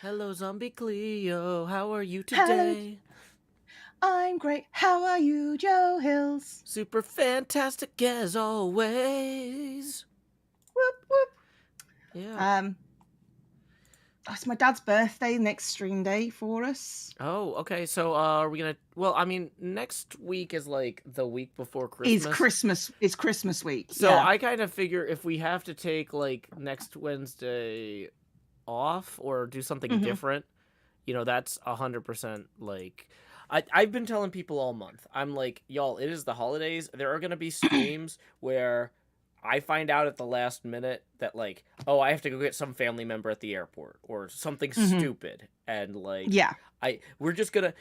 Hello, Zombie Cleo. How are you Hello, today? I'm great. How are you, Joe Hills? Super fantastic as always. Whoop whoop. Yeah. Um, it's my dad's birthday next stream day for us. Oh, okay. So, are we gonna? Well, I mean, next week is like the week before Is Christmas. Christmas? Is Christmas week? So Yeah. I kind of figure if we have to take like next Wednesday off or do something hmm different, that's 100% like. I've been telling people all month. I'm like, y'all, it is the holidays. There are gonna be streams where I find out at the last minute that like, oh, I have to go get some family member at the airport or something hmm stupid, and like, Yeah. we're just gonna,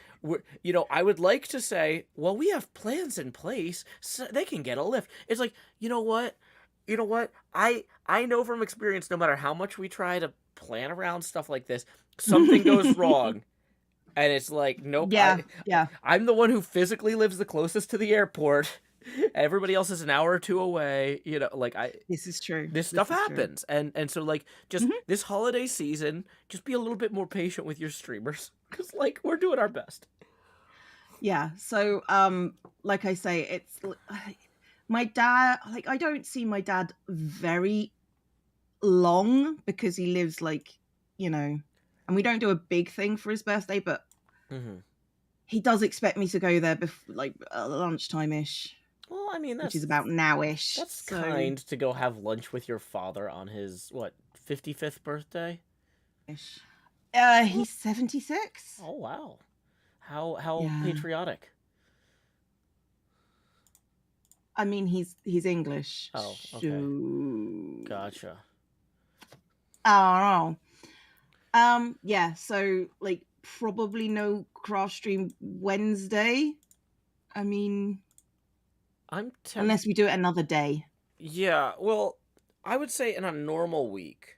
I would like to say, well, we have plans in place, so they can get a lift. It's like, you know what, I know from experience, no matter how much we try to plan around stuff like this, something goes wrong, and it's like, nope, yeah. Yeah. I'm the one who physically lives the closest to the airport. Everybody else is an hour or two away. Like This is true. this stuff This is true. happens, and so like just hmm this holiday season, just be a little bit more patient with your streamers, because like we're doing our best. Yeah. So, like I say, it's my dad. Like, I don't see my dad very long because he lives and we don't do a big thing for his birthday, but Mm-hmm. he does expect me to go there before lunchtime ish, Well, I mean which is that's about now-ish. that's So kind to go have lunch with your father on his what 55th birthday. ish. Well, He's 76. oh wow, how Yeah. patriotic. I mean, he's English. Oh, okay, So gotcha. I don't know. Yeah, so like probably no cross stream Wednesday. I mean, I'm temp unless we do it another day. Yeah, well, I would say in a normal week,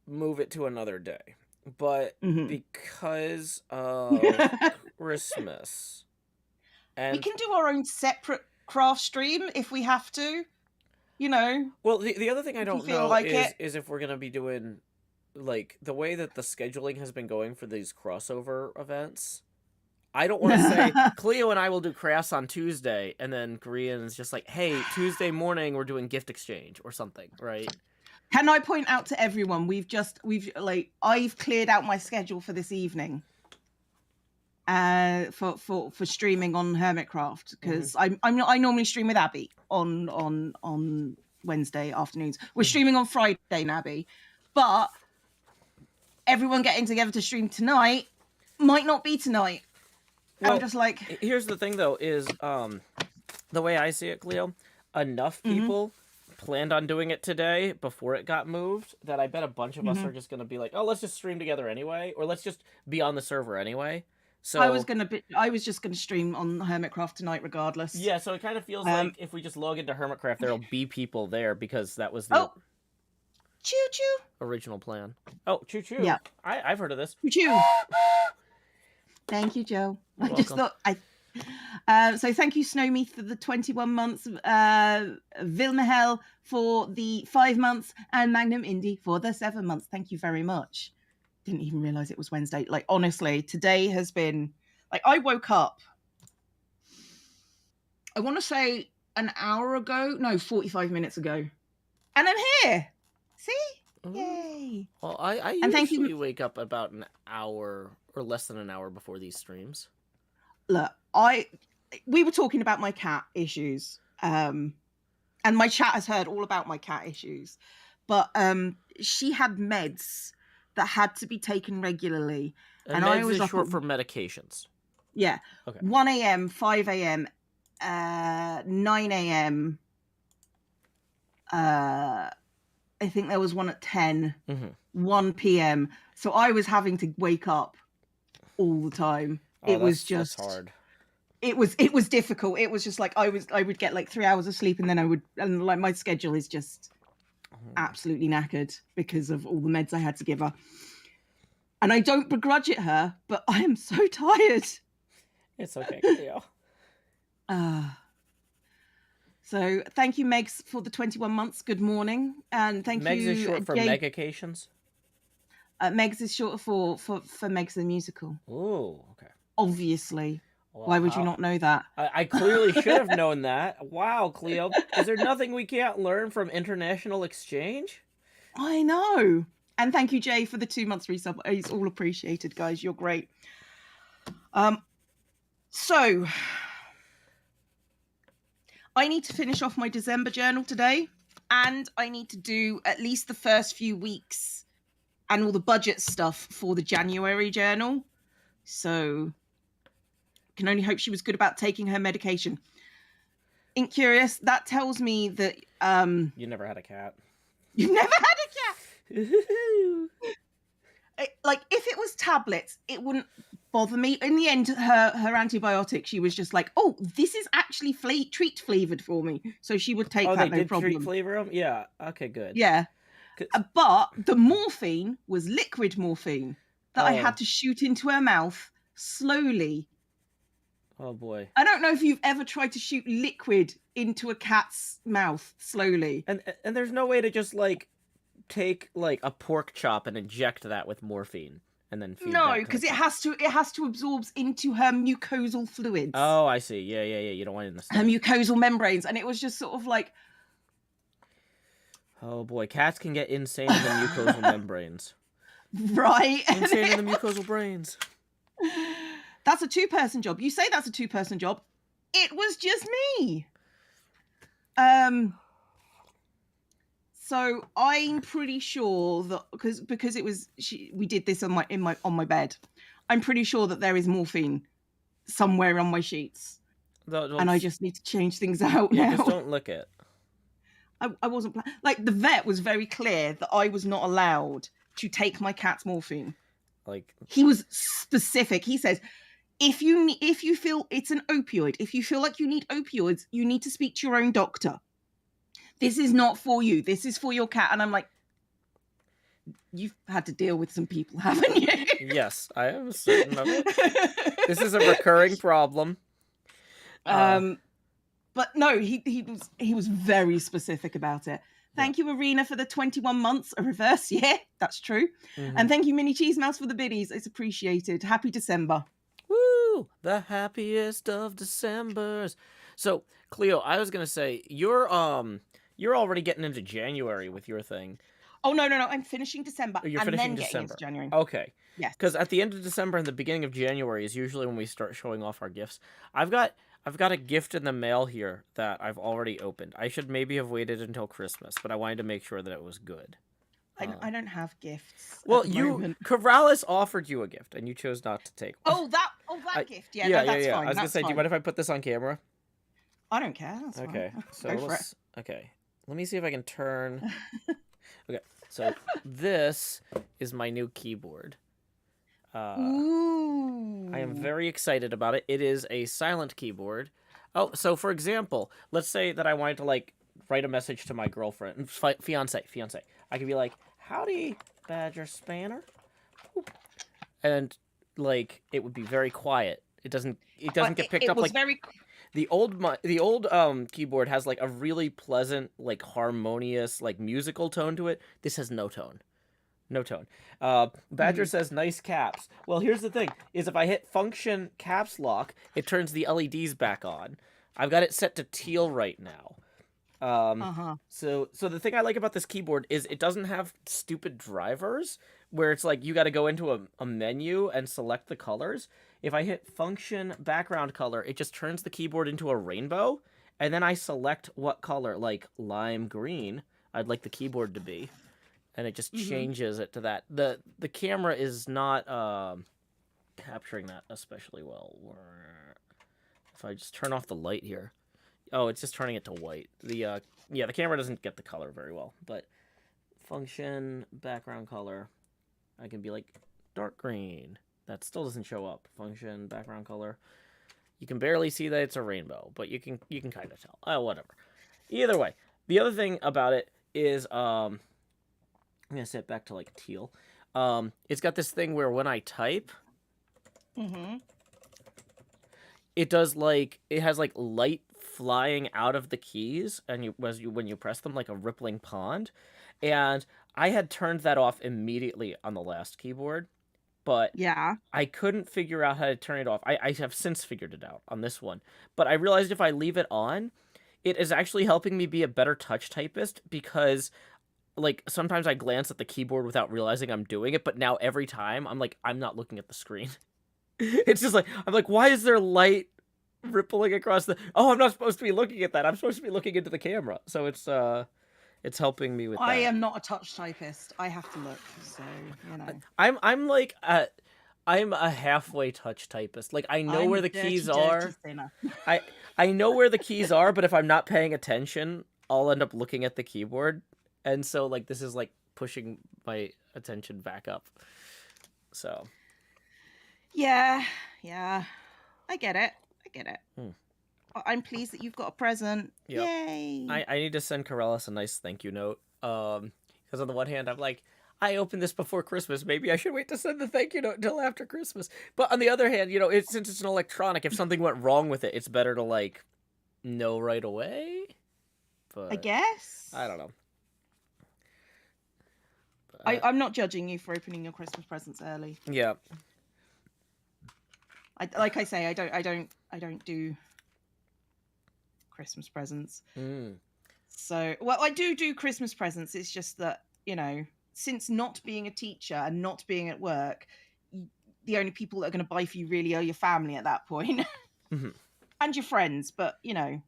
move it to another day. But hmm because of Christmas We and can do our own separate craft stream if we have to, you know, well, the other thing I if you don't feel know like it. is if we're gonna be doing like the way that the scheduling has been going for these crossover events. I don't want to say Cleo and I will do crafts on Tuesday, and then Korean's just like, hey, Tuesday morning we're doing gift exchange or something, right? Can I point out to everyone we've like I've cleared out my schedule for this evening for streaming on Hermitcraft Mm-hmm. because I normally stream with Abby on Wednesday afternoons. We're Mm-hmm. streaming on Friday, Abby, but everyone getting together to stream tonight might not be tonight. I'm Well, just like, here's the thing though: is the way I see it, Cleo, enough mm-hmm, people planned on doing it today before it got moved that I bet a bunch of us mm-hmm. are just gonna be like, oh, let's just stream together anyway, or let's just be on the server anyway. I So was just gonna stream on Hermitcraft tonight regardless. yeah, so it kind of feels Um, like if we just log into Hermitcraft, there'll be people there because that was the oh, choo choo. original plan. Oh, choo choo! Yeah, I've heard of this. choo choo. Thank you, Joe. You're I just welcome. thought I. So thank you, Snowme, for the 21 months, Vilmahel for the 5 months, and Magnum Indy for the 7 months. Thank you very much. Didn't even realize it was Wednesday. Like, honestly, today has been like I woke up. I want to say an hour ago, no, 45 minutes ago, and I'm here. See, Ooh. yay! Well, I And thank you. usually wake up about an hour or less than an hour before these streams. Look, we were talking about my cat issues, and my chat has heard all about my cat issues, but she had meds that had to be taken regularly, And and I meds was is up at, short for medications. yeah, Okay. 1 a.m., 5 a.m., 9 a.m. I think there was one at 10, Mm-hmm. 1 p.m. So I was having to wake up all the time. Oh, It was that's just, hard. it was difficult. It was just like I would get like 3 hours of sleep, and then and like my schedule is just absolutely knackered because of all the meds I had to give her. And I don't begrudge it her, but I am so tired. It's okay, Cleo. So thank you, Megs, for the 21 months. Good morning. And thank Megs is you, short for Jay. megacations. Megs is short for Megs the Musical. Oh, okay. Obviously. Well, Why would you not know that? I clearly should have known that. Wow, Cleo. Is there nothing we can't learn from international exchange? I know. And thank you, Jay, for the 2 months resub. It's all appreciated, guys. You're great. So I need to finish off my December journal today, and I need to do at least the first few weeks and all the budget stuff for the January journal. So can only hope she was good about taking her medication. Incurious, that tells me that You never had a cat. you've never had a cat. Like, if it was tablets, it wouldn't bother me. In the end, her antibiotic, she was just like, oh, this is actually treat flavored for me, so she would take that, no problem. Treat flavor them? Yeah. Okay, good. Yeah. But the morphine was liquid morphine that I had to shoot into her mouth slowly. Oh boy. I don't know if you've ever tried to shoot liquid into a cat's mouth slowly. And there's no way to just like take like a pork chop and inject that with morphine and then feed No, because it has to absorb into her mucosal fluids. Oh, I see. Yeah. You don't want it in the her stomach. mucosal membranes, and it was just sort of like, oh boy, cats can get insane in the mucosal membranes. Right? Insane in the mucosal brains. That's a 2-person job. You say that's a 2-person job. It was just me. So I'm pretty sure that because it was we did this on my bed. I'm pretty sure that there is morphine somewhere on my sheets, and I just need to change things out now. Just don't lick it. I wasn't like, the vet was very clear that I was not allowed to take my cat's morphine. Like, he was specific. He says, if you feel it's an opioid, if you feel like you need opioids, you need to speak to your own doctor. This is not for you. This is for your cat. And I'm like, you've had to deal with some people, haven't you? Yes, I am certain of it. This is a recurring problem. But no, he was very specific about it. Thank you, Arena, for the 21 months, a reverse year. That's true. Mm-hmm. And thank you, Mini Cheese Mouse, for the biddies. It's appreciated. Happy December. Woo! The happiest of Decembers. So, Cleo, I was gonna say you're already getting into January with your thing. Oh no! I'm finishing December. You're finishing December. January. Okay. Yes. Because at the end of December and the beginning of January is usually when we start showing off our gifts. I've got a gift in the mail here that I've already opened. I should maybe have waited until Christmas, but I wanted to make sure that it was good. I don't have gifts. Well, Corrales offered you a gift, and you chose not to take one. Oh, that gift. Yeah, that's fine. I was gonna say, do you mind if I put this on camera? I don't care. That's okay. Fine. So okay. Let me see if I can turn. Okay. So this is my new keyboard. Ooh. I am very excited about it. It is a silent keyboard. Oh, so for example, let's say that I wanted to like write a message to my girlfriend, fiance. I could be like, "Howdy, Badger Spanner," and like it would be very quiet. It doesn't get picked up like very. The old keyboard has like a really pleasant, like harmonious, like musical tone to it. This has no tone. No tone. Badger says nice caps. Well, here's the thing: is if I hit function caps lock, it turns the LEDs back on. I've got it set to teal right now. So the thing I like about this keyboard is it doesn't have stupid drivers where it's like you got to go into a menu and select the colors. If I hit function background color, it just turns the keyboard into a rainbow, and then I select what color, like lime green, I'd like the keyboard to be, and it just changes it to that. The camera is not capturing that especially well. If I just turn off the light here. Oh, it's just turning it to white. The camera doesn't get the color very well, but function background color, I can be like dark green. That still doesn't show up. Function background color. You can barely see that it's a rainbow, but you can kind of tell. Oh, whatever. Either way, the other thing about it is I'm gonna set it back to like teal. It's got this thing where when I type, it does like it has like light flying out of the keys, and when you press them like a rippling pond, and I had turned that off immediately on the last keyboard, but Yeah. I couldn't figure out how to turn it off. I have since figured it out on this one, but I realized if I leave it on, it is actually helping me be a better touch typist because, like, sometimes I glance at the keyboard without realizing I'm doing it, but now every time I'm like, I'm not looking at the screen. It's just like, I'm like, why is there light rippling across the... Oh, I'm not supposed to be looking at that. I'm supposed to be looking into the camera. So it's helping me with I that. am not a touch typist. I have to look, so you know. I'm like I'm a halfway touch typist. Like I know I'm where a the dirty, keys dirty are. sinner. I I know where the keys are, but if I'm not paying attention, I'll end up looking at the keyboard. And so like this is like pushing my attention back up. So Yeah, yeah. I get it. I get it. Hmm. I'm pleased that you've got a present. Yep. Yay. I need to send Corellis a nice thank you note. Because on the one hand, I'm like, I opened this before Christmas. Maybe I should wait to send the thank you note until after Christmas. But on the other hand, you know, since it's an electronic, if something went wrong with it, it's better to like know right away. But I guess. I don't know. I'm not judging you for opening your Christmas presents early. Yeah. Like I say, I don't do Christmas presents. So, well, I do Christmas presents. It's just that, you know, since not being a teacher and not being at work, the only people that are going to buy for you really are your family at that point. And your friends. But, you know,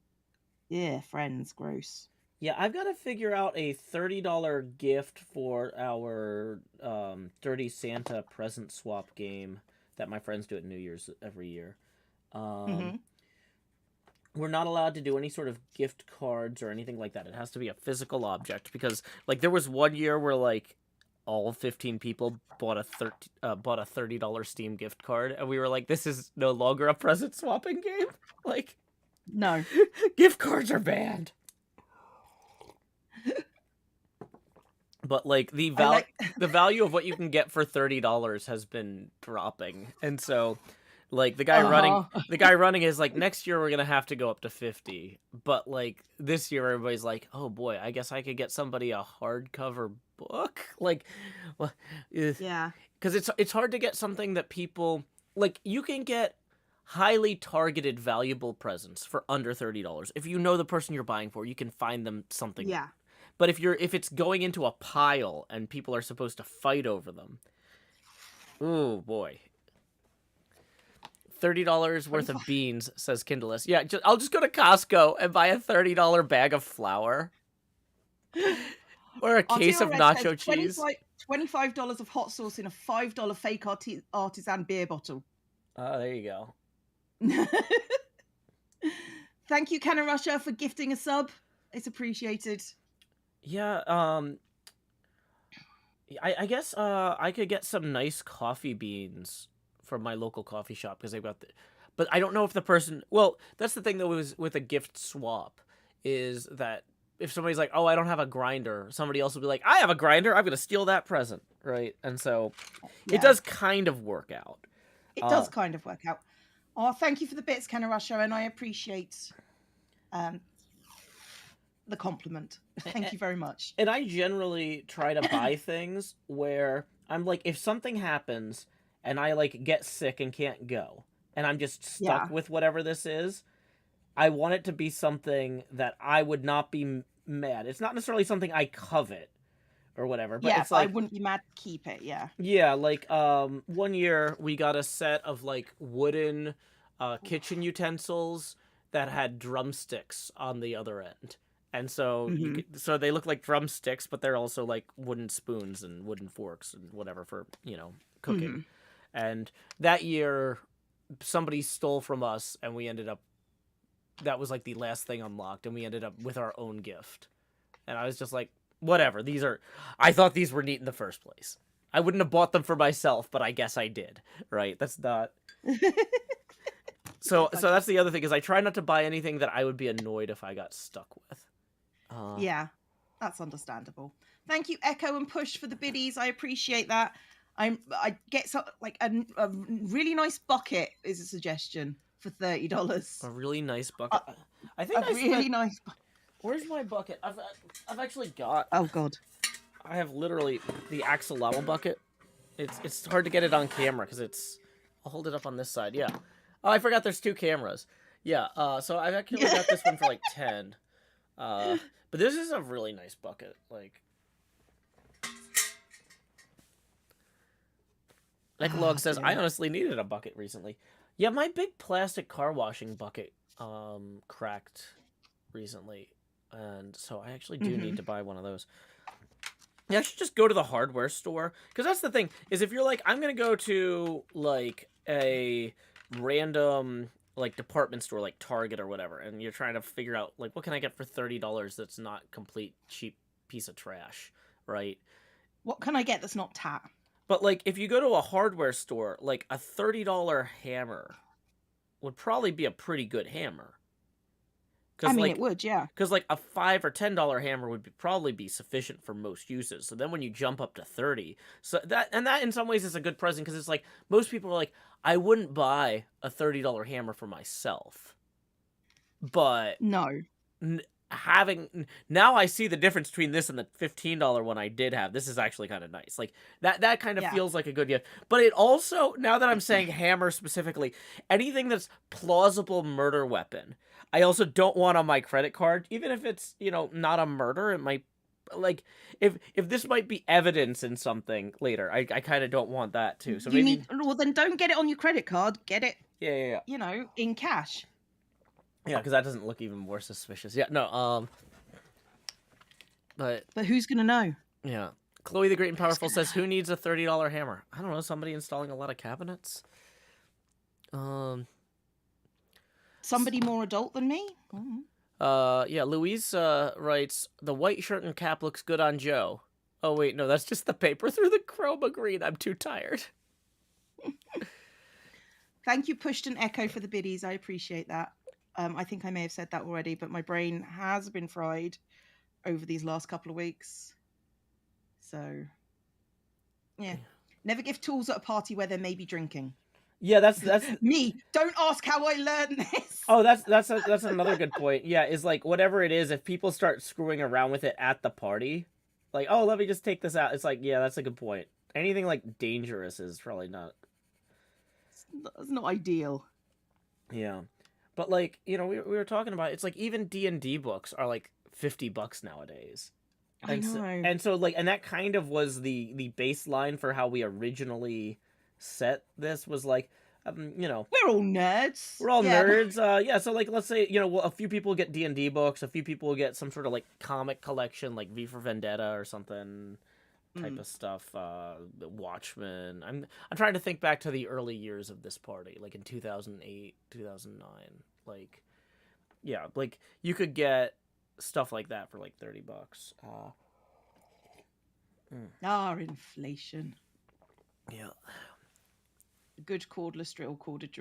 yeah, friends, gross. Yeah, I've got to figure out a $30 gift for our Dirty Santa present swap game that my friends do at New Year's every year. We're not allowed to do any sort of gift cards or anything like that. It has to be a physical object because, like, there was one year where like all 15 people bought a $30 Steam gift card, and we were like, "This is no longer a present swapping game." Like, no, gift cards are banned. But like the value of what you can get for $30 has been dropping, and so like the guy running is like, next year we're gonna have to go up to 50. But like this year everybody's like, oh boy, I guess I could get somebody a hardcover book. Like, well, yeah, because it's hard to get something that people like. You can get highly targeted valuable presents for under $30 if you know the person you're buying for. You can find them something. Yeah. But if it's going into a pile and people are supposed to fight over them, oh boy. $30 worth of beans, says Kindleless. Yeah, I'll just go to Costco and buy a $30 bag of flour. Or a case of nacho cheese. $25 of hot sauce in a $5 fake artisan beer bottle. Oh, there you go. Thank you, Cannon Russia, for gifting a sub. It's appreciated. Yeah, I guess I could get some nice coffee beans from my local coffee shop because they've got but I don't know if the person... Well, that's the thing though with a gift swap is that if somebody's like, oh, I don't have a grinder, somebody else will be like, I have a grinder, I'm going to steal that present, right? And so it does kind of work out. It does kind of work out. Oh, thank you for the bits, Cannon Russia, and I appreciate the compliment. Thank you very much. And I generally try to buy things where I'm like, if something happens and I like get sick and can't go and I'm just stuck with whatever this is, I want it to be something that I would not be mad. It's not necessarily something I covet or whatever, but it's like, I wouldn't be mad to keep it. Yeah, like one year we got a set of like wooden kitchen utensils that had drumsticks on the other end. And so so they look like drumsticks, but they're also like wooden spoons and wooden forks and whatever for, you know, cooking. And that year somebody stole from us and we ended up, that was like the last thing unlocked, and we ended up with our own gift. And I was just like, whatever, I thought these were neat in the first place. I wouldn't have bought them for myself, but I guess I did, right? That's not... So that's the other thing, is I try not to buy anything that I would be annoyed if I got stuck with. Yeah, that's understandable. Thank you, Echo and Push, for the biddies. I appreciate that. I get some, like a really nice bucket is a suggestion for $30. A really nice bucket. I think nice. Where's my bucket? I've actually got. Oh God. I have literally the axle level bucket. It's hard to get it on camera because it's. I'll hold it up on this side. Yeah. Oh, I forgot there's 2 cameras. Yeah. So I've actually got this one for like 10. But this is a really nice bucket. Eclog says, I honestly needed a bucket recently. Yeah, my big plastic car washing bucket cracked recently. And so I actually do need to buy one of those. Yeah, I should just go to the hardware store. Because that's the thing, is if you're like, I'm going to go to, like, a random, like, department store, like Target or whatever, and you're trying to figure out, like, what can I get for $30 that's not complete cheap piece of trash, right? What can I get that's not tat? But, like, if you go to a hardware store, like, a $30 hammer would probably be a pretty good hammer. I mean, it would, yeah. Because, like, a $5 or $10 hammer would probably be sufficient for most uses. So then when you jump up to 30, so that in some ways is a good present, because it's like, most people are like, I wouldn't buy a $30 hammer for myself. But no. Now I see the difference between this and the $15 one I did have. This is actually kind of nice. Like, that kind of feels like a good gift. But it also, now that I'm saying hammer specifically, anything that's plausible murder weapon, I also don't want on my credit card. Even if it's, not a murder, it might, like, if this might be evidence in something later, I kind of don't want that too. So well, then don't get it on your credit card. Get it, yeah. In cash. Yeah, because that doesn't look even more suspicious. Yeah, no, but who's gonna know? Yeah. Chloe the Great and Powerful says, who needs a $30 hammer? I don't know, somebody installing a lot of cabinets? Somebody more adult than me? Yeah, Louise writes, the white shirt and cap looks good on Joe. Oh, wait, no, that's just the paper through the chroma green. I'm too tired. Thank you, Pushed and Echo, for the biddies. I appreciate that. I think I may have said that already, but my brain has been fried over these last couple of weeks. So, yeah. Never give tools at a party where there may be drinking. Yeah, that's me. Don't ask how I learned this. Oh, that's another good point. Yeah, is like, whatever it is, if people start screwing around with it at the party, like, oh, let me just take this out. It's like, yeah, that's a good point. Anything like dangerous is probably not. It's not ideal. Yeah. But, like, we were talking about, it's like, even D&D books are like $50 nowadays. I know. And so, like, and that kind of was the baseline for how we originally set this, was like, we're all nerds. We're all nerds. Yeah, so, like, let's say, a few people get D&D books, a few people will get some sort of, like, comic collection, like V for Vendetta or something type of stuff. Watchmen. I'm trying to think back to the early years of this party, like in 2008, 2009. Like, yeah, like, you could get stuff like that for like $30. Inflation. Yeah. Good cordless drill, corded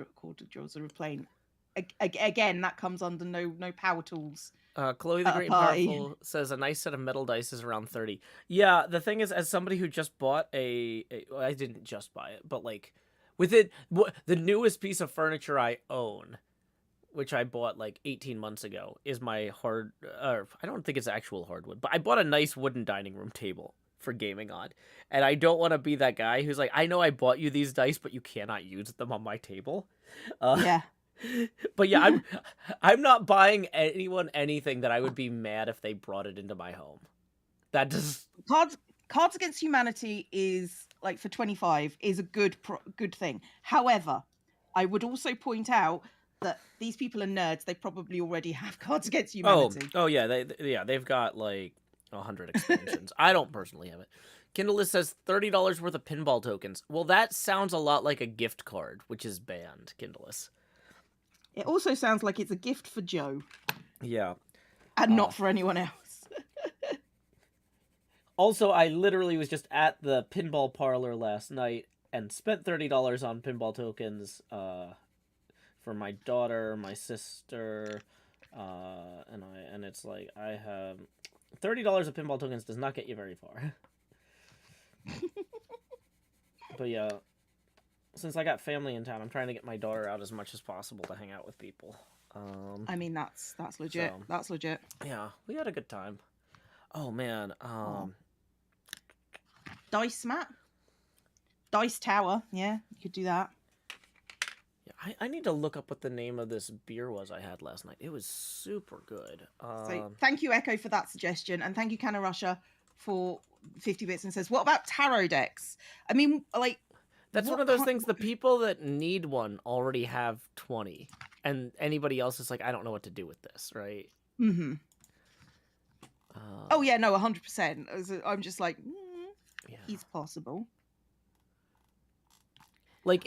drills are plain. Again, that comes under no power tools. Chloe the Great and Powerful says, a nice set of metal dice is around 30. Yeah, the thing is, as somebody who just bought well, I didn't just buy it, but, like, with it, the newest piece of furniture I own, which I bought like 18 months ago, is my I don't think it's actual hardwood, but I bought a nice wooden dining room table for gaming on. And I don't want to be that guy who's like, I know I bought you these dice, but you cannot use them on my table. Yeah. But yeah, I'm not buying anyone anything that I would be mad if they brought it into my home. That does Cards Against Humanity is, like, for 25 is a good thing. However, I would also point out that these people are nerds. They probably already have Cards Against Humanity. Oh yeah, they've got like 100 expansions. I don't personally have it. Kindle says $30 worth of pinball tokens. Well, that sounds a lot like a gift card, which is banned, Kindleus. It also sounds like it's a gift for Joe. Yeah. And not for anyone else. Also, I literally was just at the pinball parlor last night and spent $30 on pinball tokens for my daughter, my sister, and it's like, I have $30 of pinball tokens does not get you very far. But yeah, since I got family in town, I'm trying to get my daughter out as much as possible to hang out with people. I mean, that's legit. That's legit. Yeah, we had a good time. Oh man, Dice mat. Dice tower. Yeah, you could do that. Yeah, I need to look up what the name of this beer was I had last night. It was super good. So thank you, Echo, for that suggestion. And thank you, Canna Russia, for 50 bits and says, what about tarot decks? I mean, like, that's one of those things, the people that need one already have 20. And anybody else is like, I don't know what to do with this, right? Mm-hmm. Oh, yeah, no, 100%. I'm just like, yeah. It's possible. Like,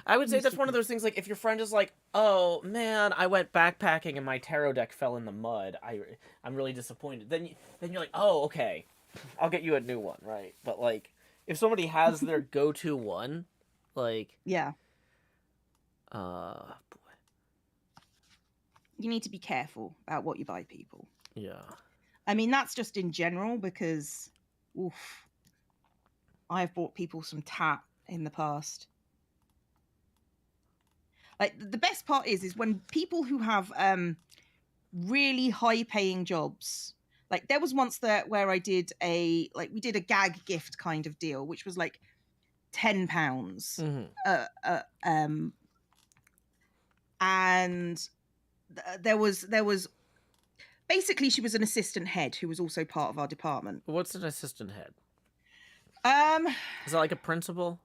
I would say that's one of those things, like, if your friend is like, oh, man, I went backpacking and my tarot deck fell in the mud. I'm really disappointed. Then you're like, oh, okay, I'll get you a new one, right? But, like, if somebody has their go-to one, like... Yeah. Boy. You need to be careful about what you buy people. Yeah. I mean, that's just in general, because, oof, I have bought people some tat in the past. Like, the best part is when people who have really high paying jobs, like there was once where we did a gag gift kind of deal, which was like £10. Mm-hmm. And there was basically, she was an assistant head who was also part of our department. What's an assistant head? Is that like a principal?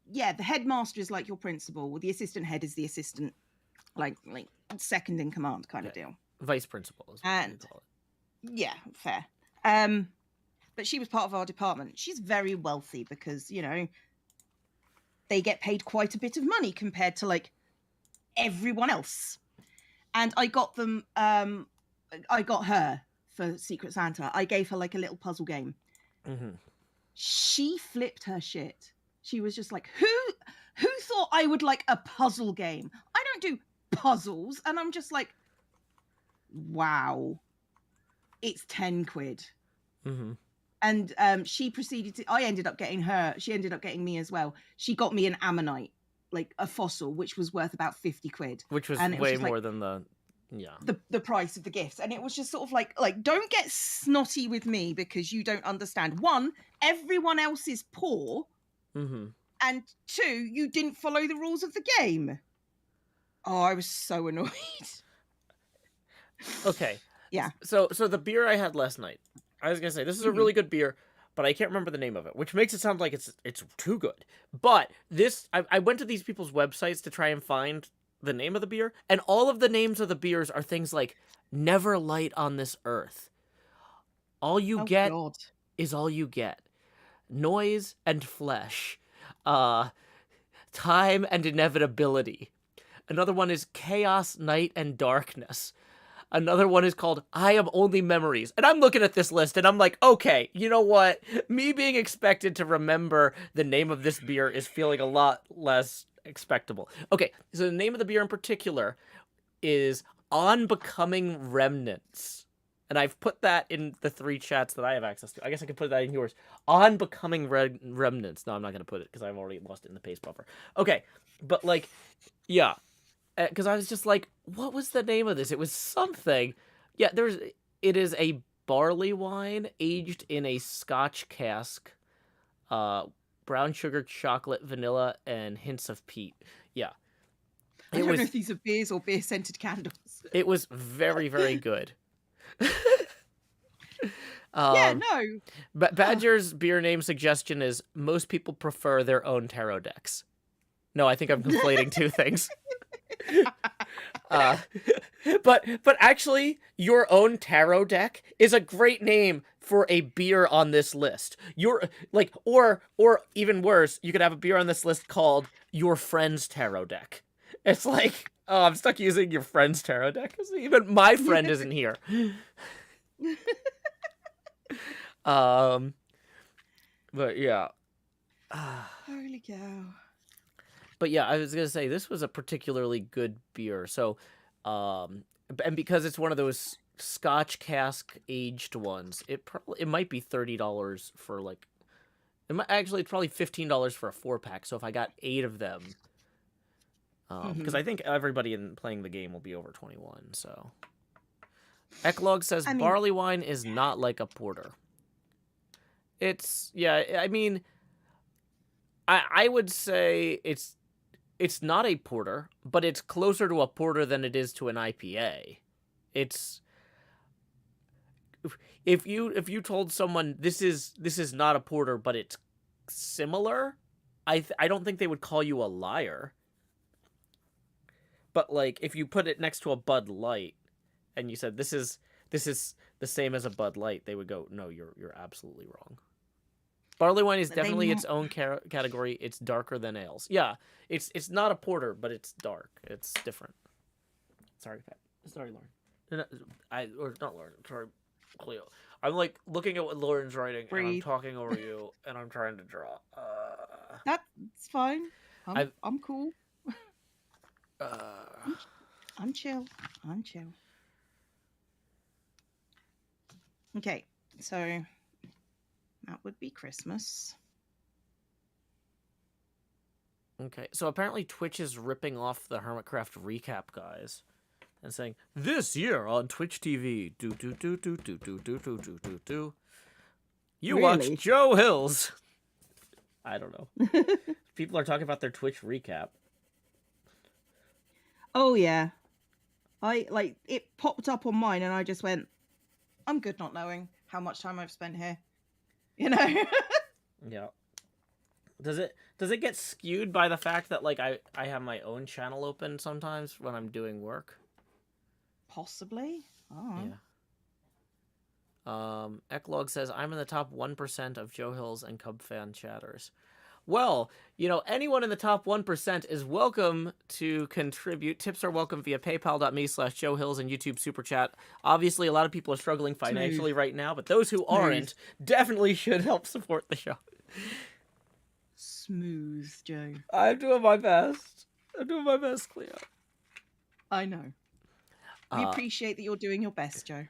Yeah, the headmaster is like your principal. The assistant head is the assistant, like second in command kind of deal. Vice principal is what you call it. Yeah, fair. But she was part of our department. She's very wealthy because, you know, they get paid quite a bit of money compared to like everyone else. And I got them, I got her for Secret Santa. I gave her like a little puzzle game. Mm-hmm. She flipped her shit. She was just like, who thought I would like a puzzle game? I don't do puzzles. And I'm just like, wow, it's 10 quid. Mm-hmm. And she proceeded to, she ended up getting me as well. She got me an ammonite, like a fossil, which was worth about 50 quid. Which was way more than the price of the gift. And it was just sort of like, don't get snotty with me because you don't understand. One, everyone else is poor. Mm-hmm. And two, you didn't follow the rules of the game. Oh, I was so annoyed. Okay. Yeah. So the beer I had last night, I was gonna say this is a really good beer, but I can't remember the name of it, which makes it sound like it's too good. But I went to these people's websites to try and find the name of the beer, and all of the names of the beers are things like "Never Light on This Earth," "All You Get Is All You Get," "Noise and Flesh," "Time and Inevitability." Another one is "Chaos, Night and Darkness." Another one is called "I Am Only Memories." And I'm looking at this list and I'm like, okay, you know what? Me being expected to remember the name of this beer is feeling a lot less expectable. Okay, so the name of the beer in particular is On Becoming Remnants. And I've put that in the 3 chats that I have access to. I guess I could put that in yours. On Becoming Remnants. No, I'm not going to put it because I've already lost it in the paste buffer. Okay, but like, yeah. Because I was just like, what was the name of this? It was something. Yeah, it is a barley wine aged in a Scotch cask, brown sugar, chocolate, vanilla, and hints of peat. Yeah. I don't know if these are beers or beer-scented candles. It was very, very good. Yeah, no. But Badger's beer name suggestion is most people prefer their own tarot decks. No, I think I'm conflating 2 things. But actually, your own tarot deck is a great name for a beer on this list. Or even worse, you could have a beer on this list called Your Friend's Tarot Deck. It's like, oh, I'm stuck using your friend's tarot deck because even my friend isn't here. But yeah. Holy cow. But yeah, I was gonna say this was a particularly good beer. So, and because it's one of those Scotch cask aged ones, it might be $30 for like. It's probably $15 for a 4-pack. So if I got 8 of them, because I think everybody playing the game will be over 21. So, Eklog says barley wine is not like a porter. It's yeah. I mean, I would say it's not a porter, but it's closer to a porter than it is to an IPA. It's if you told someone this is not a porter, but it's similar, I don't think they would call you a liar. But like if you put it next to a Bud Light and you said this is the same as a Bud Light, they would go, no, you're absolutely wrong. Barley wine is But they definitely m- its own category. It's darker than ales. Yeah, it's not a porter, but it's dark. It's different. Sorry, Pat. Sorry, Lauren. Or not Lauren. Sorry, Cleo. I'm like looking at what Lauren's writing, and I'm Breathe. talking over you, and I'm trying to draw. That's fine. I've I'm cool. uh, I'm chill. I'm chill. Okay, so that would be Christmas. okay. So apparently Twitch is ripping off the Hermitcraft recap guys and saying this year on Twitch TV, do. You watch Really? Joe Hills. I don't know. People are talking about their Twitch recap. Oh yeah. I like it popped up on mine and I just went, I'm good not knowing how much time I've spent here. You know? Yeah. Does it get skewed by the fact that like I have my own channel open sometimes when I'm doing work? Possibly. Oh. Yeah. Eklog says I'm in the top 1% of Joe Hills and Cub fan chatters. Well, anyone in the top 1% is welcome to contribute. Tips are welcome via paypal.me/Joe Hills and YouTube Super Chat. Obviously, a lot of people are struggling financially right now, but those who aren't definitely should help support the show. Smooth, Joe. I'm doing my best. Cleo. I know. We appreciate that you're doing your best, Joe.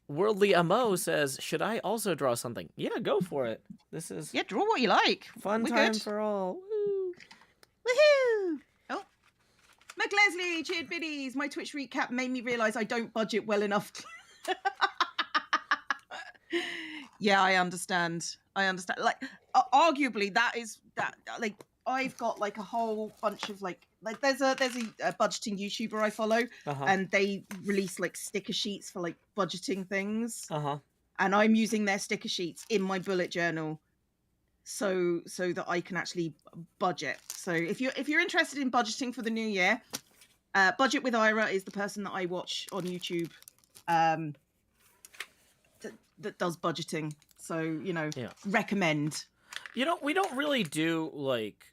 Worldly Mo says, should I also draw something? Yeah, go for it. This is Yeah, draw what you like. fun We're time good. for all. Woo. Woohoo! Oh. McLesley, cheered biddies. My Twitch recap made me realise I don't budget well enough. Yeah, I understand. Like, arguably, that like I've got like a whole bunch of like there's a budgeting YouTuber I follow, and they release like sticker sheets for like budgeting things, and I'm using their sticker sheets in my bullet journal, so that I can actually budget. So if you're interested in budgeting for the new year, Budget with Ira is the person that I watch on YouTube. That does budgeting, so recommend. We don't really do like,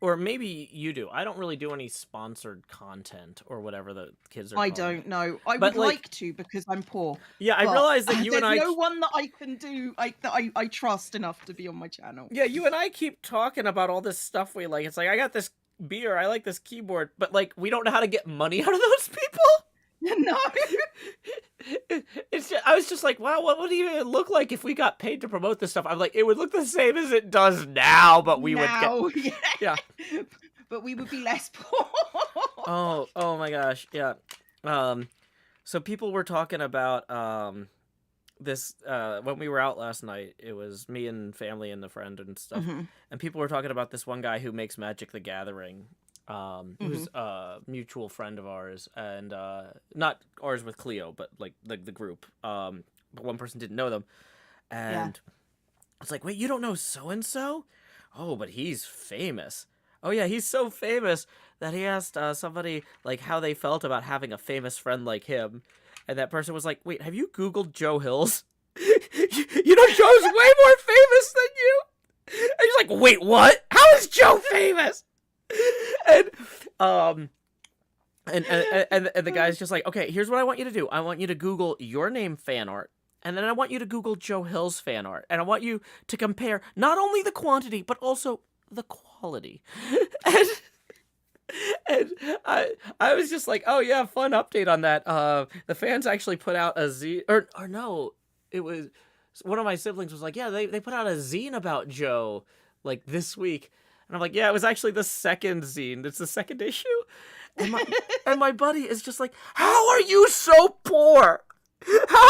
or maybe you do. I don't really do any sponsored content or whatever the kids are. I don't know. I But, would like to because I'm poor. Yeah, I realize that you and I. There's no one that I can do that I trust enough to be on my channel. Yeah, you and I keep talking about all this stuff we like. It's like I got this beer, I like this keyboard, but like we don't know how to get money out of those people. No. I was just like, wow, what would it even look like if we got paid to promote this stuff? I'm like, it would look the same as it does now, but we would get... Yeah. But we would be less poor. Oh my gosh, yeah. So people were talking about this when we were out last night. It was me and family and a friend and stuff, and people were talking about this one guy who makes Magic the Gathering. Who's a mutual friend of ours, and not ours with Cleo, but like the group. But one person didn't know them, and it's like, wait, you don't know so and so? Oh, but he's famous. Oh yeah, he's so famous that he asked somebody like how they felt about having a famous friend like him, and that person was like, wait, have you Googled Joe Hills? Joe's way more famous than you. And he's like, wait, what? How is Joe famous? And the guy's just like, okay, here's what I want you to do. I want you to Google your name fan art, and then I want you to Google Joe Hill's fan art, and I want you to compare not only the quantity but also the quality. And I was just like, oh yeah, fun update on that. The fans actually put out a zine, or no, it was one of my siblings was like, yeah, they put out a zine about Joe like this week. And I'm like, yeah, it was actually the second zine. It's the second issue. And my buddy is just like, how are you so poor? How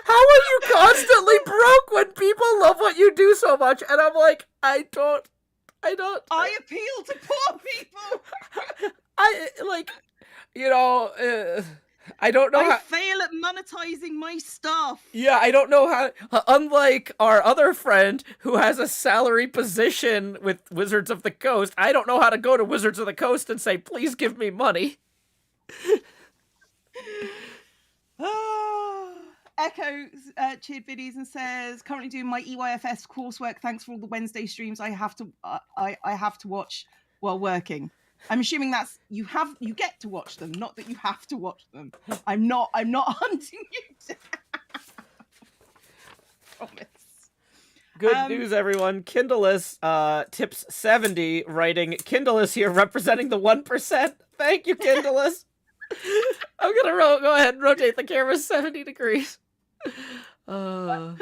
how are you constantly broke when people love what you do so much? And I'm like, I don't. I appeal to poor people. I like, you know. I don't know I how. fail at monetizing my stuff. Yeah, I don't know how. Unlike our other friend who has a salary position with Wizards of the Coast, I don't know how to go to Wizards of the Coast and say, "Please give me money." Echo cheered videos and says, currently doing my EYFS coursework. Thanks for all the Wednesday streams. I have to watch while working. I'm assuming that's you get to watch them, not that you have to watch them. I'm not hunting you down. Promise. Good news, everyone. Kindleus tips 70, writing, Kindleus here representing the 1%. Thank you, Kindleus. I'm gonna go ahead and rotate the camera 70 degrees. Oh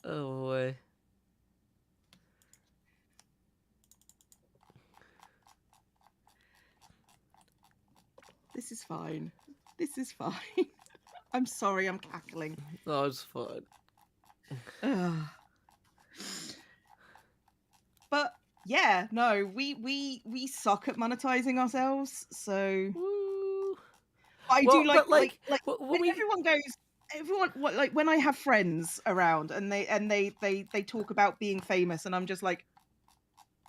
boy. This is fine. This is fine. I'm sorry, I'm cackling. That was fun. But yeah, no, we suck at monetizing ourselves. So Woo. I Well, do like when we... everyone like when I have friends around and they talk about being famous and I'm just like,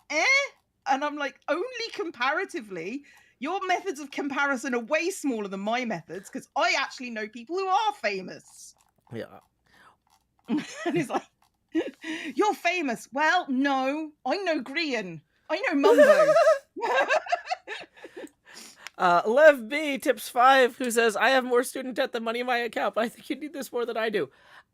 and I'm like, only comparatively. Your methods of comparison are way smaller than my methods because I actually know people who are famous. Yeah. And he's like, you're famous. Well, no, I know Grian. I know Mumbo. Lev B tips 5, who says, I have more student debt than money in my account, but I think you need this more than I do.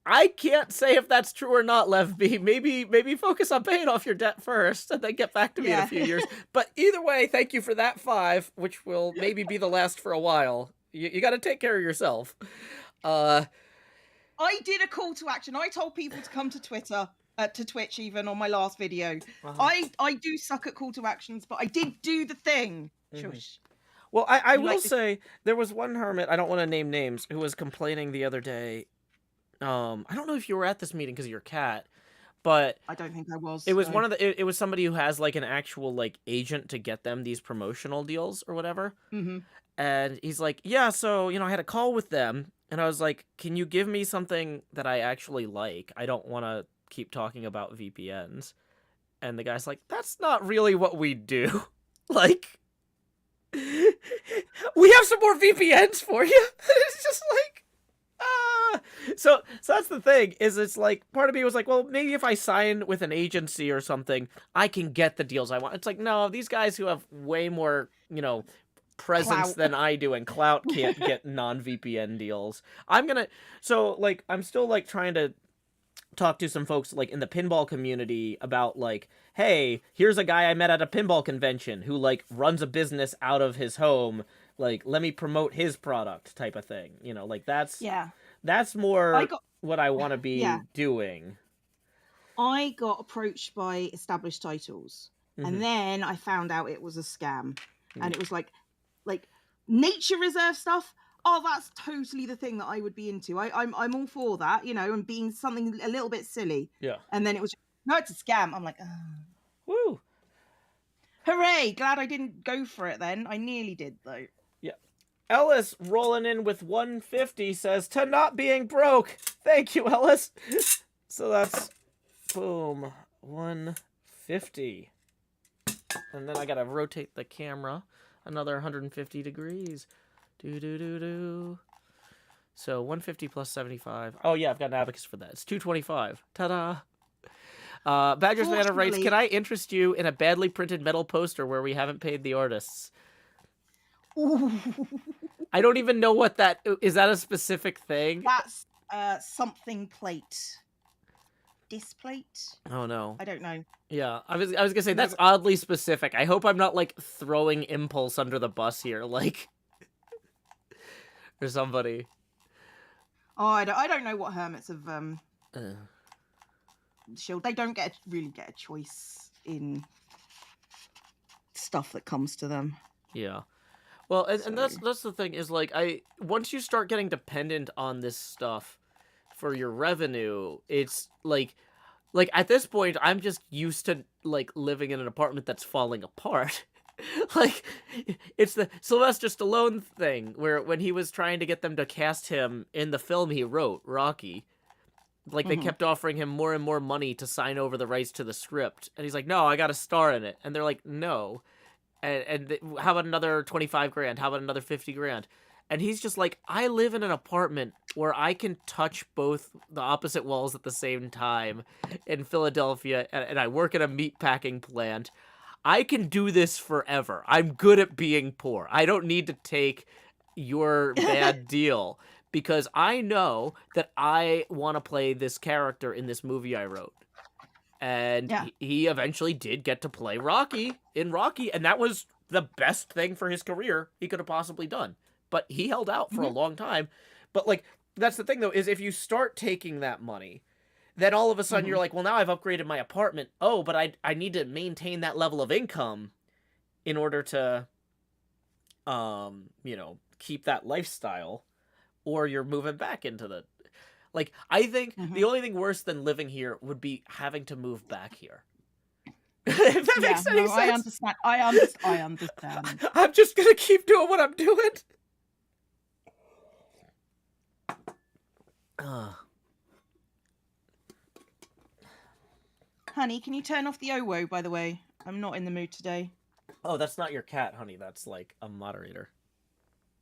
I can't say if that's true or not, Lev B. Maybe focus on paying off your debt first and then get back to me in a few years. But either way, thank you for that 5, which will maybe be the last for a while. You got to take care of yourself. I did a call to action. I told people to come to Twitter, to Twitch even on my last video. I do suck at call to actions, but I did do the thing. Shush. Well, I will say there was one hermit, I don't want to name names, who was complaining the other day. I don't know if you were at this meeting because of your cat, but I don't think I was. It was one of the. It was somebody who has like an actual like agent to get them these promotional deals or whatever. Mm-hmm. And he's like, yeah, so I had a call with them, and I was like, can you give me something that I actually like? I don't want to keep talking about VPNs. And the guy's like, that's not really what we do. Like, we have some more VPNs for you. It's just like. So that's the thing, is it's like, part of me was like, well, maybe if I sign with an agency or something, I can get the deals I want. It's like, no, these guys who have way more, presence Clout. than I do and clout can't get non-VPN deals. I'm still like trying to talk to some folks like in the pinball community about like, hey, here's a guy I met at a pinball convention who like runs a business out of his home. Like, let me promote his product type of thing. Like that's more what I want to be doing. I got approached by established titles, and then I found out it was a scam, and it was like nature reserve stuff. Oh, that's totally the thing that I would be into. I'm all for that, and being something a little bit silly. Yeah. And then it was no, it's a scam. I'm like, oh. Woo. Hooray! Glad I didn't go for it then. I nearly did though. Yeah. Ellis rolling in with 150 says, to not being broke. Thank you, Ellis. So that's, boom, 150. And then I gotta rotate the camera another 150 degrees. So 150 plus 75. Oh yeah, I've got an abacus for that. It's 225. Ta-da. Badger's Manor writes, can I interest you in a badly printed metal poster where we haven't paid the artists? Ooh. I don't even know what that is. That a specific thing? That's something plate. Displate? Oh no. I don't know. Yeah, I was gonna say that's oddly specific. I hope I'm not like throwing Impulse under the bus here, like or somebody. Oh, I don't know what hermits of Shield. They don't really get a choice in stuff that comes to them. Yeah. Well, and So that's the thing is like once you start getting dependent on this stuff for your revenue, it's like at this point I'm just used to like living in an apartment that's falling apart. Like it's the Sylvester Stallone thing where when he was trying to get them to cast him in the film he wrote, Rocky, like they kept offering him more and more money to sign over the rights to the script, and he's like, "No, I got to star in it." And they're like, "No." How about another 25 grand? How about another 50 grand? And he's just like, I live in an apartment where I can touch both the opposite walls at the same time in Philadelphia, and I work at a meat packing plant. I can do this forever. I'm good at being poor. I don't need to take your bad deal because I know that I want to play this character in this movie I wrote. And yeah. he eventually did get to play Rocky in Rocky, and that was the best thing for his career he could have possibly done. But he held out for a long time. But like that's the thing though, is if you start taking that money, then all of a sudden you're like, well, now I've upgraded my apartment. Oh, but I need to maintain that level of income in order to keep that lifestyle, or you're moving back into the like, I think the only thing worse than living here would be having to move back here. If that makes any sense. I understand. I understand. I'm just gonna keep doing what I'm doing. Honey, can you turn off the OWO, by the way? I'm not in the mood today. Oh, that's not your cat, honey. That's like a moderator.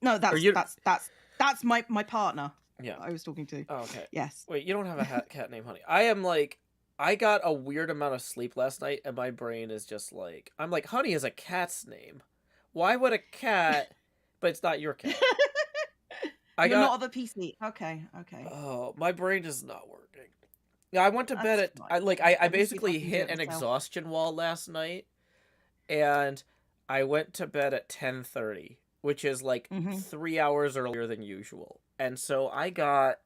No, that's my partner. Yeah, I was talking to. Oh, okay. Yes. Wait, you don't have a cat named Honey. I got a weird amount of sleep last night, and my brain is just like, I'm like, Honey is a cat's name. Why would a cat? But it's not your cat. You're not of a PC. Okay. Oh, my brain is not working. Yeah, I went to bed at I basically hit an exhaustion wall last night, and I went to bed at 10:30, which is like 3 hours earlier than usual. And so I got,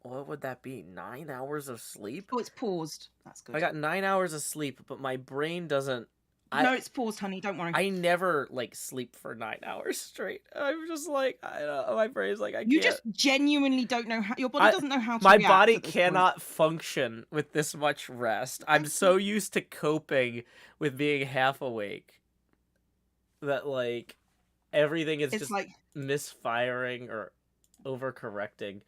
what would that be, 9 hours of sleep? Oh, it's paused. That's good. I got 9 hours of sleep, but my brain doesn't. No, it's paused, honey. Don't worry. I never like sleep for 9 hours straight. I'm just like, I don't know. My brain's like, I can't. You just genuinely don't know how. Your body doesn't know how to. My body cannot function with this much rest. I'm so used to coping with being half awake that like everything is just like misfiring or overcorrecting.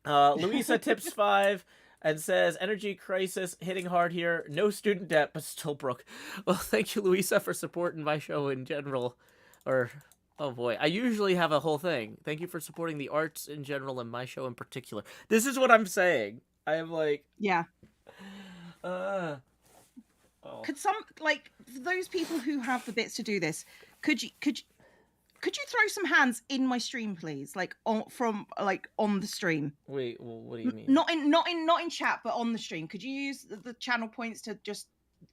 Louisa tips 5 and says, energy crisis hitting hard here. No student debt, but still broke. Well, thank you, Louisa, for supporting my show in general. Or, oh boy, I usually have a whole thing. Thank you for supporting the arts in general and my show in particular. This is what I'm saying. I am like, yeah. Oh. Could some, like, for those people who have the bits to do this, could you throw some hands in my stream, please? Like on the stream. Wait, well, what do you mean? Not in chat, but on the stream. Could you use the channel points to just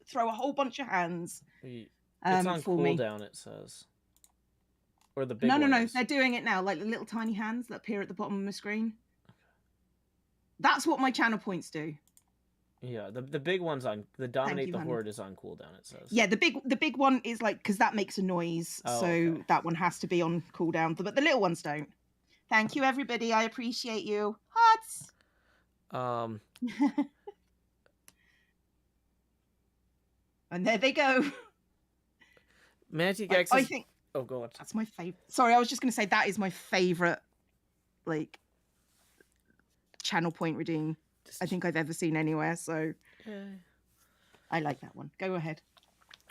throw a whole bunch of hands? It's on cooldown, it says. Or the big No. They're doing it now, like the little tiny hands that appear at the bottom of the screen. That's what my channel points do. Yeah, the big one's on the dominate the horde is on cooldown, it says. Yeah, the big one is like, because that makes a noise, so okay. That one has to be on cooldown, but the little ones don't. Thank you, everybody. I appreciate you. Hearts. And there they go. Manatee Gags. I think. Oh, go on. That's my favorite. Sorry, I was just going to say that is my favorite, like, channel point redeem I think I've ever seen anywhere. So I like that one. Go ahead.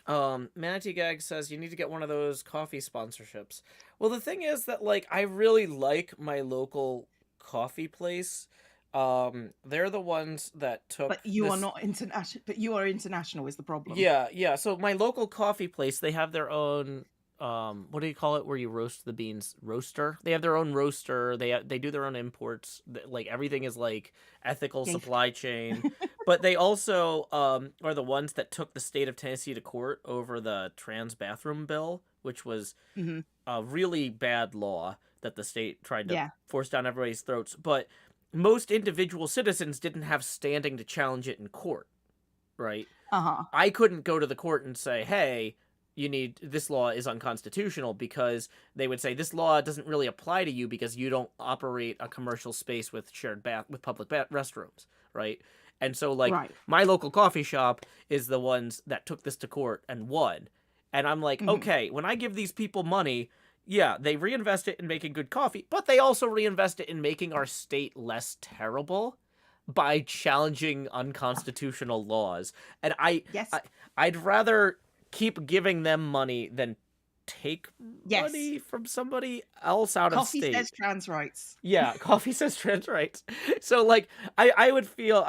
Manatee Gag says you need to get one of those coffee sponsorships. Well, the thing is that like I really like my local coffee place. They're the ones that took. But you are not international. But you are international is the problem. Yeah. So my local coffee place, they have their own. What do you call it? Where you roast the beans? Roaster. They have their own roaster. They do their own imports. Like everything is like ethical supply chain. But they also are the ones that took the state of Tennessee to court over the trans bathroom bill, which was a really bad law that the state tried to force down everybody's throats. But most individual citizens didn't have standing to challenge it in court, right? Uh-huh. I couldn't go to the court and say, hey, this law is unconstitutional, because they would say this law doesn't really apply to you because you don't operate a commercial space with public restrooms, right? And so, like, Right. my local coffee shop is the ones that took this to court and won. And I'm like, Mhm. okay, when I give these people money, yeah, they reinvest it in making good coffee, but they also reinvest it in making our state less terrible by challenging unconstitutional laws. And Yes. I'd rather keep giving them money than take Yes. money from somebody else out of Coffee says state. trans rights. Yeah, coffee says trans rights. So, like, I would feel,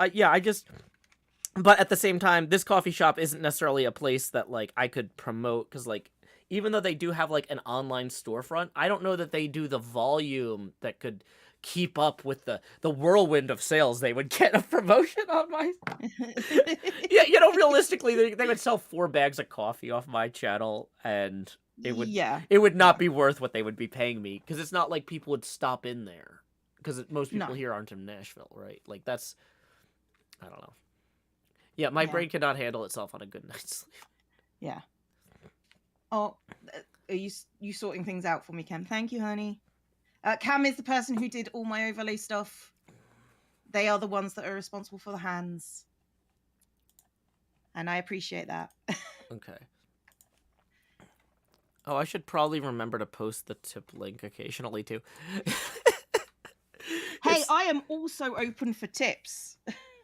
but at the same time, this coffee shop isn't necessarily a place that, like, I could promote, because, like, even though they do have, like, an online storefront, I don't know that they do the volume that could keep up with the whirlwind of sales they would get a promotion on my. Yeah, realistically, they would sell 4 bags of coffee off my channel, and Yeah. it would not be worth what they would be paying me, because it's not like people would stop in there, because most people No. here aren't in Nashville, right? Like, that's, I don't know. Yeah, my Yeah. brain cannot handle itself on a good night's sleep. Yeah. Oh, are you sorting things out for me, Cam? Thank you, honey. Cam is the person who did all my overlay stuff. They are the ones that are responsible for the hands. And I appreciate that. Okay. Oh, I should probably remember to post the tip link occasionally, too. Hey, I am also open for tips.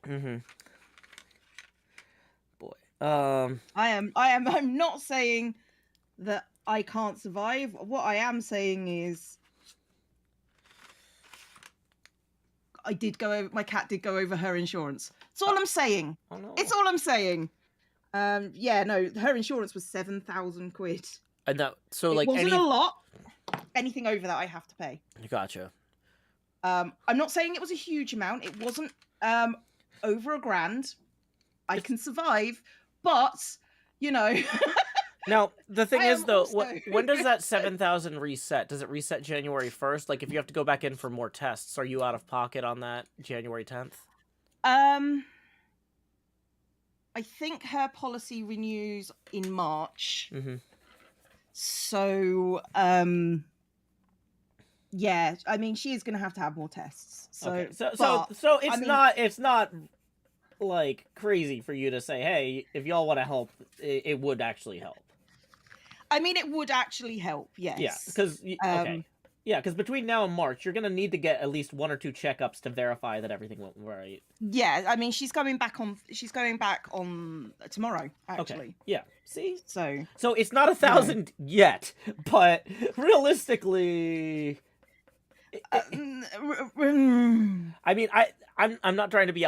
Mm-hmm. Boy. I'm not saying that I can't survive. What I am saying is my cat did go over her insurance. That's all I'm saying. Oh, no. It's all I'm saying. Yeah, no, her insurance was 7,000 quid. And that, so, It like, wasn't a lot. Anything over that I have to pay. Gotcha. I'm not saying it was a huge amount. It wasn't over $1,000. I can survive, but Now, the thing I is, am though, also- when does that 7,000 reset? Does it reset January 1st? Like, if you have to go back in for more tests, are you out of pocket on that January 10th? I think her policy renews in March. Mm-hmm. So, yeah, I mean, she is going to have more tests. So, okay. So it's not like crazy for you to say, hey, if y'all want to help, it would actually help. I mean, it would actually help. Yes. Yeah, because okay. Yeah, because between now and March, you're gonna need to get at least 1 or 2 checkups to verify that everything went right. Yeah, I mean, she's going back on tomorrow, actually. Okay. Yeah. See. So it's not 1,000 yet, but realistically, I mean, I'm not trying to be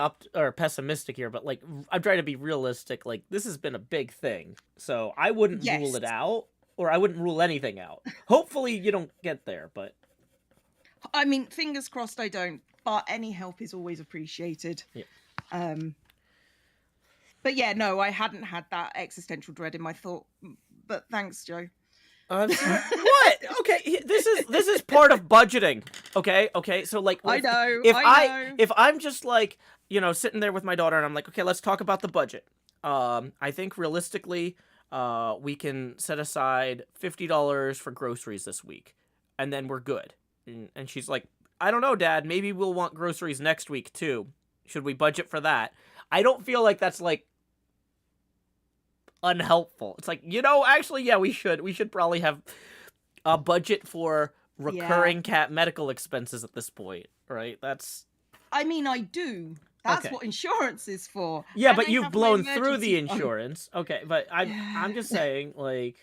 pessimistic here, but, like, I'm trying to be realistic. Like, this has been a big thing, so I wouldn't rule it out. Or I wouldn't rule anything out. Hopefully you don't get there, but... I mean, fingers crossed I don't, but any help is always appreciated. Yeah. But yeah, no, I hadn't had that existential dread in my thought, but thanks, Joe. What? Okay, this is part of budgeting. Okay. So, like, I know. If I'm just, like, sitting there with my daughter and I'm like, okay, let's talk about the budget. I think realistically, we can set aside $50 for groceries this week, and then we're good. And she's like, I don't know, Dad, maybe we'll want groceries next week too. Should we budget for that? I don't feel like that's, like, unhelpful. It's like, actually, yeah, we should probably have a budget for recurring cat medical expenses at this point, right? I mean, I do. That's okay. what insurance is for. Yeah, but you've blown through the insurance. Okay, but I'm just saying, like...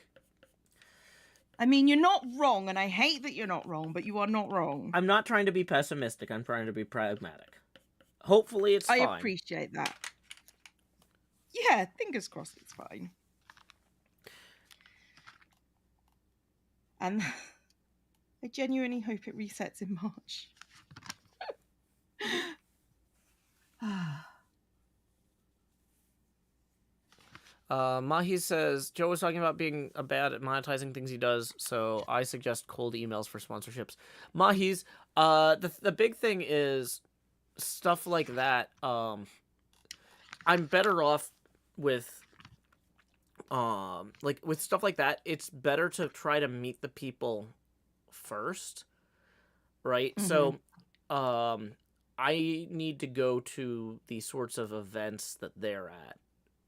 I mean, you're not wrong, and I hate that you're not wrong, but you are not wrong. I'm not trying to be pessimistic. I'm trying to be pragmatic. Hopefully it's fine. I appreciate that. Yeah, fingers crossed it's fine. And I genuinely hope it resets in March. Mahi says, Joe was talking about being bad at monetizing things he does, so I suggest cold emails for sponsorships. Mahi's, the big thing is stuff like that. I'm better off with like with stuff like that, it's better to try to meet the people first, right? Mm-hmm. So, I need to go to the sorts of events that they're at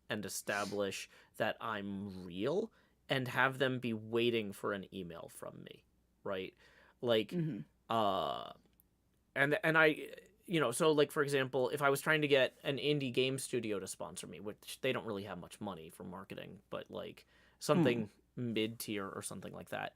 and establish that I'm real and have them be waiting for an email from me, right? Like, Mm-hmm. uh, and I, so like for example, if I was trying to get an indie game studio to sponsor me, which they don't really have much money for marketing, but like Mm. something mid tier or something like that,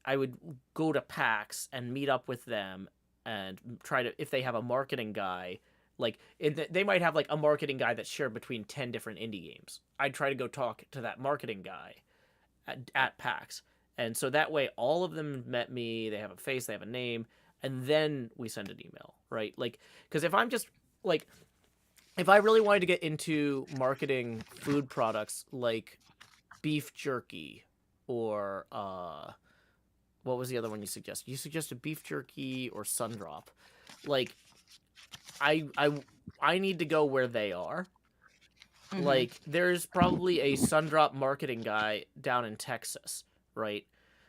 I would go to PAX and meet up with them and try to, if they have a marketing guy, like they might have like a marketing guy that's shared between 10 different indie games. I'd try to go talk to that marketing guy at PAX. And so that way all of them met me, they have a face, they have a name, and then we send an email, right? Like, because if I'm just like, if I really wanted to get into marketing food products like beef jerky or what was the other one you suggested? You suggested beef jerky or Sundrop. Like, I I I need to go where they are. Mm-hmm. Like, there's probably a Sundrop marketing guy down in Texas, right?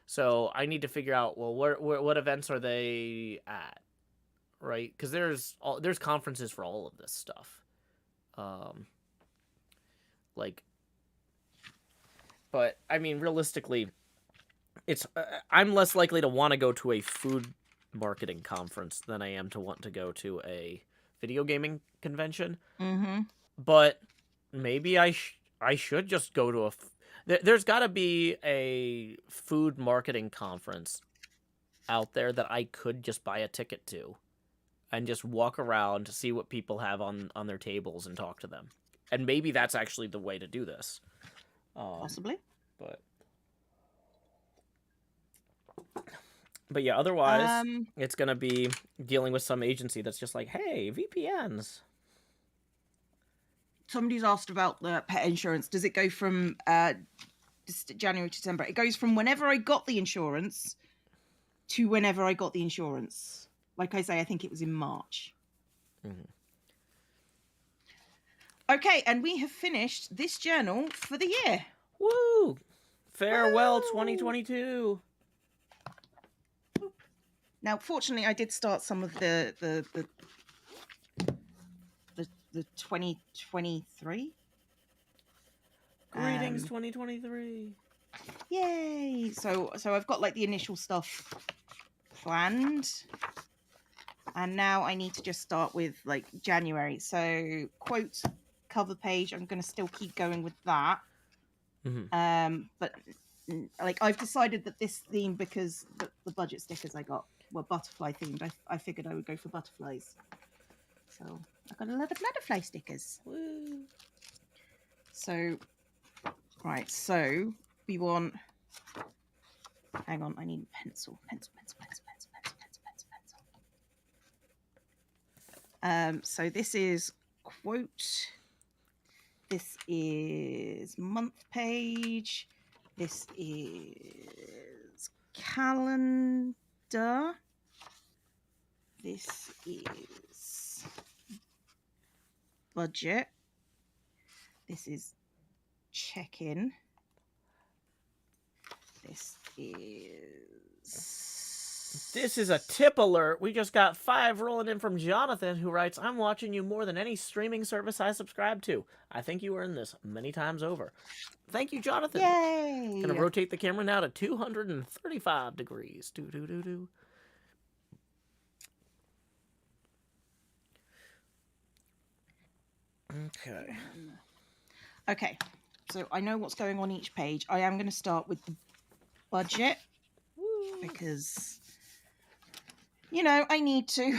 So I need to figure out, well, what events are they at, right? Because there's conferences for all of this stuff. Um, like, but I mean, realistically, it's I'm less likely to want to go to a food marketing conference than I am to want to go to a video gaming convention. Mm-hmm. But maybe I should just go to there's got to be a food marketing conference out there that I could just buy a ticket to and just walk around to see what people have on their tables and talk to them. And maybe that's actually the way to do this. Possibly. But yeah, otherwise it's gonna be dealing with some agency that's just like, hey, VPNs. Somebody's asked about the pet insurance. Does it go from January to December? It goes from whenever I got the insurance to whenever I got the insurance. Like I say, I think it was in March. Mm-hmm. Okay, and we have finished this journal for the year. Woo! Farewell, Woo! 2022. Now, fortunately, I did start some of the 2023. Greetings, 2023. Yay! So I've got like the initial stuff planned, and now I need to just start with like January. So quote, cover page. I'm going to still keep going with that. Mm-hmm. But like I've decided that this theme, because the budget stickers I got were butterfly themed, I figured I would go for butterflies. So I got a lot of butterfly stickers. Woo. So right, so we want. Hang on, I need a pencil. So this is quote. This is month page. This is calendar. This is budget. This is check-in. This is a tip alert. We just got 5 rolling in from Jonathan, who writes, I'm watching you more than any streaming service I subscribe to. I think you earned this many times over. Thank you, Jonathan. Yay! Gonna rotate the camera now to 235 degrees. Do. Okay, so I know what's going on each page. I am going to start with the budget. Woo. Because, I need to.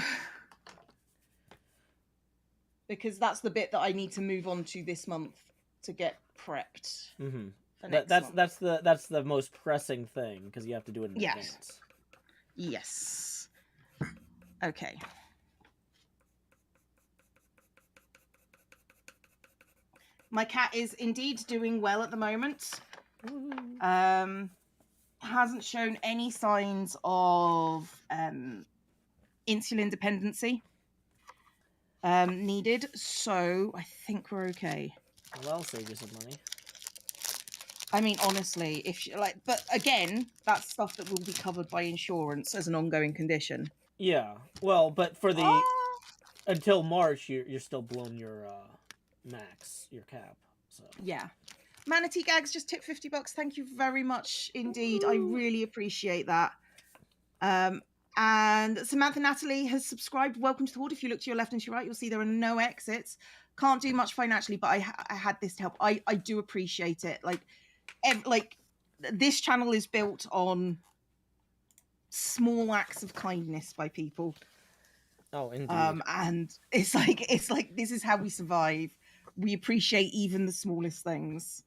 Because that's the bit that I need to move on to this month to get prepped. Mm-hmm. That's the most pressing thing, because you have to do it in advance. Yes. Okay. My cat is indeed doing well at the moment. Hasn't shown any signs of insulin dependency needed, so I think we're okay. Well, I'll save you some money. I mean, honestly, if she, like, but again, that's stuff that will be covered by insurance as an ongoing condition. Yeah. Well, but for the Oh, until March, you're still blown your max, your cap. So yeah. Manatee Gags just tipped $50. Thank you very much indeed. I Woo. really appreciate that. And Samantha Natalie has subscribed. Welcome to the Horde. If you look to your left and to your right, you'll see there are no exits. Can't do much financially, but I had this to help. I do appreciate it. Like this channel is built on small acts of kindness by people. Oh, indeed. And it's like this is how we survive. We appreciate even the smallest things.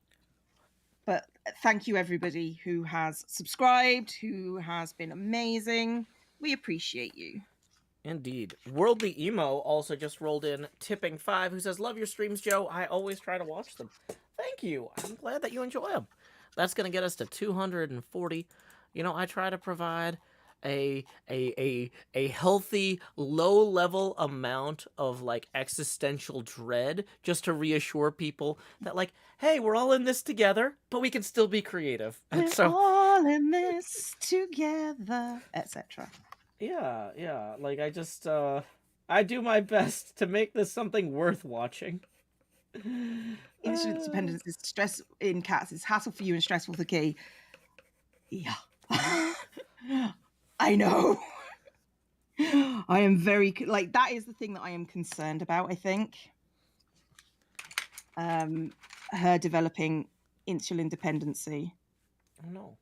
But thank you everybody who has subscribed, who has been amazing. We appreciate you. Indeed. Worldly Emo also just rolled in, tipping 5, who says, "Love your streams, Joe. I always try to watch them." Thank you. I'm glad that you enjoy them. That's going to get us to 240. You know, I try to provide a healthy, low-level amount of, like, existential dread just to reassure people that, like, hey, we're all in this together, but we can still be creative. And We're so, all in this together, etc. yeah. Like, I do my best to make this something worth watching. Interdependence is stress in cats. It's hassle for you and stressful for Key. Yeah. I know. I am very, like, that is the thing that I am concerned about, I think. Her developing insulin dependency. Oh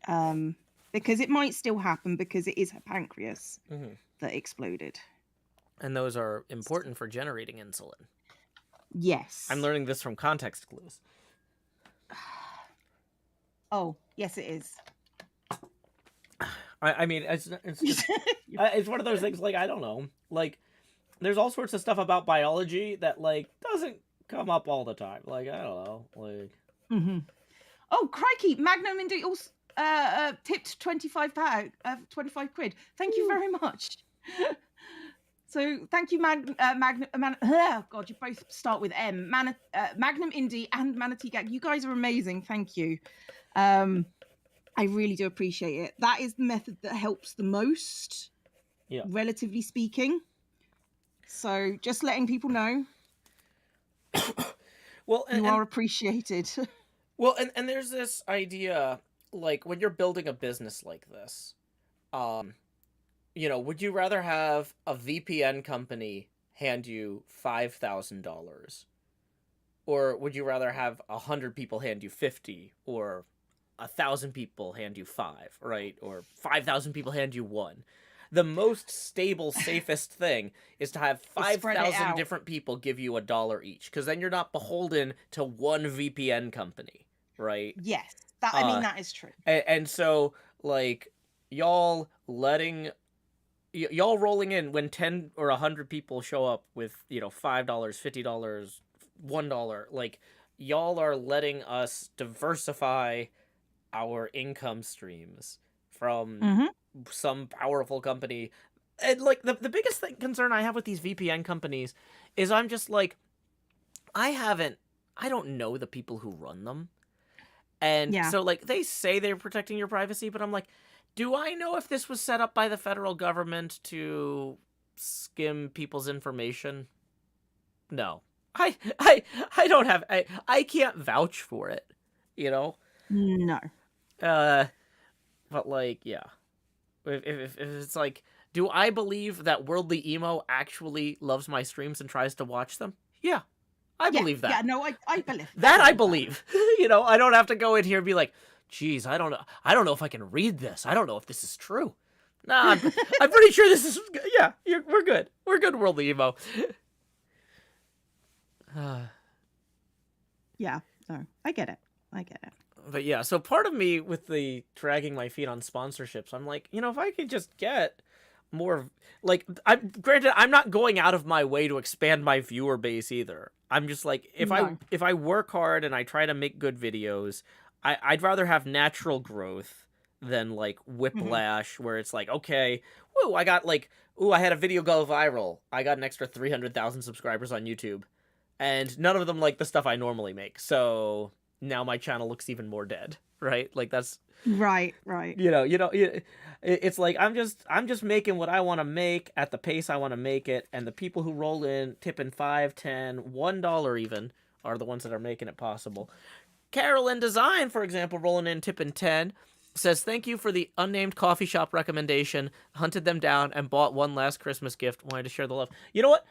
no. Because it might still happen because it is her pancreas Mm-hmm. that exploded. And those are important for generating insulin. Yes. I'm learning this from context clues. Oh, yes, it is. I mean, it's it's one of those things, like, I don't know. Like, there's all sorts of stuff about biology that, like, doesn't come up all the time. Like, I don't know. Like, mm-hmm. Oh, crikey. Magnum Indy also tipped 25 quid. Thank you very much. So thank you, oh God, you both start with M. Magnum Indie and Manatee Gag. You guys are amazing. Thank you. I really do appreciate it. That is the method that helps the most, yeah. relatively speaking. So just letting people know. Well, you are appreciated. Well, and there's this idea, like, when you're building a business like this, you know, would you rather have a VPN company hand you $5,000, or would you rather have 100 people hand you 50, or 1,000 people hand you 5, right? Or 5,000 people hand you 1? The most stable, safest thing is to have 5,000 different people give you $1 each, because then you're not beholden to one VPN company, right? Yes, I mean, that is true. And so, like, y'all rolling in when 10 or 100 people show up with, you know, $5, $50, $1, like, y'all are letting us diversify our income streams from some powerful company. And, like, the biggest concern I have with these VPN companies is I'm just like, I don't know the people who run them. And so, like, they say they're protecting your privacy, but I'm like, do I know if this was set up by the federal government to skim people's information? No. I don't have, I can't vouch for it, you know? No. But, like, yeah. If it's like, do I believe that Worldly Emo actually loves my streams and tries to watch them? Yeah. I believe that. Yeah, no, I believe that. I believe. You know, I don't have to go in here and be like, geez, I don't know if I can read this. I don't know if this is true. Nah, I'm pretty sure this is, yeah, we're good. We're good, Worldly Emo. Yeah, no, I get it. But yeah, so part of me with the dragging my feet on sponsorships, I'm like, you know, if I could just get more, like, granted, I'm not going out of my way to expand my viewer base either. I'm just like, if I work hard and I try to make good videos, I'd rather have natural growth than, like, whiplash, where it's like, okay, woo, I got, like, I had a video go viral. I got an extra 300,000 subscribers on YouTube, and none of them like the stuff I normally make. So now my channel looks even more dead, right? Like that's Right. it's like I'm just making what I want to make at the pace I want to make it, and the people who roll in tipping 5, 10, $1 even are the ones that are making it possible. Carolyn Design, for example, rolling in tipping 10, says thank you for the unnamed coffee shop recommendation. Hunted them down and bought one last Christmas gift. Wanted to share the love. You know what?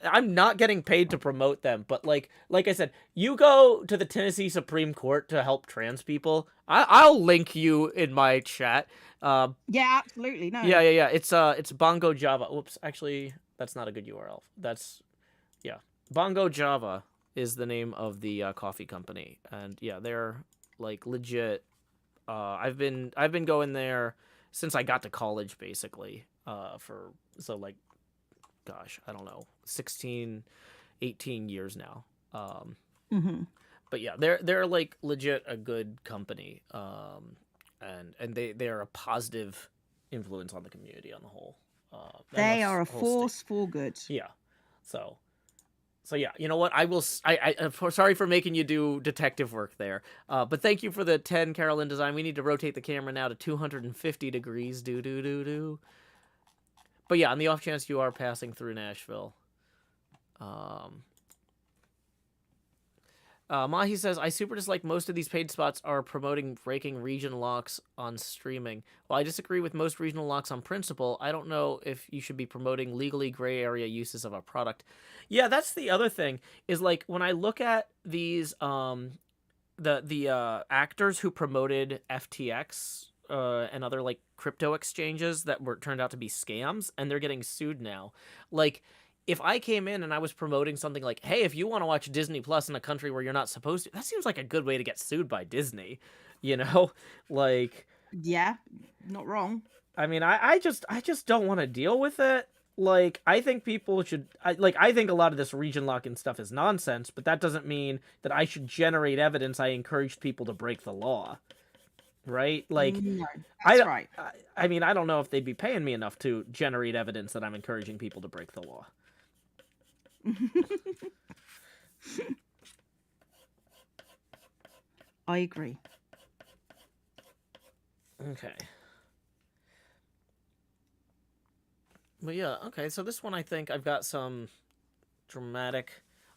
I'm not getting paid to promote them, but like I said, you go to the Tennessee Supreme Court to help trans people. I'll link you in my chat. Yeah, absolutely. No. Yeah. It's Bongo Java. Whoops, actually, that's not a good URL. That's yeah, Bongo Java is the name of the coffee company, and yeah, they're like legit. I've been going there since I got to college, basically. For so like, gosh, I don't know, 16, 18 years now. Hmm. But yeah, they're like legit a good company. And they're a positive influence on the community on the whole. And They the are a whole state. force for good. Yeah. So yeah, you know what? I will. Sorry for making you do detective work there. But thank you for the 10, Carolyn Design. We need to rotate the camera now to 250 degrees. Do. But yeah, on the off chance you are passing through Nashville. Mahi says, I super dislike most of these paid spots are promoting breaking region locks on streaming. While I disagree with most regional locks on principle, I don't know if you should be promoting legally gray area uses of a product. Yeah, that's the other thing, is like when I look at these the actors who promoted FTX and other like crypto exchanges that were turned out to be scams, and they're getting sued now. Like, if I came in and I was promoting something like, hey, if you want to watch Disney Plus in a country where you're not supposed to, that seems like a good way to get sued by Disney, you know? Like, Yeah, not wrong. I mean, I just don't want to deal with it. Like, I think people should, I think a lot of this region locking stuff is nonsense, but that doesn't mean that I should generate evidence I encouraged people to break the law, right? Like, No, I, that's don't- right. I mean, I don't know if they'd be paying me enough to generate evidence that I'm encouraging people to break the law. I agree. Okay. But yeah, okay, so this one I think I've got some dramatic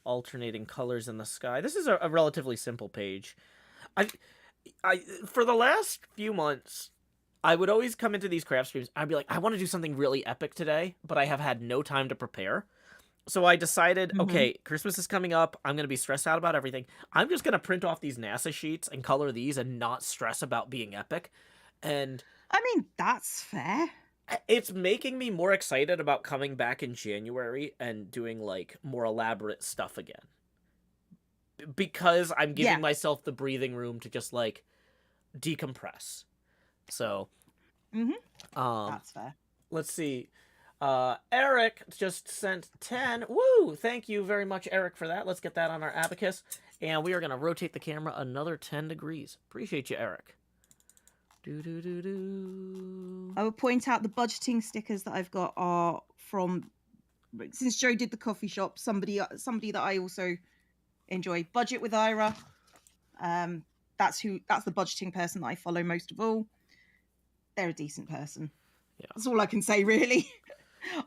alternating colors in the sky. This is a relatively simple page. I I for the last few months, I would always come into these craft streams. I'd be like, I want to do something really epic today, but I have had no time to prepare. So I decided, Hmm. okay, Christmas is coming up. I'm going to be stressed out about everything. I'm just going to print off these NASA sheets and color these and not stress about being epic. And I mean, that's fair. it's making me more excited about coming back in January and doing like more elaborate stuff again. Because I'm Yeah, giving myself the breathing room to just like decompress. So, hmm um that's fair. let's see. Eric just sent 10. Woo! Thank you very much, Eric, for that. Let's get that on our abacus. And we are going to rotate the camera another 10 degrees. Appreciate you, Eric. Do. I would point out the budgeting stickers that I've got are from, since Joe did the coffee shop, somebody that I also enjoy. Budget with Ira. That's the budgeting person that I follow most of all. They're a decent person. Yeah. That's all I can say, really.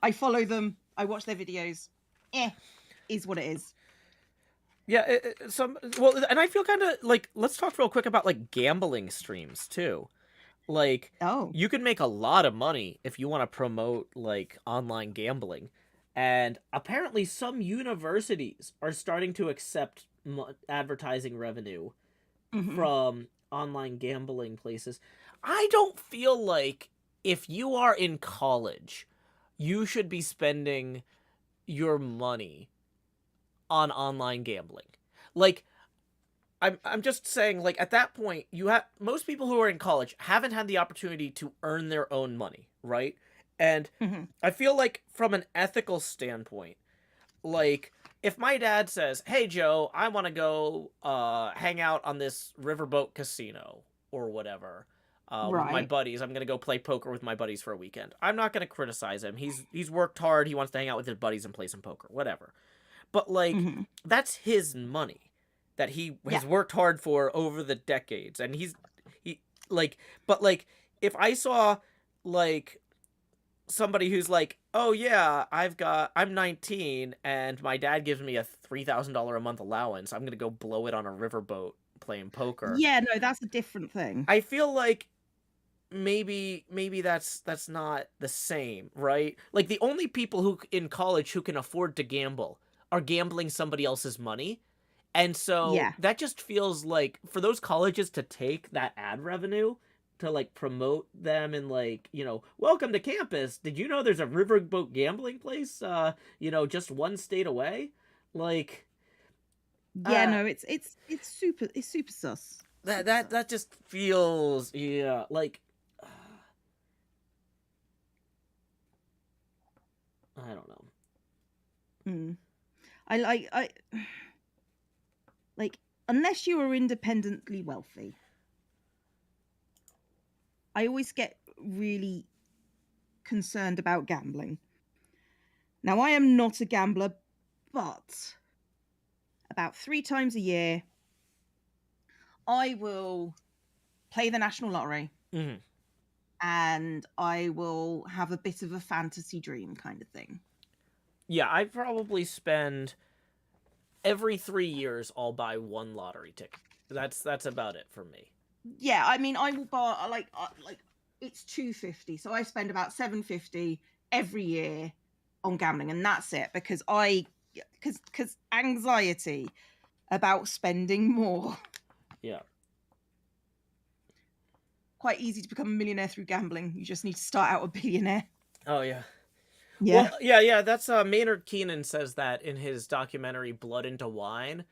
I follow them. I watch their videos. Is what it is. Yeah, well, and I feel kind of like, let's talk real quick about like gambling streams too. Like, Oh. you can make a lot of money if you want to promote like online gambling. And apparently some universities are starting to accept advertising revenue Hmm. from online gambling places. I don't feel like if you are in college, you should be spending your money on online gambling. Like, I'm just saying, like, at that point, you have most people who are in college haven't had the opportunity to earn their own money, right? And Hmm. I feel like from an ethical standpoint, like, if my dad says, "Hey Joe, I want to go hang out on this riverboat casino or whatever with my Right. buddies. I'm gonna go play poker with my buddies for a weekend." I'm not gonna criticize him. He's worked hard. He wants to hang out with his buddies and play some poker, whatever. But like, Hmm. that's his money. that he Yeah. has worked hard for over the decades, and he like, but like, if I saw like somebody who's like, oh yeah, I'm 19 and my dad gives me a $3,000 a month allowance, I'm gonna go blow it on a riverboat playing poker. Yeah, no, that's a different thing. I feel like maybe that's not the same, right? Like, the only people who in college who can afford to gamble are gambling somebody else's money. And so Yeah. that just feels like, for those colleges to take that ad revenue to like promote them and like, welcome to campus. Did you know there's a riverboat gambling place just one state away? Like, Yeah, uh no, it's super sus. that Super that sus. that just feels, yeah, like, I don't know. Mm. I like, unless you are independently wealthy, I always get really concerned about gambling. Now, I am not a gambler, but about 3 times a year, I will play the national lottery Mhm. and I will have a bit of a fantasy dream kind of thing. Yeah, I probably spend every 3 years I'll buy one lottery ticket. That's about it for me. Yeah, I mean, I will buy like it's 250, so I spend about 750 every year on gambling, and that's it because because anxiety about spending more. Yeah. Quite easy to become a millionaire through gambling. You just need to start out a billionaire. Oh yeah. Yeah. Well, yeah. That's Maynard Keenan says that in his documentary Blood into Wine,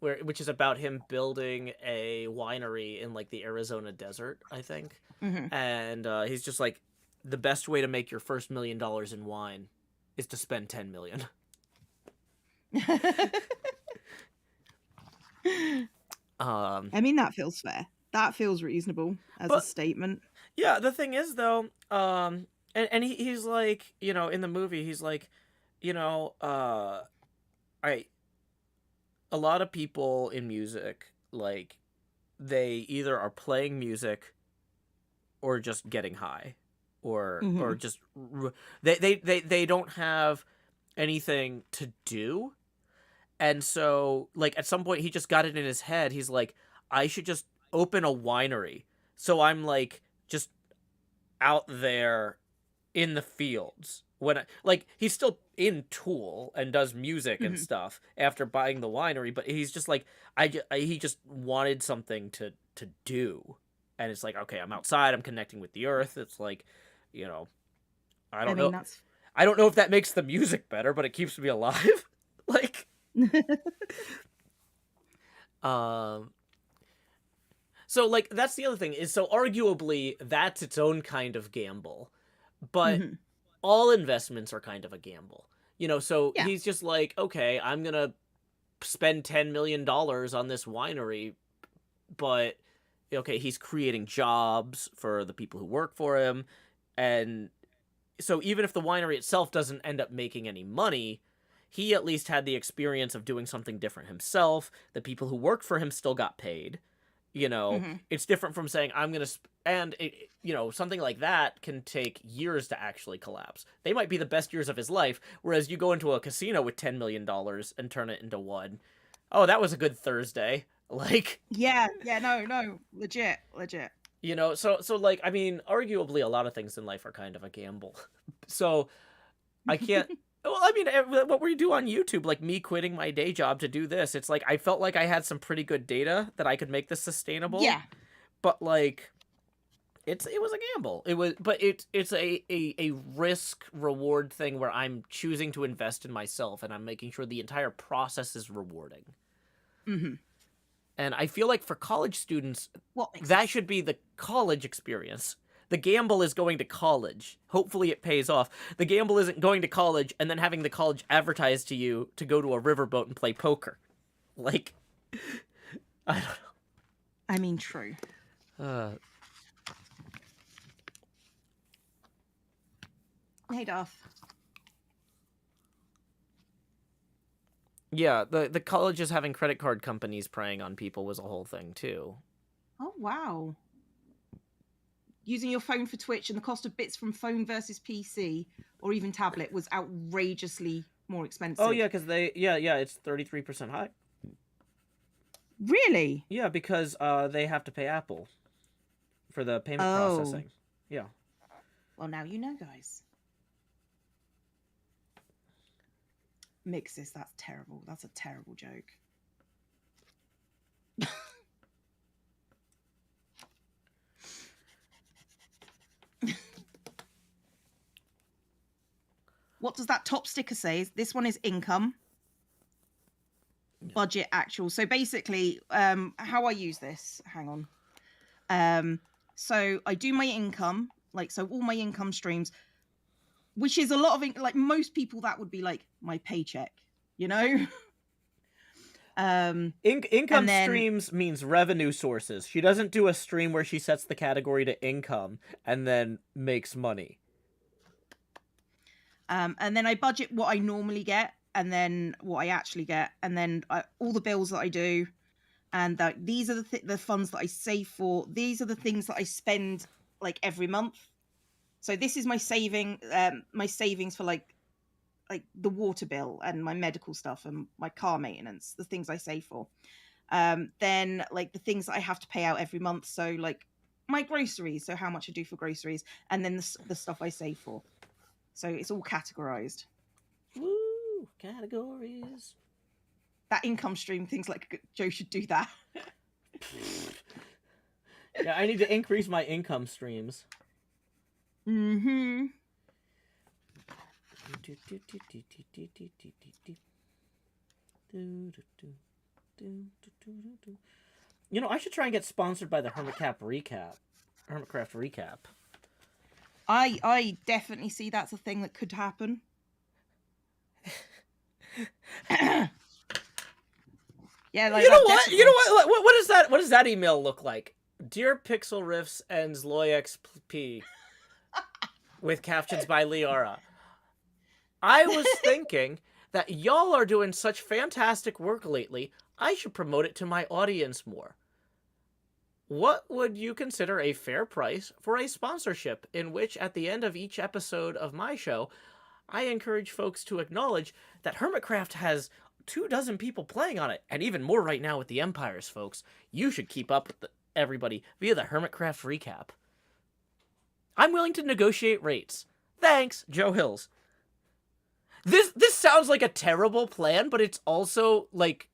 which is about him building a winery in like the Arizona desert, I think. Hmm. And he's just like, the best way to make your first $1 million in wine is to spend 10 million. I mean, that feels fair. That feels reasonable as a But statement. yeah, the thing is though, and he's like, in the movie, he's like, you know, uh, I a lot of people in music, like, they either are playing music or just getting high, or Hmm. just they don't have anything to do. And so, like, at some point he just got it in his head. He's like, I should just open a winery. So I'm like just out there in the fields when like, he's still in Tool and does music and Hmm. stuff after buying the winery, but he's just like, he just wanted something to do. And it's like, okay, I'm outside, I'm connecting with the earth. It's like, you know I I don't mean, know. that's. I don't know if that makes the music better, but it keeps me alive. Like, um so, like, that's the other thing, is, so arguably that's its own kind of gamble, but Hmm. all investments are kind of a gamble. So Yeah. he's just like, okay, I'm gonna spend $10 million on this winery, but okay, he's creating jobs for the people who work for him. And so even if the winery itself doesn't end up making any money, he at least had the experience of doing something different himself. The people who worked for him still got paid. Hmm. It's different from saying, I'm gonna and something like that can take years to actually collapse. They might be the best years of his life, whereas you go into a casino with $10 million and turn it into one. Oh, that was a good Thursday. Like, Yeah. Yeah. No. No. Legit. Legit. so like, I mean, arguably a lot of things in life are kind of a gamble. So I can't. Well, I mean, what we do on YouTube, like me quitting my day job to do this, it's like I felt like I had some pretty good data that I could make this sustainable. Yeah. But like, it was a gamble. It's a risk reward thing where I'm choosing to invest in myself, and I'm making sure the entire process is rewarding. Hmm. And I feel like for college students, What makes that sense? should be the college experience. The gamble is going to college. Hopefully it pays off. The gamble isn't going to college and then having the college advertise to you to go to a riverboat and play poker. Like, I don't I mean, true. know. Hey, Darth. Yeah, the colleges having credit card companies preying on people was a whole thing too. Oh, wow. Using your phone for Twitch and the cost of bits from phone versus PC or even tablet was outrageously more expensive. Oh yeah, because it's 33% high. Really? Yeah, because they have to pay Apple for the payment Oh. processing. Yeah. Well, now you know, guys. Mixes, that's terrible. That's a terrible joke. What does that top sticker say? This one is income. Budget actual. So basically, how I use this, hang on. So I do my income, like, so all my income streams, which is a lot of, like, most people that would be like my paycheck, you know? Income streams means revenue sources. She doesn't do a stream where she sets the category to income and then makes money. And then I budget what I normally get, and then what I actually get, and then all the bills that I do, and these are the funds that I save for. These are the things that I spend like every month. So this is my savings for like the water bill and my medical stuff and my car maintenance, the things I save for. Then like the things that I have to pay out every month. So like my groceries, so how much I do for groceries, and then the stuff I save for. So it's all categorized. Woo! Categories. That income stream, things like Joe should do that. Yeah, I need to increase my income streams. Mm-hmm. You know, I should try and get sponsored by the Hermitcraft Recap. I definitely see that's a thing that could happen. Yeah, like, you know what? Definitely. You know what? What is that? What does that email look like? Dear Pixel Riffs and ZloyXP with captions by Liara. I was thinking that y'all are doing such fantastic work lately, I should promote it to my audience more. What would you consider a fair price for a sponsorship in which, at the end of each episode of my show, I encourage folks to acknowledge that Hermitcraft has 24 people playing on it, and even more right now with the Empires, folks. You should keep up with everybody via the Hermitcraft Recap. I'm willing to negotiate rates. Thanks, Joe Hills. This sounds like a terrible plan, but it's also, like,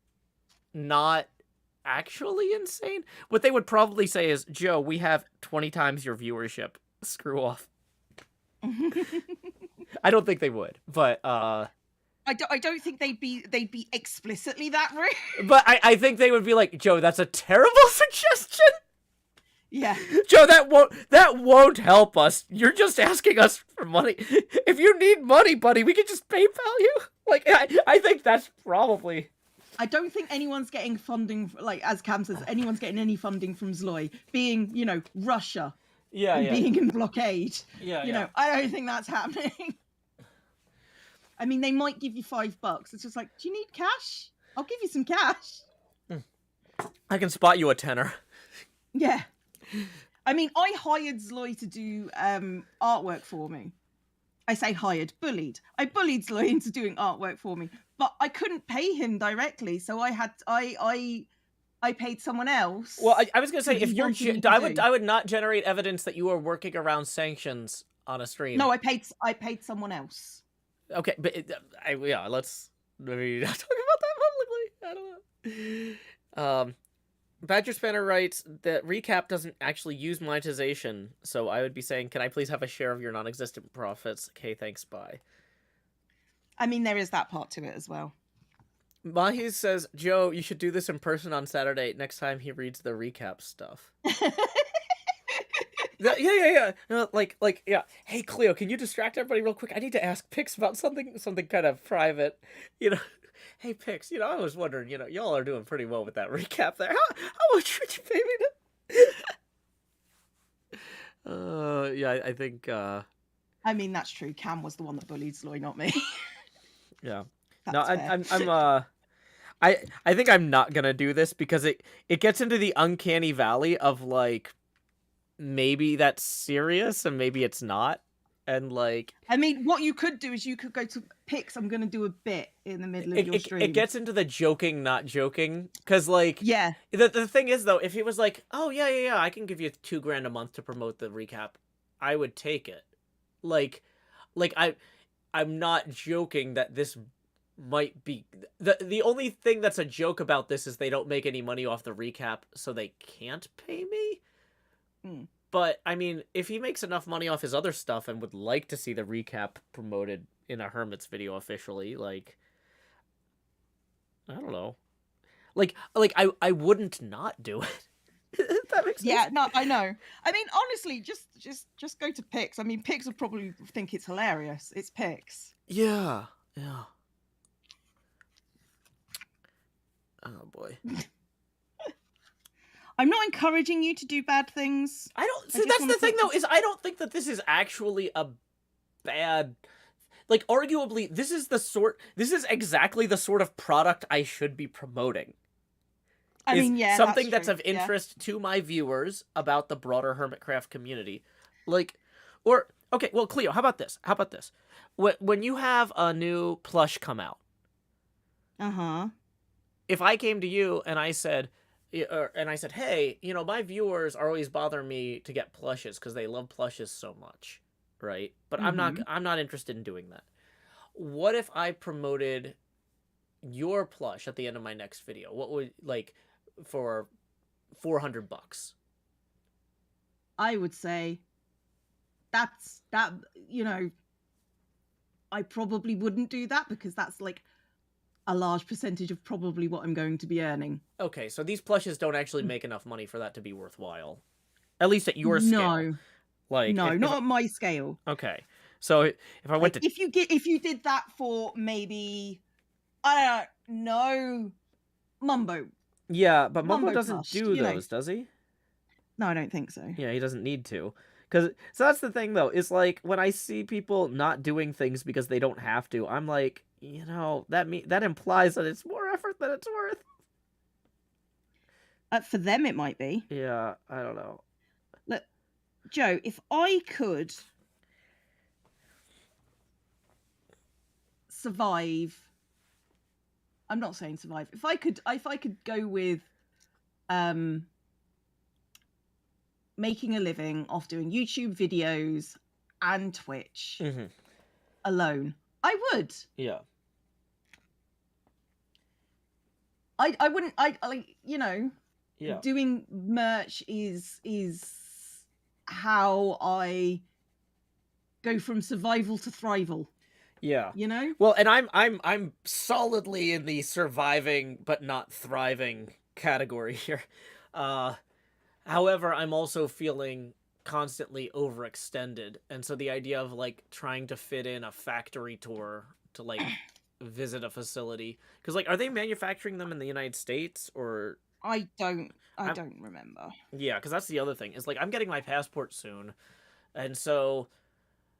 not actually insane. What they would probably say is, Joe, we have 20 times your viewership. Screw off. I don't think they would, but I don't think they'd be explicitly that rude. But I think they would be like, Joe, that's a terrible suggestion. Yeah. Joe, that won't help us. You're just asking us for money. If you need money, buddy, we can just PayPal you. Like, I think that's probably... I don't think anyone's getting funding, like, as Cam says, anyone's getting any funding from Zloy, being, you know, Russia. And being in blockade. You know, I don't think that's happening. I mean, they might give you $5. It's just like, do you need cash? I'll give you some cash. I can spot you a tenner. Yeah. I mean, I hired Zloy to do artwork for me. I say hired, bullied. I bullied Zloy into doing artwork for me, but I couldn't pay him directly, so I paid someone else. Well, I was gonna say, if you're, I would not generate evidence that you are working around sanctions on a stream. No, I paid someone else. Okay, but let's maybe not talk about that publicly. I don't know. Badger Spanner writes that Recap doesn't actually use monetization, so I would be saying, can I please have a share of your non-existent profits? Okay, thanks, bye. I mean, there is that part to it as well. Mahi says, Joe, you should do this in person on Saturday next time he reads the recap stuff. Yeah. Yeah. Hey, Cleo, can you distract everybody real quick? I need to ask Pix about something kind of private. You know, hey, Pix, you know, I was wondering, you know, y'all are doing pretty well with that recap there. How much would you pay me to... yeah, I think... I mean, that's true. Cam was the one that bullied Zloy, not me. Yeah. That's no, I'm I think I'm not gonna do this because it gets into the uncanny valley of like maybe that's serious and maybe it's not, and like I mean, what you could do is you could go to Pix. I'm going to do a bit in the middle of your it stream. gets into the joking not joking because like Yeah. the thing is though, if he was like, oh yeah, I can give you $2,000 a month to promote the recap, I would take it. Like like I'm not joking that this might be the only thing that's a joke about this is they don't make any money off the recap, so they can't pay me. Mm. But I mean, if he makes enough money off his other stuff and would like to see the recap promoted in a Hermit's video officially, like I don't know. Like I wouldn't not do it. If that makes sense. Yeah, no, I know. I mean, honestly, just go to Pix. I mean, Pix would probably think it's hilarious. It's Pix. Yeah. Yeah. Oh boy. I'm not encouraging you to do bad things. I don't I see. just That's wanna the thing, point though, is I don't think that this is actually a bad. Like, arguably, this is exactly the sort of product I should be promoting. I Is mean, yeah, something that's that's of true. Yeah. interest to my viewers about the broader Hermitcraft community. Like, or okay, well, Cleo, how about this? How about this? When you have a new plush come out, Uh-huh. if I came to you and I said, hey, you know, my viewers are always bothering me to get plushes because they love plushes so much, right? But Mm-hmm. I'm not interested in doing that. What if I promoted your plush at the end of my next video? What would like for $400? I would say that's that, you know, I probably wouldn't do that because that's like a large percentage of probably what I'm going to be earning. Okay, so these plushes don't actually make enough money for that to be worthwhile, at least at your scale. No, Like no, if not at my scale. okay, so if I went Like to if you did that for maybe, I don't know, yeah, but Mumbo Mumbo doesn't Plus, do you know. those, does he? No, I don't think so. Yeah, he doesn't need to. Cause so that's the thing though, is like when I see people not doing things because they don't have to, I'm like, you know, that implies that it's more effort than it's worth. For them, it might be. Yeah, I don't know. Look, Joe, if I could survive, I'm not saying survive. If I could go with making a living off doing YouTube videos and Twitch alone, I would. Yeah. I wouldn't. I like, you know, Yeah. doing merch is how I go from survival to thrival. Yeah. You know? Well, and I'm solidly in the surviving but not thriving category here. However, I'm also feeling constantly overextended, and so the idea of like trying to fit in a factory tour to like visit a facility, because like, are they manufacturing them in the United States or? I don't remember. Yeah, because that's the other thing. Is like I'm getting my passport soon, and so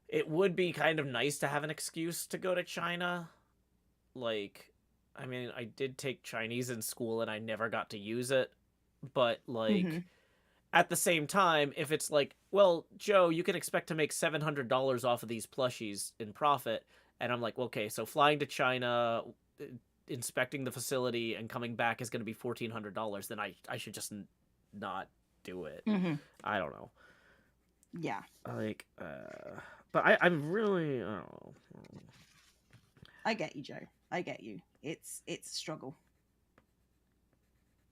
it would be kind of nice to have an excuse to go to China. Like, I mean, I did take Chinese in school and I never got to use it, but like at the same time, if it's like, well, Joe, you can expect to make $700 off of these plushies in profit, and I'm like, well, okay, so flying to China, inspecting the facility, and coming back is going to be $1,400, then I should just not do it. I don't know. Yeah. Like, but I'm really, I don't know. I get you, Joe. I get you. It's a struggle.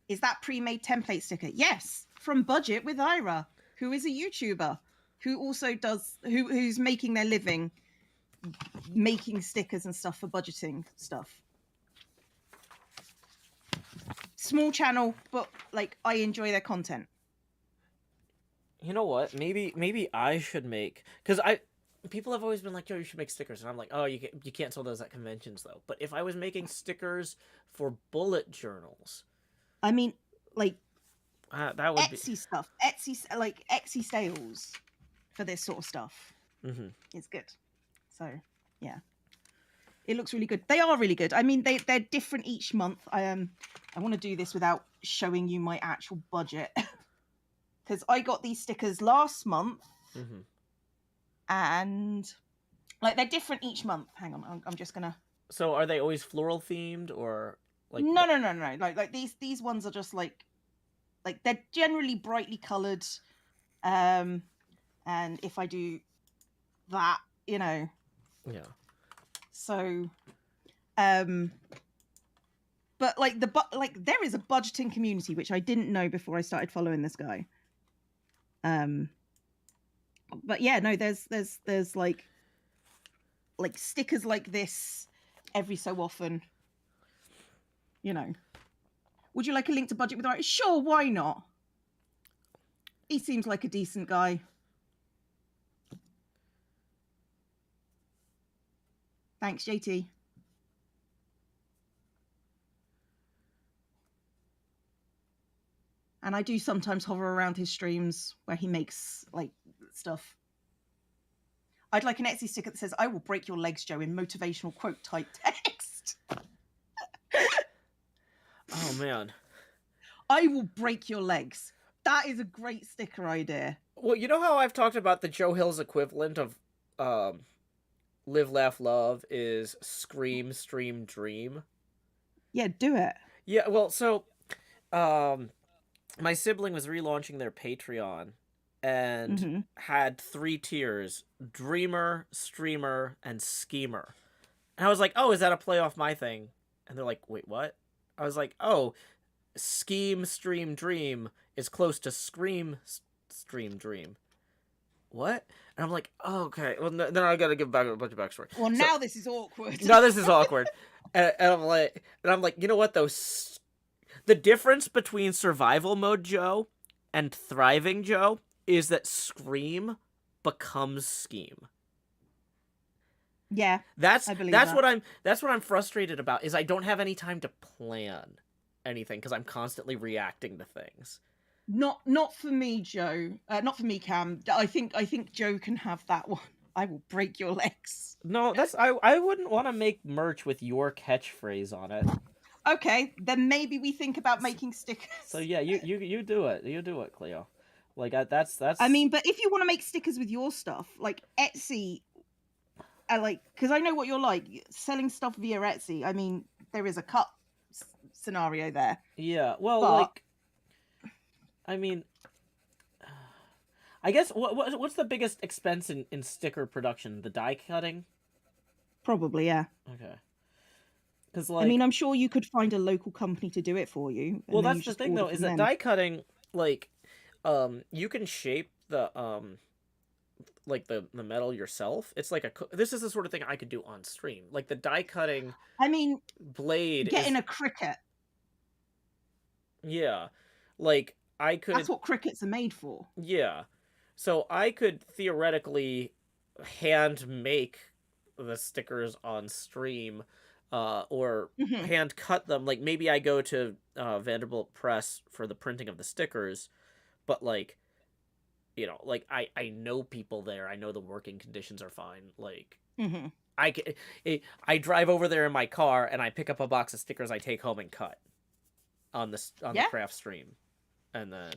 Is that pre-made template sticker? Yes, from Budget with Ira, who is a YouTuber, who also does who's making their living making stickers and stuff for budgeting stuff. Small channel, but like I enjoy their content. You know what? Maybe I should make, because people have always been like, "Yo, you should make stickers," and I'm like, "Oh, you can't sell those at conventions though." But if I was making stickers for bullet journals, I mean, like that would Etsy stuff, Etsy sales for this sort of stuff. It's good. So yeah, It looks really good. They are really good. I mean, they're different each month. I want to do this without showing you my actual budget because I got these stickers last month, and like they're different each month. Hang on, I'm just gonna. So are they always floral themed or like? No. Like these ones are just like they're generally brightly coloured. And if I do that, you know. Yeah. So, but like there is a budgeting community which I didn't know before I started following this guy. But yeah, no, there's like stickers like this every so often. You know. Would you like a link to Budget with Art? Sure, why not? He seems like a decent guy. Thanks, JT. And I do sometimes hover around his streams where he makes like stuff. I'd like an Etsy sticker that says, "I will break your legs, Joe," in motivational quote type text. Oh, man. I will break your legs. That is a great sticker idea. Well, you know how I've talked about the Joe Hill's equivalent of Live, Laugh, Love is Scream, Stream, Dream? Yeah, do it. Yeah, well, so my sibling was relaunching their Patreon and had 3 tiers: Dreamer, Streamer, and Schemer. And I was like, oh, is that a play off my thing? And they're like, wait, what? I was like, oh, Scheme, Stream, Dream is close to Scream, Stream, Dream. What? And I'm like, oh, okay. Well, then I gotta give back a bunch of backstory. Well, now this is awkward. Now this is awkward. and I'm like, you know what though? The difference between Survival Mode Joe and Thriving Joe is that Scream becomes Scheme. Yeah, that's that. what I'm frustrated about is I don't have any time to plan anything because I'm constantly reacting to things. Not for me, Joe. Not for me, Cam. I think Joe can have that one. I will break your legs. No, I wouldn't want to make merch with your catchphrase on it. Okay, then maybe we think about making stickers. So yeah, you do it. You do it, Cleo. Like that's. I mean, but if you want to make stickers with your stuff, like Etsy, because I know what you're like, selling stuff via Etsy. I mean, there is a cut scenario there. Yeah, well, like, I mean, I guess what's the biggest expense in sticker production? The die cutting? Probably, yeah. Okay. Because like, I mean, I'm sure you could find a local company to do it for you. Well, that's the thing though, is that die cutting, like, you can shape the like the metal yourself. It's like this is the sort of thing I could do on stream. Like the die cutting. I mean, blade. Getting a Cricut. Yeah, like I could. That's what Cricuts are made for. Yeah, so I could theoretically hand make the stickers on stream, or hand cut them. Like maybe I go to Vanderbilt Press for the printing of the stickers, but like, you know, like I know people there. I know the working conditions are fine. Like I drive over there in my car and I pick up a box of stickers I take home and cut on the craft stream, and then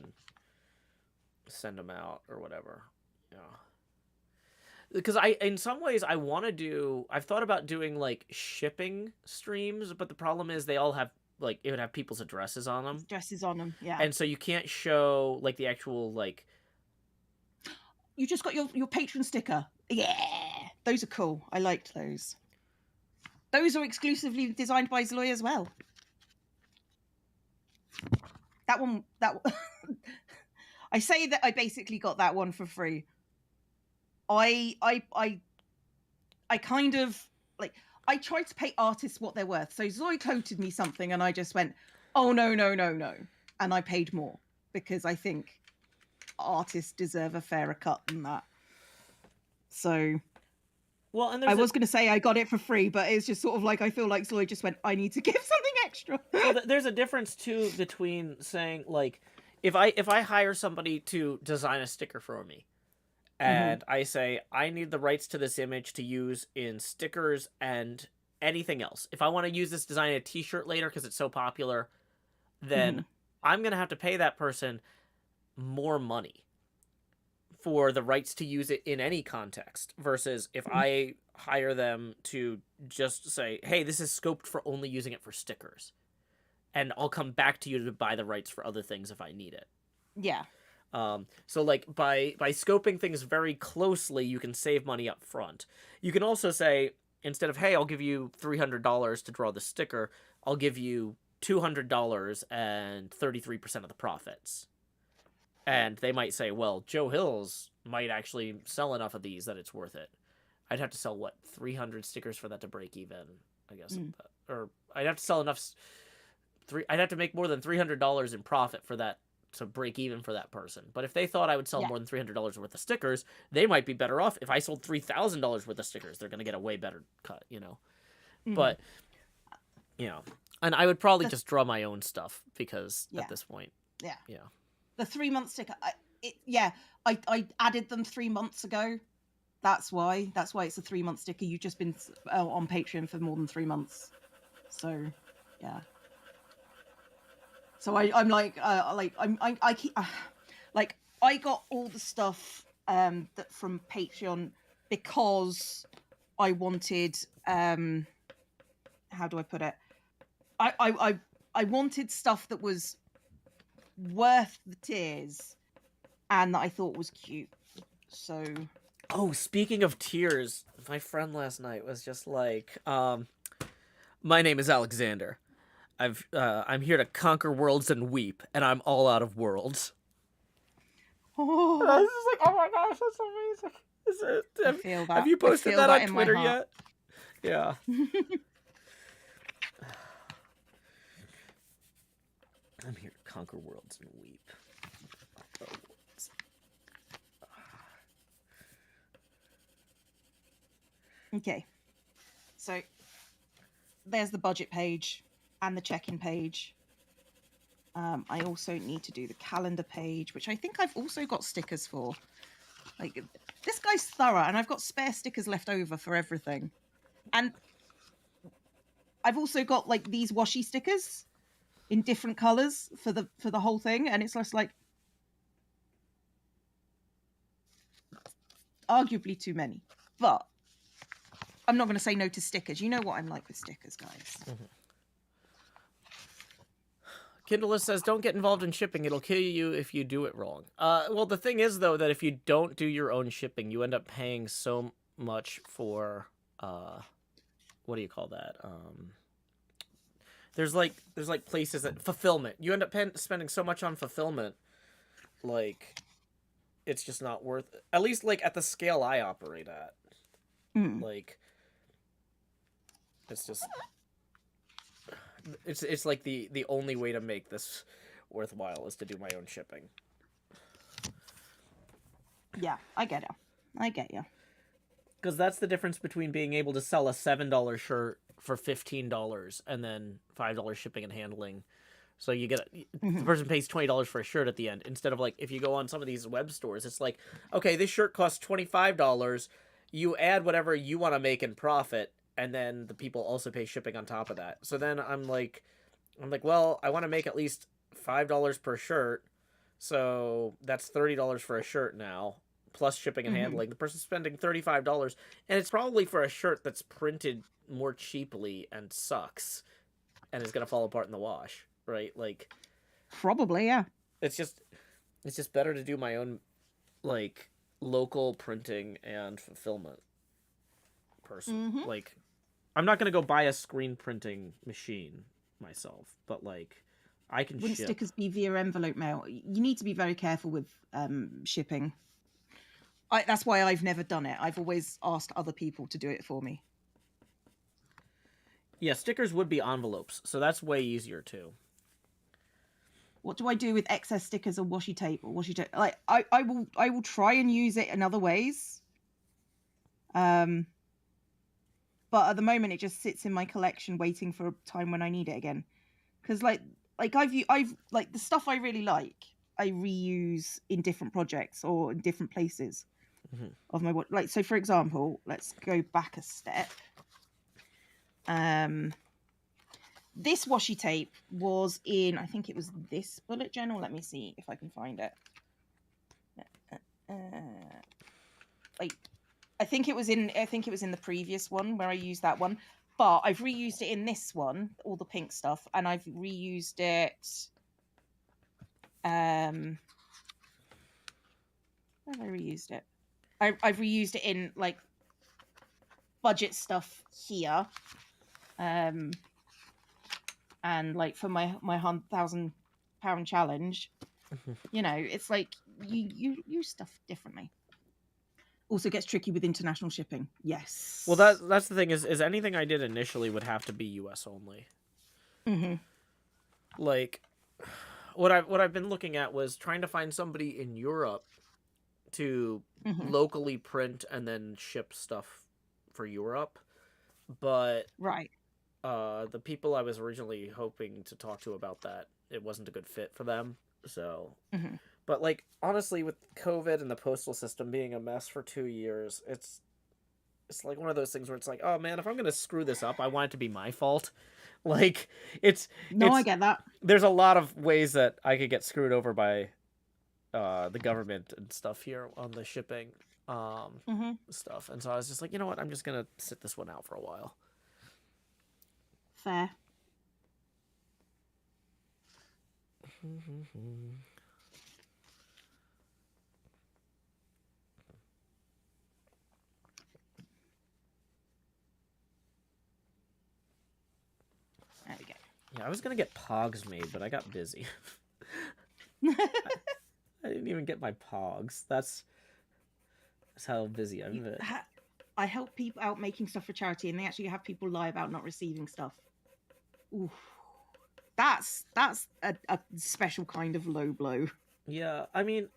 send them out or whatever. Yeah. Because in some ways I want to do. I've thought about doing like shipping streams, but the problem is they all have like it would have people's addresses on them. Addresses on them, yeah. And so you can't show like the actual like. You just got your patron sticker. Yeah, those are cool. I liked those. Those are exclusively designed by Zloy as well. That I say that I basically got that one for free. I kind of like I tried to pay artists what they're worth. So Zoe quoted me something and I just went, oh no. And I paid more because I think artists deserve a fairer cut than that. So well, and I was going to say I got it for free, but it's just sort of like I feel like Zoe just went, I need to give something extra. Well, there's a difference too between saying like if I hire somebody to design a sticker for me, and I say I need the rights to this image to use in stickers and anything else. If I want to use this design in a t-shirt later because it's so popular, then Mm-hmm. I'm going to have to pay that person more money for the rights to use it in any context versus if I hire them to just say, hey, this is scoped for only using it for stickers. And I'll come back to you to buy the rights for other things if I need it. Yeah. So like by scoping things very closely, you can save money up front. You can also say, instead of, hey, I'll give you $300 to draw the sticker, I'll give you $200 and 33% of the profits. And they might say, well, Joe Hills might actually sell enough of these that it's worth it. I'd have to sell, what, 300 stickers for that to break even, I guess. Or I'd have to sell enough... I'd have to make more than $300 in profit for that to break even for that person. But if they thought I would sell more than $300 worth of stickers, they might be better off. If I sold $3,000 worth of stickers, they're going to get a way better cut, you know. But, you know, and I would probably just draw my own stuff because at this point, the 3-month sticker, I added them 3 months ago. That's why it's a 3-month sticker. You've just been on Patreon for more than 3 months, so yeah. So I'm like I keep like I got all the stuff that from Patreon because I wanted how do I put it? I wanted stuff that was worth the tears and that I thought was cute. So oh, speaking of tears, my friend last night was just like, my name is Alexander. I'm here to conquer worlds and weep, and I'm all out of worlds. oh, and I was just like, oh my gosh, that's amazing. I feel that. Have you posted that on Twitter yet? Yeah. I'm here to conquer worlds and weep. Okay. So there's the budget page and the check-in page. I also need to do the calendar page, which I think I've also got stickers for. Like, this guy's thorough, and I've got spare stickers left over for everything. And I've also got like these washi stickers in different colors for the whole thing, and it's just like arguably too many. But I'm not going to say no to stickers. You know what I'm like with stickers, guys. Kindlelist says, don't get involved in shipping. It'll kill you if you do it wrong. Well, the thing is, though, that if you don't do your own shipping, you end up paying so much for, what do you call that? There's like places that, fulfillment. You end up spending so much on fulfillment, like, it's just not worth it. At least, like, at the scale I operate at. Like, it's just... It's like the only way to make this worthwhile is to do my own shipping. Yeah, I get you. Because that's the difference between being able to sell a $7 shirt for $15 and then $5 shipping and handling. So you get the person pays $20 for a shirt at the end, instead of like if you go on some of these web stores, it's like, okay, this shirt costs $25. You add whatever you want to make in profit, and then the people also pay shipping on top of that. So then I'm like, well, I want to make at least $5 per shirt, so that's $30 for a shirt now, plus shipping and handling. The person's spending $35, and it's probably for a shirt that's printed more cheaply and sucks, and is gonna fall apart in the wash, right? Like, probably, yeah. It's just better to do my own, like, local printing and fulfillment. Like, I'm not gonna go buy a screen printing machine myself, but like, I can Wouldn't ship. stickers be via envelope mail? You need to be very careful with shipping. That's why I've never done it. I've always asked other people to do it for me. Yeah, stickers would be envelopes, so that's way easier too. What do I do with excess stickers or washi tape Like, I will try and use it in other ways. But at the moment, it just sits in my collection, waiting for a time when I need it again. Because like I've like the stuff I really like, I reuse in different projects or in different places of my like. So for example, let's go back a step. This washi tape was in, I think it was this bullet journal. Let me see if I can find it. I think it was in the previous one where I used that one, but I've reused it in this one, all the pink stuff, and I've reused it. Where have I reused it? I've reused it in like budget stuff here, and like for my £1,000 challenge. You know, it's like you use stuff differently. Also gets tricky with international shipping. Yes. Well, that's the thing is anything I did initially would have to be U.S. only. Mm-hmm. Like, what I've been looking at was trying to find somebody in Europe to locally print and then ship stuff for Europe, but right. The people I was originally hoping to talk to about that, it wasn't a good fit for them. So, but like honestly, with COVID and the postal system being a mess for 2 years, it's like one of those things where it's like, oh man, if I'm gonna screw this up, I want it to be my fault. Like I get that. There's a lot of ways that I could get screwed over by the government and stuff here on the shipping stuff, and so I was just like, you know what, I'm just gonna sit this one out for a while. Fair. There we go. Yeah, I was gonna get pogs made, but I got busy. I didn't even get my pogs. That's how busy I've been. I help people out making stuff for charity, and they actually have people lie about not receiving stuff. Ooh, that's a special kind of low blow. Yeah, I mean,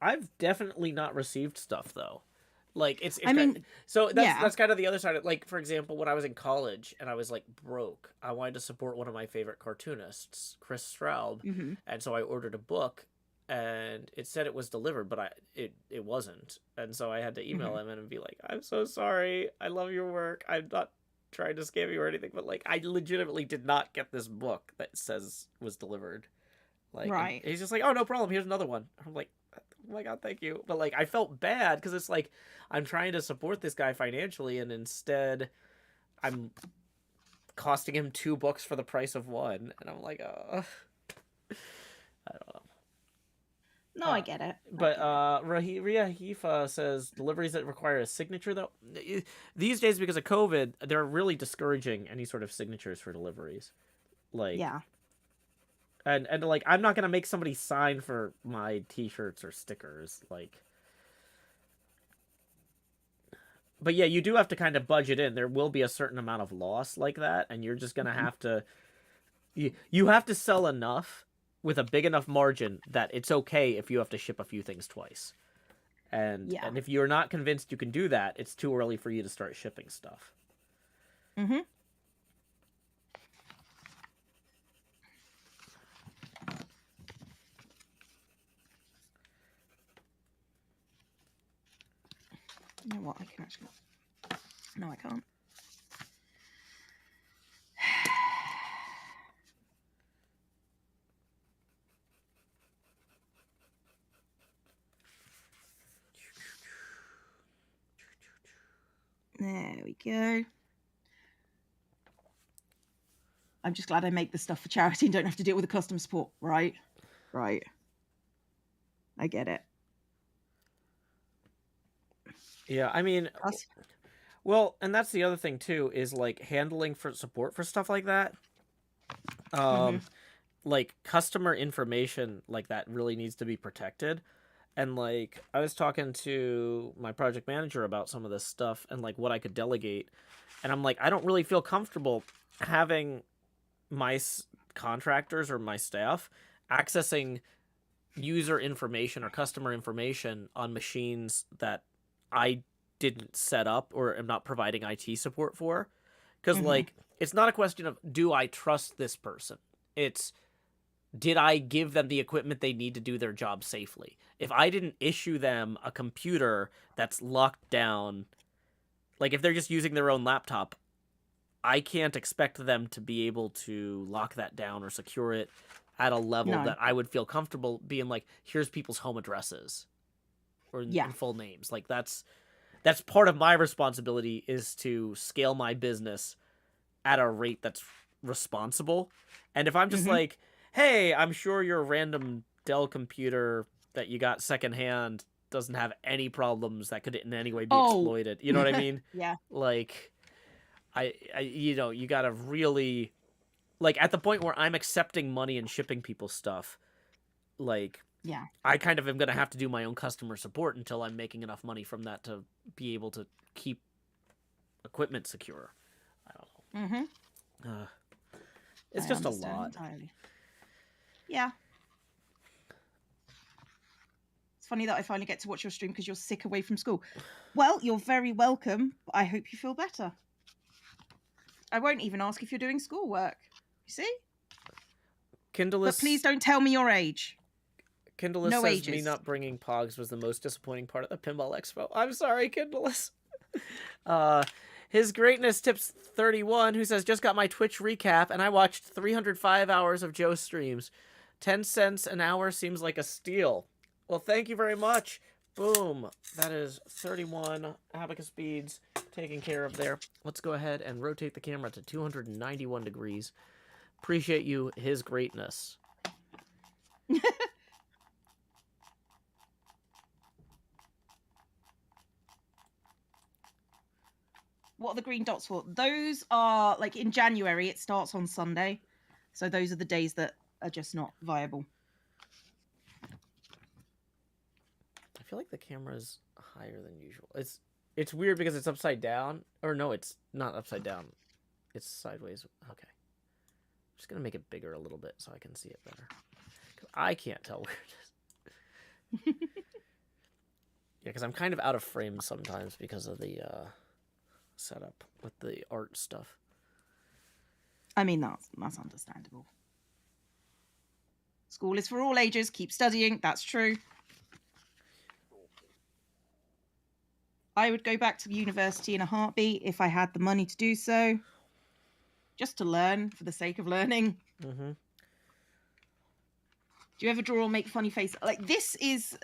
I've definitely not received stuff though. Like it's I mean, so that's kind of the other side of, like, for example, when I was in college and I was like broke, I wanted to support one of my favorite cartoonists, Chris Straub, and so I ordered a book, and it said it was delivered, but it wasn't, and so I had to email him and be like, I'm so sorry, I love your work, I'm not trying to scam you or anything, but like I legitimately did not get this book that says was delivered. Like, right. He's just like, oh, no problem, here's another one. I'm like, oh my god, thank you. But like I felt bad because it's like I'm trying to support this guy financially, and instead I'm costing him 2 books for the price of one, and I'm like, I don't know. No, I get it. But Ria Hifa says deliveries that require a signature, though, these days because of COVID, they're really discouraging any sort of signatures for deliveries. Like, yeah. And like, I'm not gonna make somebody sign for my t-shirts or stickers, like. But yeah, you do have to kind of budget in. There will be a certain amount of loss like that, and you're just gonna have to. You have to sell enough with a big enough margin that it's okay if you have to ship a few things twice. And if you're not convinced you can do that, it's too early for you to start shipping stuff. You know what? I can actually. No, I can't. There we go. I'm just glad I make the stuff for charity and don't have to deal with the customer support. Right. Right. I get it. Yeah, I mean, well, and that's the other thing too, is like handling for support for stuff like that. Like customer information like that really needs to be protected. And like I was talking to my project manager about some of this stuff and like what I could delegate, and I'm like, I don't really feel comfortable having my contractors or my staff accessing user information or customer information on machines that I didn't set up or am not providing IT support for. Because like, it's not a question of, do I trust this person? It's, did I give them the equipment they need to do their job safely? If I didn't issue them a computer that's locked down, Like, if they're just using their own laptop, I can't expect them to be able to lock that down or secure it at a level No. that I would feel comfortable being like, here's people's home addresses or Yeah. and full names. Like, that's part of my responsibility, is to scale my business at a rate that's responsible. And if I'm just like, hey, I'm sure your random Dell computer that you got secondhand doesn't have any problems that could in any way be exploited. You know what I mean? Yeah. Like, I you gotta really, like, at the point where I'm accepting money and shipping people stuff, like, Yeah. I kind of am gonna have to do my own customer support until I'm making enough money from that to be able to keep equipment secure. I don't know. It's just a lot. Entirely. Yeah. It's funny that I finally get to watch your stream because you're sick away from school. Well, you're very welcome. I hope you feel better. I won't even ask if you're doing schoolwork. You see? Kindleus, but please don't tell me your age. Kindleus no says ages. Me not bringing Pogs was the most disappointing part of the Pinball Expo. I'm sorry, Kindleus. His Greatness Tips 31, who says, just got my Twitch recap, and I watched 305 hours of Joe's streams. 10 cents an hour seems like a steal. Well, thank you very much. Boom. That is 31 Abacus beads taken care of there. Let's go ahead and rotate the camera to 291 degrees. Appreciate you, His Greatness. What are the green dots for? Those are, like, in January, it starts on Sunday. So those are the days that are just not viable. I feel like the camera's higher than usual. It's weird because it's upside down. Or no, it's not upside down. It's sideways. Okay. I'm just going to make it bigger a little bit so I can see it better. I can't tell where it is. Yeah, because I'm kind of out of frame sometimes because of the setup with the art stuff. I mean, that's understandable. School is for all ages. Keep studying. That's true. I would go back to university in a heartbeat if I had the money to do so. Just to learn for the sake of learning. Mm-hmm. Do you ever draw or make funny faces? Like, this is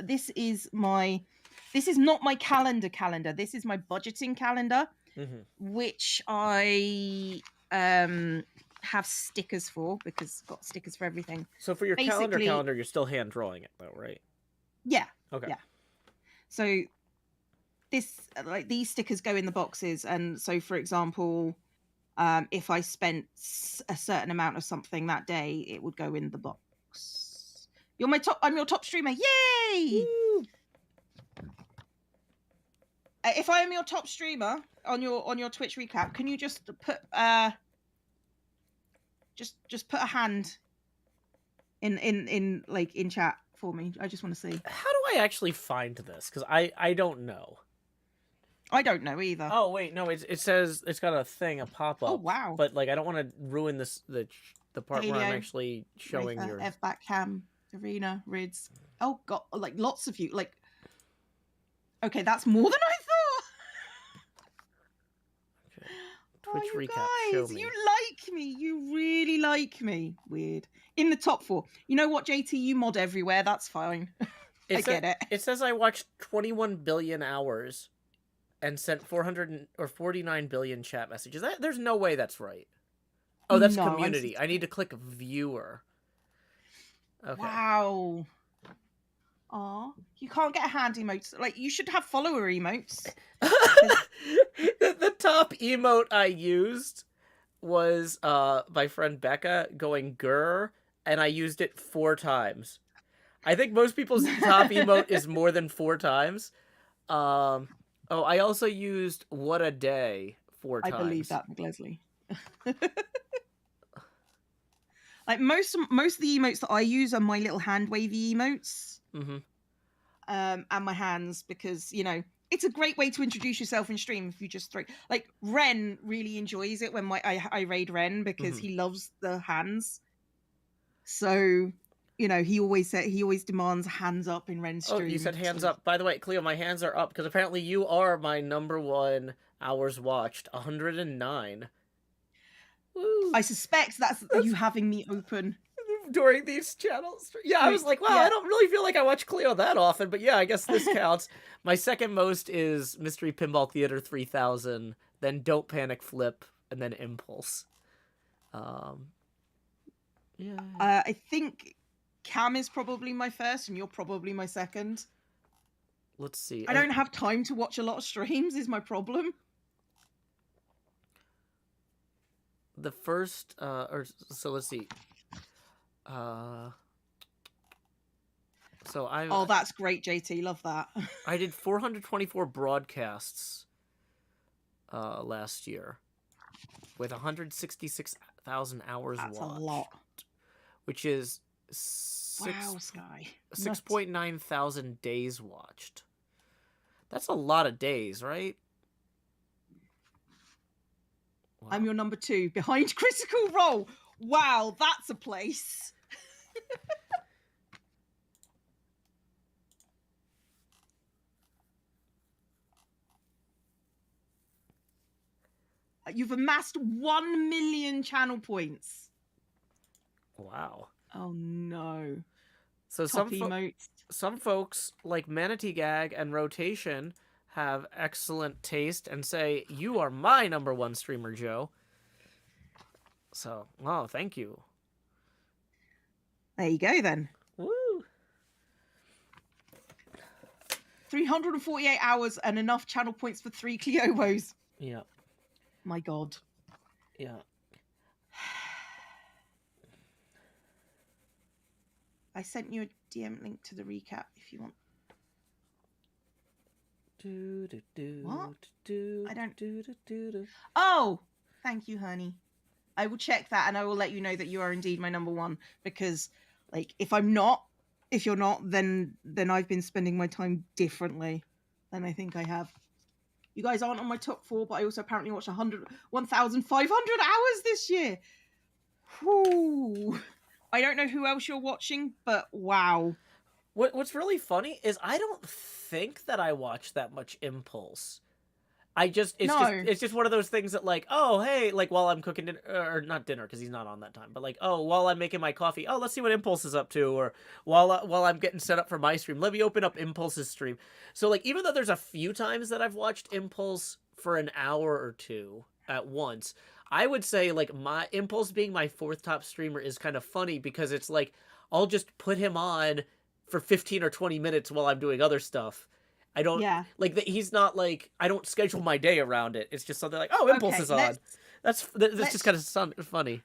not my calendar. This is my budgeting calendar, which I have stickers for, because I've got stickers for everything. So for your calendar, you're still hand drawing it though, right? Yeah. Okay. Yeah. So these stickers go in the boxes, and so, for example, if I spent a certain amount of something that day, it would go in the box. I'm your top streamer. Yay! Woo! If I am your top streamer on your Twitch recap, can you just put just put a hand in chat for me? I just want to see. How do I actually find this? Because I don't know. I don't know either. Oh wait, no, it says it's got a thing, a pop up. Oh wow! But like, I don't want to ruin the part where I'm actually showing your F back cam arena rids. Oh god, like lots of you. Like, okay, that's more than I thought. Okay. Twitch recap. Guys, show me. You like me. You really like me. Weird. In the top 4. You know what, JT? You mod everywhere. That's fine. I get it. It says I watched 21 billion hours and sent 49 billion chat messages. There's no way that's right. Oh, that's community. I need to click viewer. Okay. Wow. Aw, you can't get a hand emote. Like, you should have follower emotes. The top emote I used was my friend Becca going grr, and I used it 4 times. I think most people's top emote is more than 4 times. Oh, I also used what a day 4 times. I believe that, Leslie. Like, most of the emotes that I use are my little hand wavy emotes. And my hands, because, you know, it's a great way to introduce yourself in stream if you just throw. Like, Ren really enjoys it when I raid Ren, because he loves the hands. So, you know, he always demands hands up in Ren's stream. Oh, you said hands up. By the way, Cleo, my hands are up because apparently you are my #1 Hours watched 109. Woo. I suspect that's you having me open. During these channels. Yeah, I was like, wow, I Yeah. don't really feel like I watch Cleo that often, but yeah, I guess this counts. My second most is Mystery Pinball Theater 3000, then Don't Panic Flip, and then Impulse. Yeah. I think Cam is probably my first, and you're probably my second. Let's see. I don't have time to watch a lot of streams, is my problem. The first, so let's see. So Oh, that's great, JT. Love that. I did 424 broadcasts last year with 166,000 hours That's watched. a lot. Which is Wow, Sky. 6.9 thousand days watched. That's a lot of days, right? Wow. I'm your number 2 behind Critical Role. Wow, that's a place. You've amassed 1 million channel points. Wow. Oh no. So some folks like Manatee Gag and Rotation have excellent taste and say, "You are my number 1 streamer, Joe." So, wow, thank you. There you go then. Woo! 348 hours and enough channel points for 3 Cleobos. Yeah. My God. Yeah. I sent you a DM link to the recap if you want. What? I don't. Oh, thank you, honey. I will check that and I will let you know that you are indeed my number 1, because, like, if you're not, then I've been spending my time differently than I think I have. You guys aren't on my top 4, but I also apparently watched 1,500 hours this year. Whew. I don't know who else you're watching, but wow. What's really funny is I don't think that I watch that much Impulse. It's just one of those things that, like, oh, hey, like, while I'm cooking dinner, or not dinner because he's not on that time, but like, oh, while I'm making my coffee, oh, let's see what Impulse is up to, or while I'm getting set up for my stream, let me open up Impulse's stream. So, like, even though there's a few times that I've watched Impulse for an hour or two at once, I would say, like, my Impulse being my 4th top streamer is kind of funny because it's like I'll just put him on for 15 or 20 minutes while I'm doing other stuff. I don't like he's not like, I don't schedule my day around it. It's just something like, oh, Impulse is on. That's just kind of funny.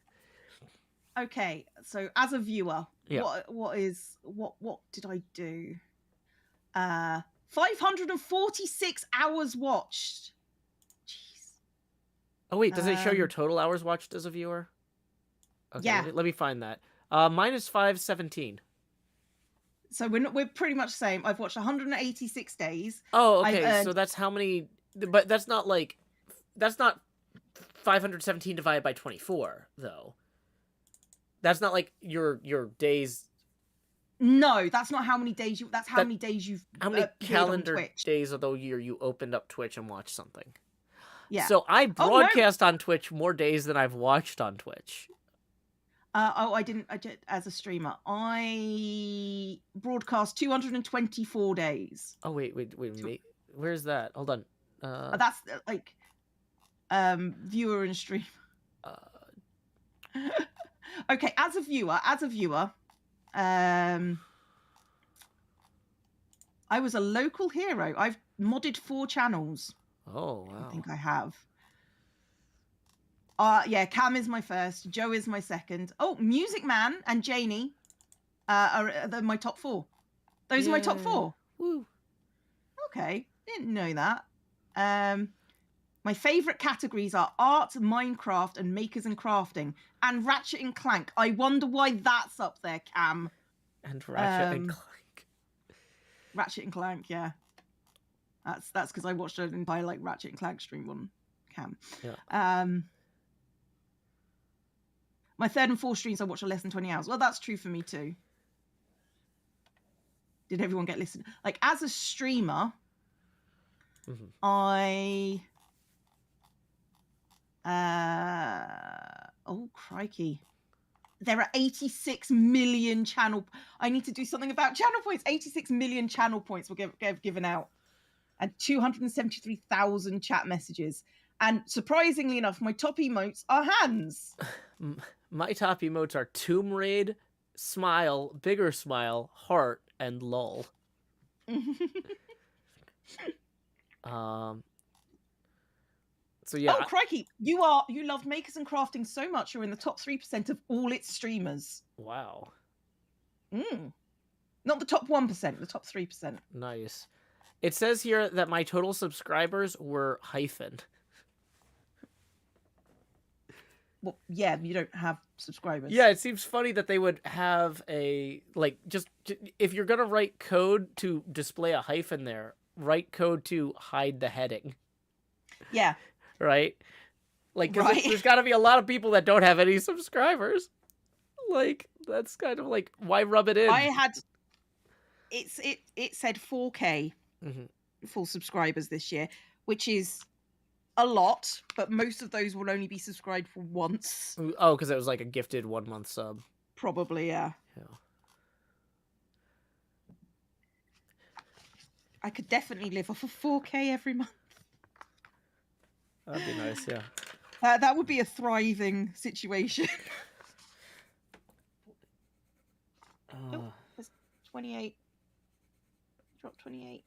Okay, so as a viewer, what did I do? 546 hours watched. Jeez. Oh wait, does it show your total hours watched as a viewer? Okay, yeah. Let me find that. Mine is 517. So we're pretty much the same. I've watched 186 days. Oh, okay. So that's how many? But that's not 517 divided by 24, though. That's not like your days. No, that's not how many days you. That's how many days you've. How many calendar days of the year you opened up Twitch and watched something? Yeah. So I broadcast on Twitch more days than I've watched on Twitch. I did as a streamer. I broadcast 224 days. Oh wait, where's that? Hold on. That's like viewer and stream. Okay, as a viewer, I was a local hero. I've modded 4 channels. Oh wow. I think I have. Yeah, Cam is my first. Joe is my second. Oh, Music Man and Janie are my top 4. Those are my top 4. Woo. Okay, didn't know that. My favourite categories are art, Minecraft, and makers and crafting, and Ratchet and Clank. I wonder why that's up there, Cam. And Ratchet and Clank. Ratchet and Clank, yeah. That's because I watched an entire Ratchet and Clank stream on Cam. Yeah. My 3rd and 4th streams I watch are less than 20 hours. Well, that's true for me too. Did everyone get listened? Like, as a streamer, I Oh, crikey. There are 86 million channel. I need to do something about channel points. 86 million channel points were given out, and 273,000 chat messages. And surprisingly enough, my top emotes are hands. My top emotes are Tomb Raid, Smile, Bigger Smile, Heart, and Lull. So yeah. Oh, crikey. You love makers and crafting so much, you're in the top 3% of all its streamers. Wow. Not the top 1%, the top 3%. Nice. It says here that my total subscribers were hyphen. Well, yeah, you don't have subscribers. Yeah, it seems funny that they would have a, like, just if you're gonna write code to display a hyphen there, write code to hide the heading. Yeah. Right? Like, right. there's got to be a lot of people that don't have any subscribers. Like, that's kind of like, why rub it in? I had, it said 4K full subscribers this year, which is a lot, but most of those will only be subscribed for once. Oh, because it was like a gifted 1 month sub. Probably, yeah. I could definitely live off of 4K every month. That'd be nice, yeah. That would be a thriving situation. Oh, there's 28. Drop 28.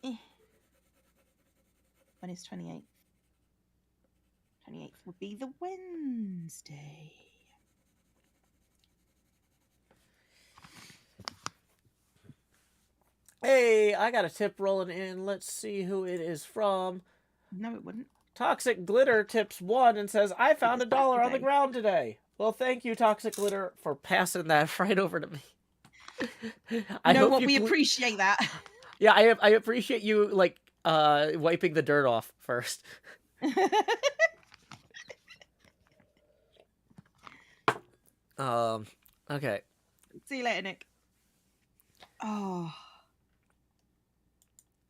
When is 28th? 28th would be the Wednesday. Hey, I got a tip rolling in. Let's see who it is from. No, it wouldn't. Toxic Glitter tips 1 and says, I found $1 on the ground today. Well, thank you, Toxic Glitter, for passing that right over to me. We appreciate that. Yeah, I appreciate you, like, wiping the dirt off first. Okay. See you later, Nick. Oh,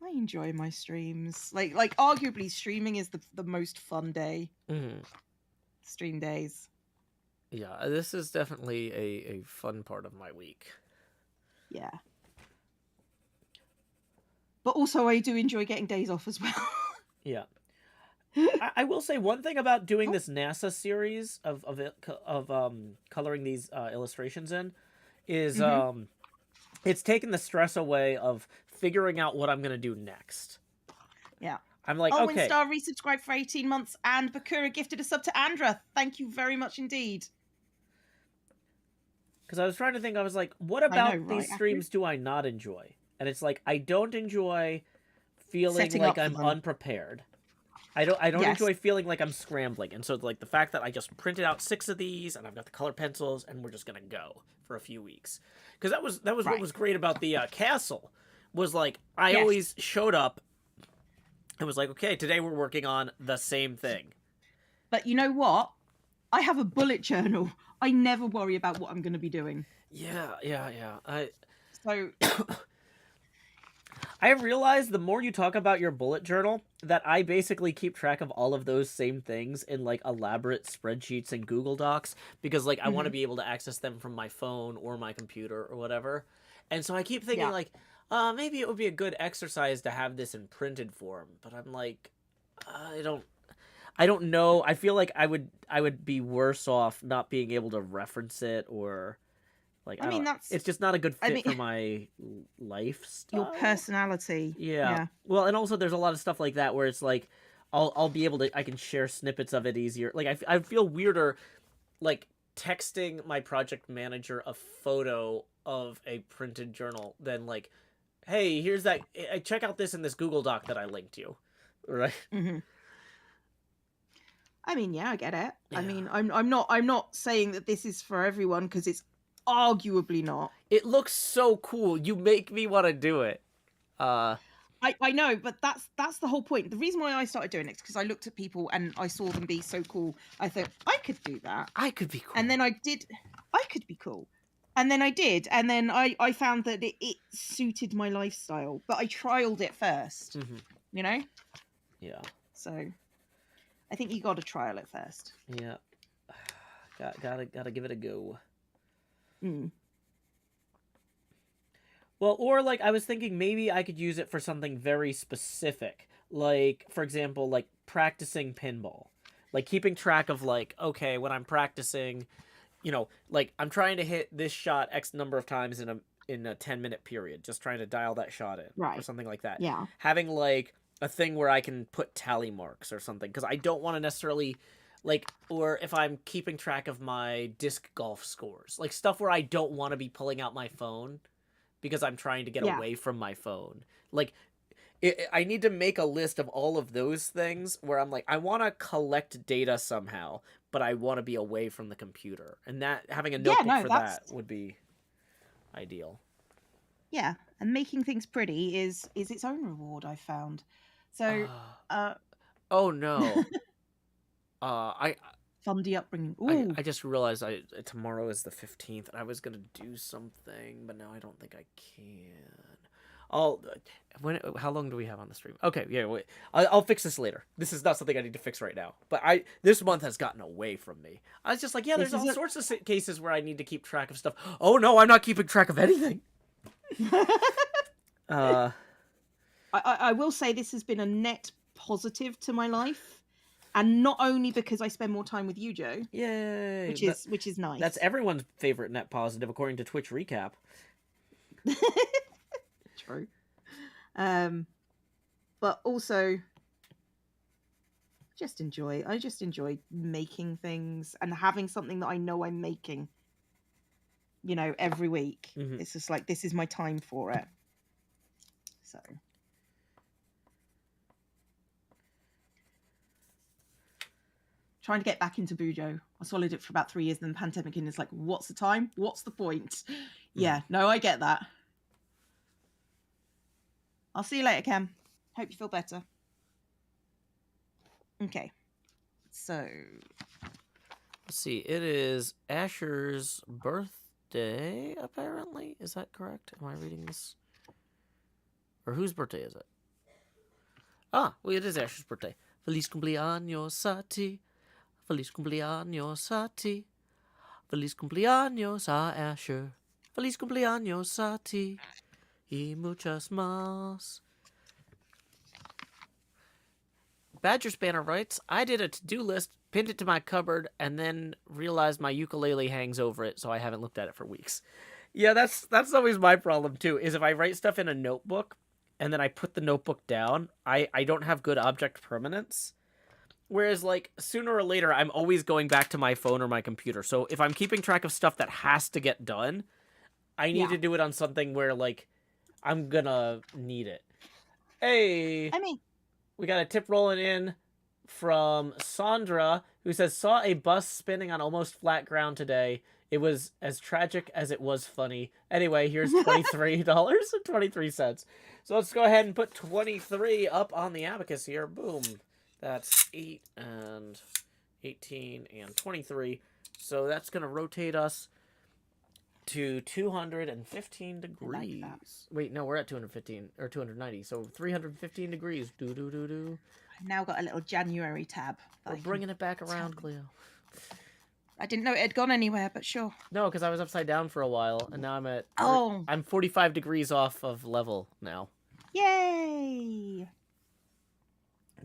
I enjoy my streams. Like arguably, streaming is the most fun day. Stream days. Yeah, this is definitely a fun part of my week. Yeah. But also, I do enjoy getting days off as well. Yeah. I will say one thing about doing this NASA series of coloring these illustrations in is it's taken the stress away of figuring out what I'm gonna do next. Yeah. I'm like, okay. okay. Star resubscribed for 18 months, and Bakura gifted a sub to Andra. Thank you very much indeed. Because I was trying to think, I was like, what about these streams do I not enjoy? And it's like, I don't enjoy feeling like I'm unprepared. I don't enjoy feeling like I'm scrambling. And so like the fact that I just printed out 6 of these and I've got the color pencils and we're just gonna go for a few weeks. Because that was what was great about the castle, was like I always showed up and was like, okay, today we're working on the same thing. But you know what? I have a bullet journal. I never worry about what I'm going to be doing. Yeah. So I have realized the more you talk about your bullet journal, that I basically keep track of all of those same things in like elaborate spreadsheets and Google Docs, because like I want to be able to access them from my phone or my computer or whatever. And so I keep thinking like, maybe it would be a good exercise to have this in printed form, but I'm like, I don't know. I feel like I would be worse off not being able to reference it, or like it's just not a good fit for my lifestyle. Your personality. Yeah. Well, and also there's a lot of stuff like that where it's like I'll be able to, I can share snippets of it easier. Like I feel weirder like texting my project manager a photo of a printed journal than like, hey, here's that, check out this in this Google Doc that I linked you. Right? I mean, yeah, I get it. Yeah. I mean, I'm not saying that this is for everyone, because it's arguably not. It looks so cool. You make me want to do it. I know, but that's the whole point. The reason why I started doing it is because I looked at people and I saw them be so cool. I thought I could do that. I could be cool. And then I did. I could be cool. And then I did. And then I found that it suited my lifestyle. But I trialed it first. You know? Yeah. So I think you got to trial it first. Yeah. Gotta give it a go. Mm. Well, or like I was thinking maybe I could use it for something very specific. Like, for example, like practicing pinball. Like keeping track of like, okay, when I'm practicing, you know, like I'm trying to hit this shot X number of times in a 10-minute period, just trying to dial that shot in or Right. something like that. Yeah. Having like a thing where I can put tally marks or something, because I don't want to necessarily like, or if I'm keeping track of my disc golf scores, like stuff where I don't want to be pulling out my phone because I'm trying to get Yeah. away from my phone. Like I need to make a list of all of those things where I'm like, I want to collect data somehow, but I want to be away from the computer. And that having a Yeah, notebook no, for that's that would be ideal. yeah. And making things pretty is its own reward, I found. So uh Oh no. I fundy upbringing. I Ooh. I just realized tomorrow is the 15th and I was gonna do something, but now I don't think I can. I'll how long do we have on the stream? Okay, yeah, wait. I'll fix this later. This is not something I need to fix right now. But this month has gotten away from me. I was just like, yeah, This there's is all sorts of cases where I need to keep track of stuff. Oh no, I'm not keeping track of anything. Uh, I will say this has been a net positive to my life, and not only because I spend more time with you, Joe, yay! which is nice. That's everyone's favorite net positive according to Twitch Recap. True. But also I just enjoy making things and having something that I know I'm making, you know, every week. Mhm. It's just like, this is my time for it. So trying to get back into Bujo. I swallowed it for about 3 years, and then the pandemic, and it's like, what's the time? What's the point? Yeah, no, I get that. I'll see you later, Cam. Hope you feel better. Okay. So Let's see. It is Asher's birthday, apparently. Is that correct? Am I reading this? Or whose birthday is it? Ah, well, it is Asher's birthday. Feliz cumpleaños, Sati. Feliz cumpleaños, Sati. Feliz cumpleaños a Asher. Feliz cumpleaños, Sati. Y muchas más. Badger Spanner writes, I did a to-do list, pinned it to my cupboard, and then realized my ukulele hangs over it, so I haven't looked at it for weeks. Yeah, that's always my problem, too, is if I write stuff in a notebook, and then I put the notebook down, I don't have good object permanence. Whereas, like, sooner or later, I'm always going back to my phone or my computer. So if I'm keeping track of stuff that has to get done, I need to do it on something where, like, I'm gonna need it. Hey! I mean, We got a tip rolling in from Sandra, who says, saw a bus spinning on almost flat ground today. It was as tragic as it was funny. Anyway, here's $23.23. So let's go ahead and put 23 up on the abacus here. Boom. That's 8 and 18 and 23. So that's going to rotate us to 215 degrees. Like Wait, no, we're at 215 or 290. So 315 degrees. Do. I've now got a little January tab. We're bringing it back around, Cleo. I didn't know it had gone anywhere, but sure. No, because I was upside down for a while, and now I'm at. Oh. I'm 45 degrees off of level now. Yay!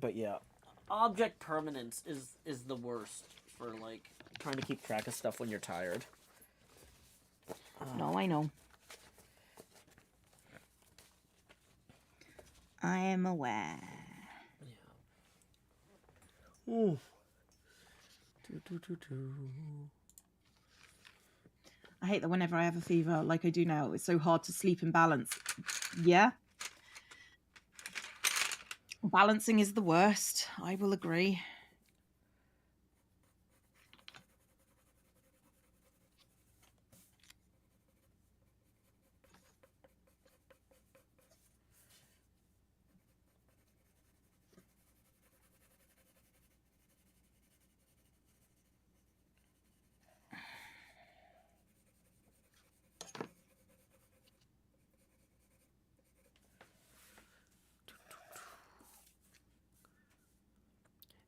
But yeah, object permanence is the worst for like trying to keep track of stuff when you're tired. No, I know. I am aware. Yeah. Ooh. I hate that whenever I have a fever, like I do now, it's so hard to sleep and balance. Yeah. Balancing is the worst. I will agree.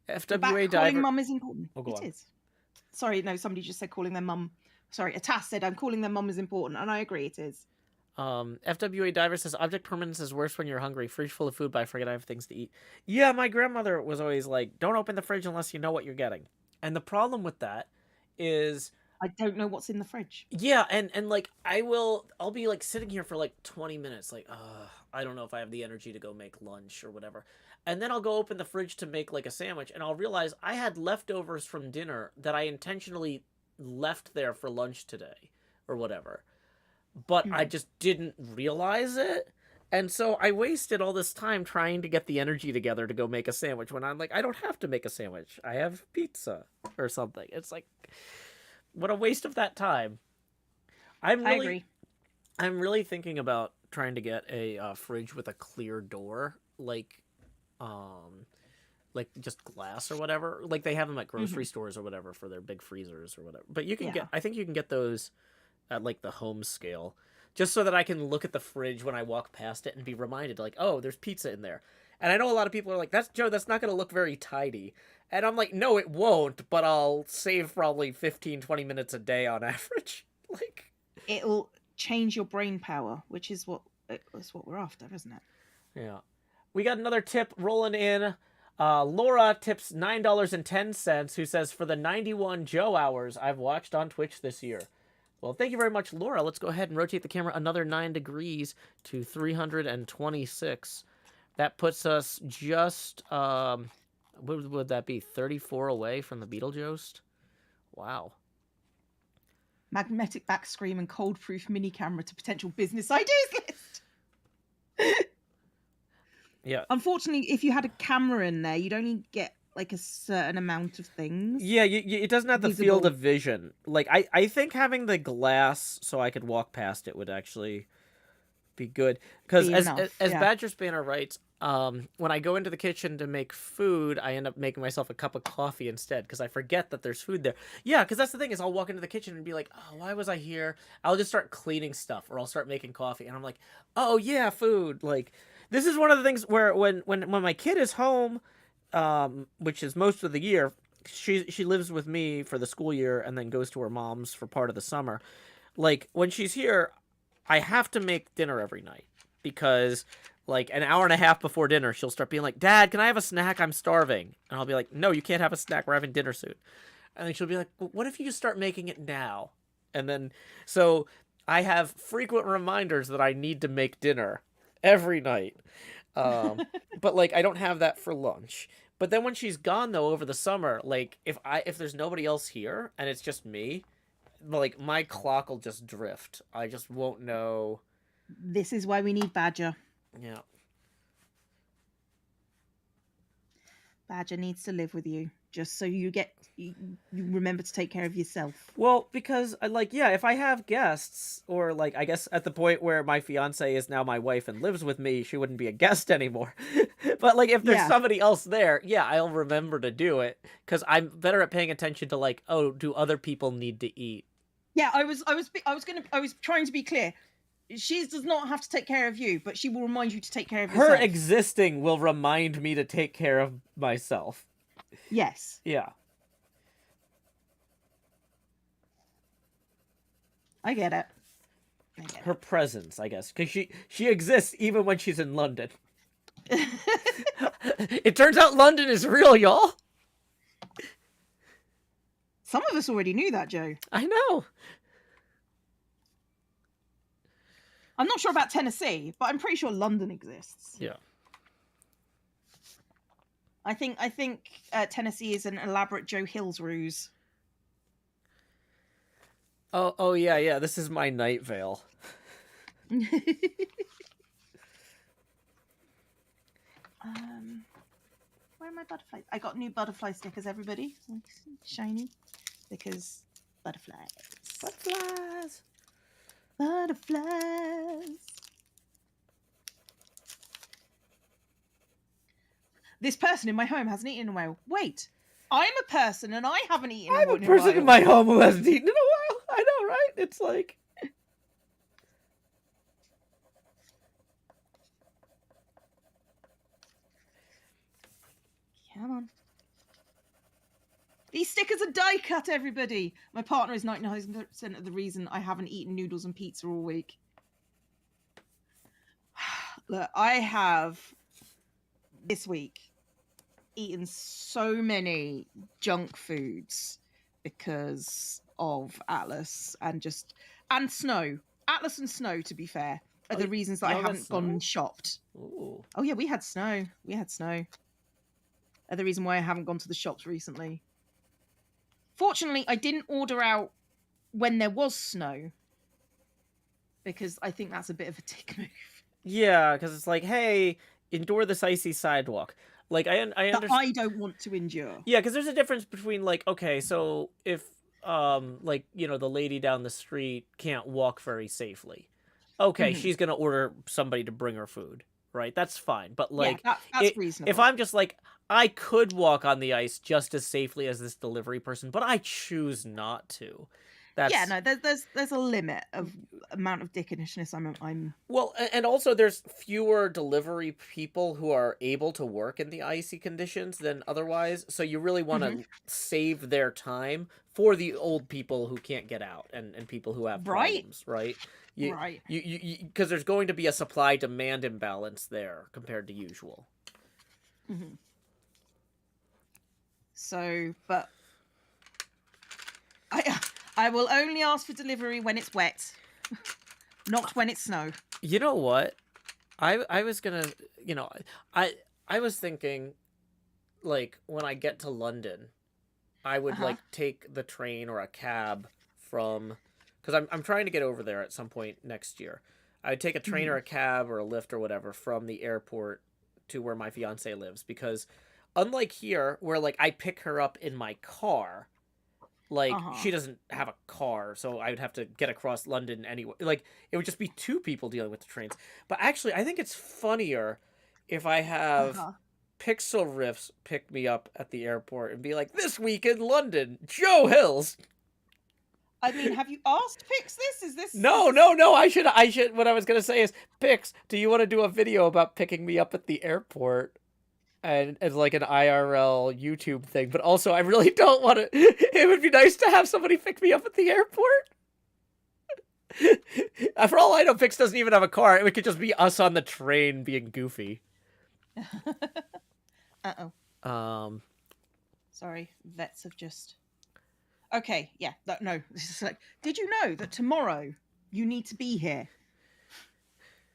We're back. FWA Calling diver. mum is important. Oh, go It on. is. Sorry, no, somebody just said calling their mum. Sorry, Atas said I'm calling their mum is important, and I agree it is. FWA diver says object permanence is worse when you're hungry. Fridge full of food, but I forget I have things to eat. Yeah, my grandmother was always like, "Don't open the fridge unless you know what you're getting." And the problem with that is, I don't know what's in the fridge. yeah, and like I'll be like sitting here for like 20 minutes, like, I don't know if I have the energy to go make lunch or whatever. And then I'll go open the fridge to make like a sandwich, and I'll realize I had leftovers from dinner that I intentionally left there for lunch today or whatever, but I just didn't realize it. And so I wasted all this time trying to get the energy together to go make a sandwich when I'm like, I don't have to make a sandwich. I have pizza or something. It's like, what a waste of that time. I agree. I'm really thinking about trying to get a fridge with a clear door, like just glass or whatever. Like they have them at grocery stores or whatever for their big freezers or whatever. But you can get, I think you can get those at like the home scale, just so that I can look at the fridge when I walk past it and be reminded, like, oh, there's pizza in there. And I know a lot of people are like, that's Joe, that's not going to look very tidy. And I'm like, no, it won't, but I'll save probably 15, 20 minutes a day on average. Like, it'll change your brain power, which is what we're after, isn't it? Yeah. We got another tip rolling in. Laura tips $9.10, who says, for the 91 Joe hours I've watched on Twitch this year. Well, thank you very much, Laura. Let's go ahead and rotate the camera another 9 degrees to 326. That puts us just, what would that be, 34 away from the Beetlejuice? Wow. Magnetic back screen and cold proof mini camera to potential business ideas list. Yeah. Unfortunately, if you had a camera in there, you'd only get like a certain amount of things. Yeah, it doesn't have the field of vision. Like, I think having the glass so I could walk past it would actually be good. Because as Badger Spanner writes, when I go into the kitchen to make food, I end up making myself a cup of coffee instead because I forget that there's food there. Yeah, because that's the thing is I'll walk into the kitchen and be like, oh, why was I here? I'll just start cleaning stuff or I'll start making coffee. And I'm like, oh, yeah, food. Like, this is one of the things where when my kid is home, which is most of the year, she lives with me for the school year and then goes to her mom's for part of the summer. Like, when she's here, I have to make dinner every night because, like, an hour and a half before dinner, she'll start being like, Dad, can I have a snack? I'm starving. And I'll be like, no, you can't have a snack. We're having dinner soon. And then she'll be like, well, what if you just start making it now? And then, so I have frequent reminders that I need to make dinner every night. But, like, I don't have that for lunch. But then when she's gone, though, over the summer, like, if there's nobody else here and it's just me, like, my clock will just drift. I just won't know. This is why we need Badger. Yeah. Badger needs to live with you, just so you remember to take care of yourself. Well, because, like, yeah, if I have guests, or, like, I guess at the point where my fiance is now my wife and lives with me, she wouldn't be a guest anymore. But, like, if there's somebody else there, yeah, I'll remember to do it, because I'm better at paying attention to, like, oh, do other people need to eat? Yeah, I was trying to be clear. She does not have to take care of you, but she will remind you to take care of yourself. Her existing will remind me to take care of myself. Yes. Yeah. I get it. Her presence, I guess, because she exists even when she's in London. It turns out London is real, y'all. Some of us already knew that, Joe. I know. I'm not sure about Tennessee, but I'm pretty sure London exists. Yeah. I think Tennessee is an elaborate Joe Hill's ruse. Oh yeah. This is my night veil. Where are my butterflies? I got new butterfly stickers, everybody. Shiny. Because butterflies. Butterflies. Butterflies. This person in my home hasn't eaten in a while. Wait, I'm a person and I haven't eaten in a while. I'm a person in my home who hasn't eaten in a while. I know, right? It's like... Come on. These stickers are die cut, everybody. My partner is 99% of the reason I haven't eaten noodles and pizza all week. Look, I have this week eaten so many junk foods because of Atlas and Snow. Atlas and Snow, to be fair, are the reasons that I haven't gone and shopped. Ooh. Oh yeah, we had snow. Are the reason why I haven't gone to the shops recently. Fortunately, I didn't order out when there was snow because I think that's a bit of a dick move. Yeah, because it's like, hey, endure this icy sidewalk. Like, I understand. That I don't want to endure. Yeah, because there's a difference between, like, okay, so if, like, you know, the lady down the street can't walk very safely. Okay, she's going to order somebody to bring her food, right? That's fine. But, like, yeah, that's reasonable. If I'm just like, I could walk on the ice just as safely as this delivery person, but I choose not to. Yeah, no, there's a limit of amount of dickishness I'm Well, and also there's fewer delivery people who are able to work in the icy conditions than otherwise, so you really want to save their time for the old people who can't get out and people who have problems, right? Right. Because there's going to be a supply-demand imbalance there compared to usual. So, but I will only ask for delivery when it's wet, not when it's snow. You know what? I was gonna, you know, I was thinking, like, when I get to London, I would like take the train or a cab from, because I'm trying to get over there at some point next year. I'd take a train or a cab or a lift or whatever from the airport to where my fiance lives, because unlike here, where like I pick her up in my car. Like, she doesn't have a car, so I would have to get across London anyway. Like, it would just be two people dealing with the trains. But actually, I think it's funnier if I have Pixel Riffs pick me up at the airport and be like, this week in London, Joe Hills. I mean, have you asked Pix this? Is this... No, I should, what I was going to say is, Pix, do you want to do a video about picking me up at the airport? And as like an IRL YouTube thing, but also I really don't want to. It would be nice to have somebody pick me up at the airport. For all I know, Pix doesn't even have a car. It could just be us on the train being goofy. Sorry, vets have just. Okay, yeah, no. This is like, did you know that tomorrow you need to be here?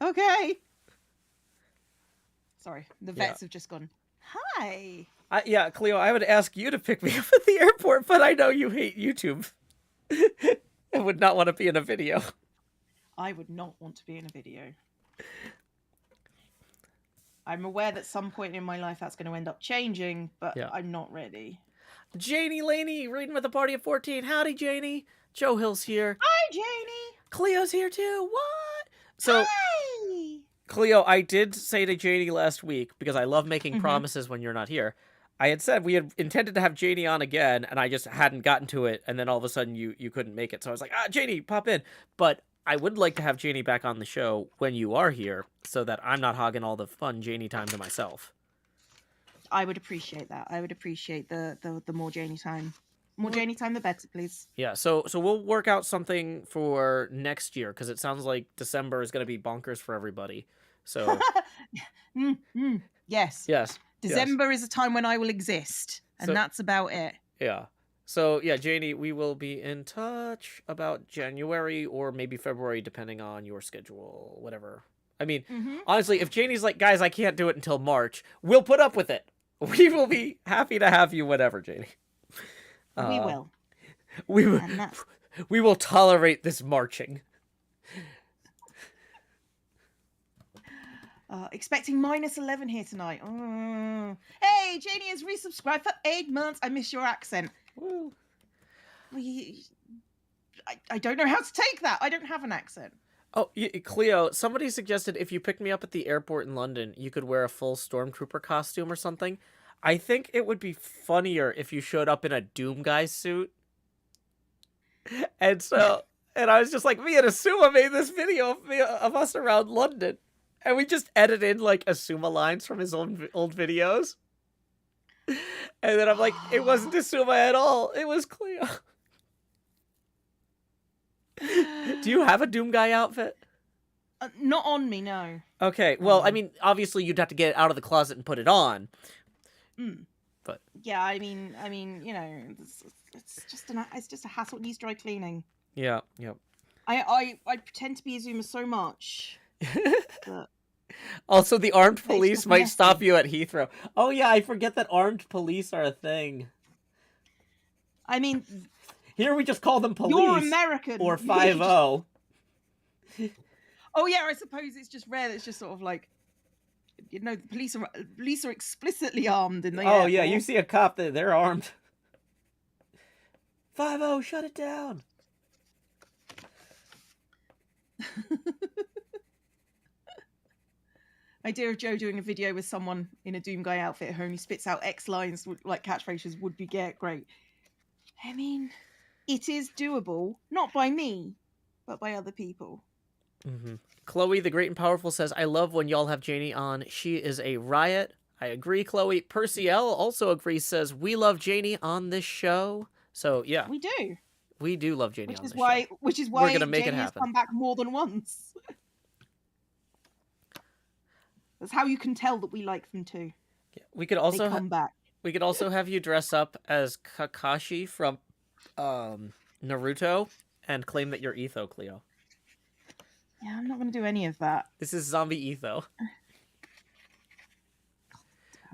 Okay. Sorry, the vets have just gone. Hi. Yeah, Cleo, I would ask you to pick me up at the airport, but I know you hate YouTube. I would not want to be in a video. I would not want to be in a video. I'm aware that some point in my life that's going to end up changing, but I'm not ready. Janie Laney, reading with a party of 14. Howdy, Janie. Joe Hill's here. Hi, Janie. Cleo's here too. What? So, hi. Cleo, I did say to Janie last week, because I love making promises when you're not here, I had said we had intended to have Janie on again, and I just hadn't gotten to it, and then all of a sudden you couldn't make it. So I was like, Janie, pop in. But I would like to have Janie back on the show when you are here, so that I'm not hogging all the fun Janie time to myself. I would appreciate that. I would appreciate the more Janie time. More Janie time, the better, please. Yeah, so we'll work out something for next year, because it sounds like December is going to be bonkers for everybody. So yes. December is a time when I will exist, and that's about it. Yeah. So yeah, Janie, we will be in touch about January or maybe February, depending on your schedule, whatever. I mean, honestly, if Janie's like, guys, I can't do it until March, we'll put up with it. We will be happy to have you whenever, Janie. We will. We will tolerate this marching. Expecting -11 here tonight. Hey, Janie has resubscribed for 8 months. I miss your accent. Woo. I don't know how to take that. I don't have an accent. Oh, Cleo, somebody suggested if you picked me up at the airport in London, you could wear a full Stormtrooper costume or something. I think it would be funnier if you showed up in a Doom Guy suit. And so, and I was just like, me and Asuma made this video of us around London. And we just edit in, like, Asuma lines from his old videos. And then I'm like, it wasn't Asuma at all. It was Cleo. Do you have a Doom Guy outfit? Not on me, no. Okay, well, I mean, obviously you'd have to get it out of the closet and put it on. But yeah, I mean, you know, it's just a hassle. It needs dry cleaning. yeah, yep. I pretend to be Azuma so much. But Also, the armed it's police just might messy. stop you at Heathrow. Oh yeah, I forget that armed police are a thing. I mean, Here we just call them police. you're American. Or 5-0. Oh yeah, I suppose it's just rare. It's just sort of like, you know, the police are explicitly armed in the Oh airport. yeah, you see a cop, they're armed. 5-0, shut it down. Idea of Joe doing a video with someone in a Doom Guy outfit who only spits out X lines like catchphrases would be great. I mean, it is doable, not by me, but by other people. Chloe, the Great and Powerful, says, I love when y'all have Janie on. She is a riot. I agree, Chloe. Percy L also agrees, says, we love Janie on this show. So, yeah. We do. We do love Janie on this show. Which is why We're gonna make Janie it has happen. come back more than once. That's how you can tell that we like them too. Yeah. We could also They come back. We could also have you dress up as Kakashi from Naruto and claim that you're Etho, Cleo. Yeah, I'm not going to do any of that. This is zombie Etho. Oh,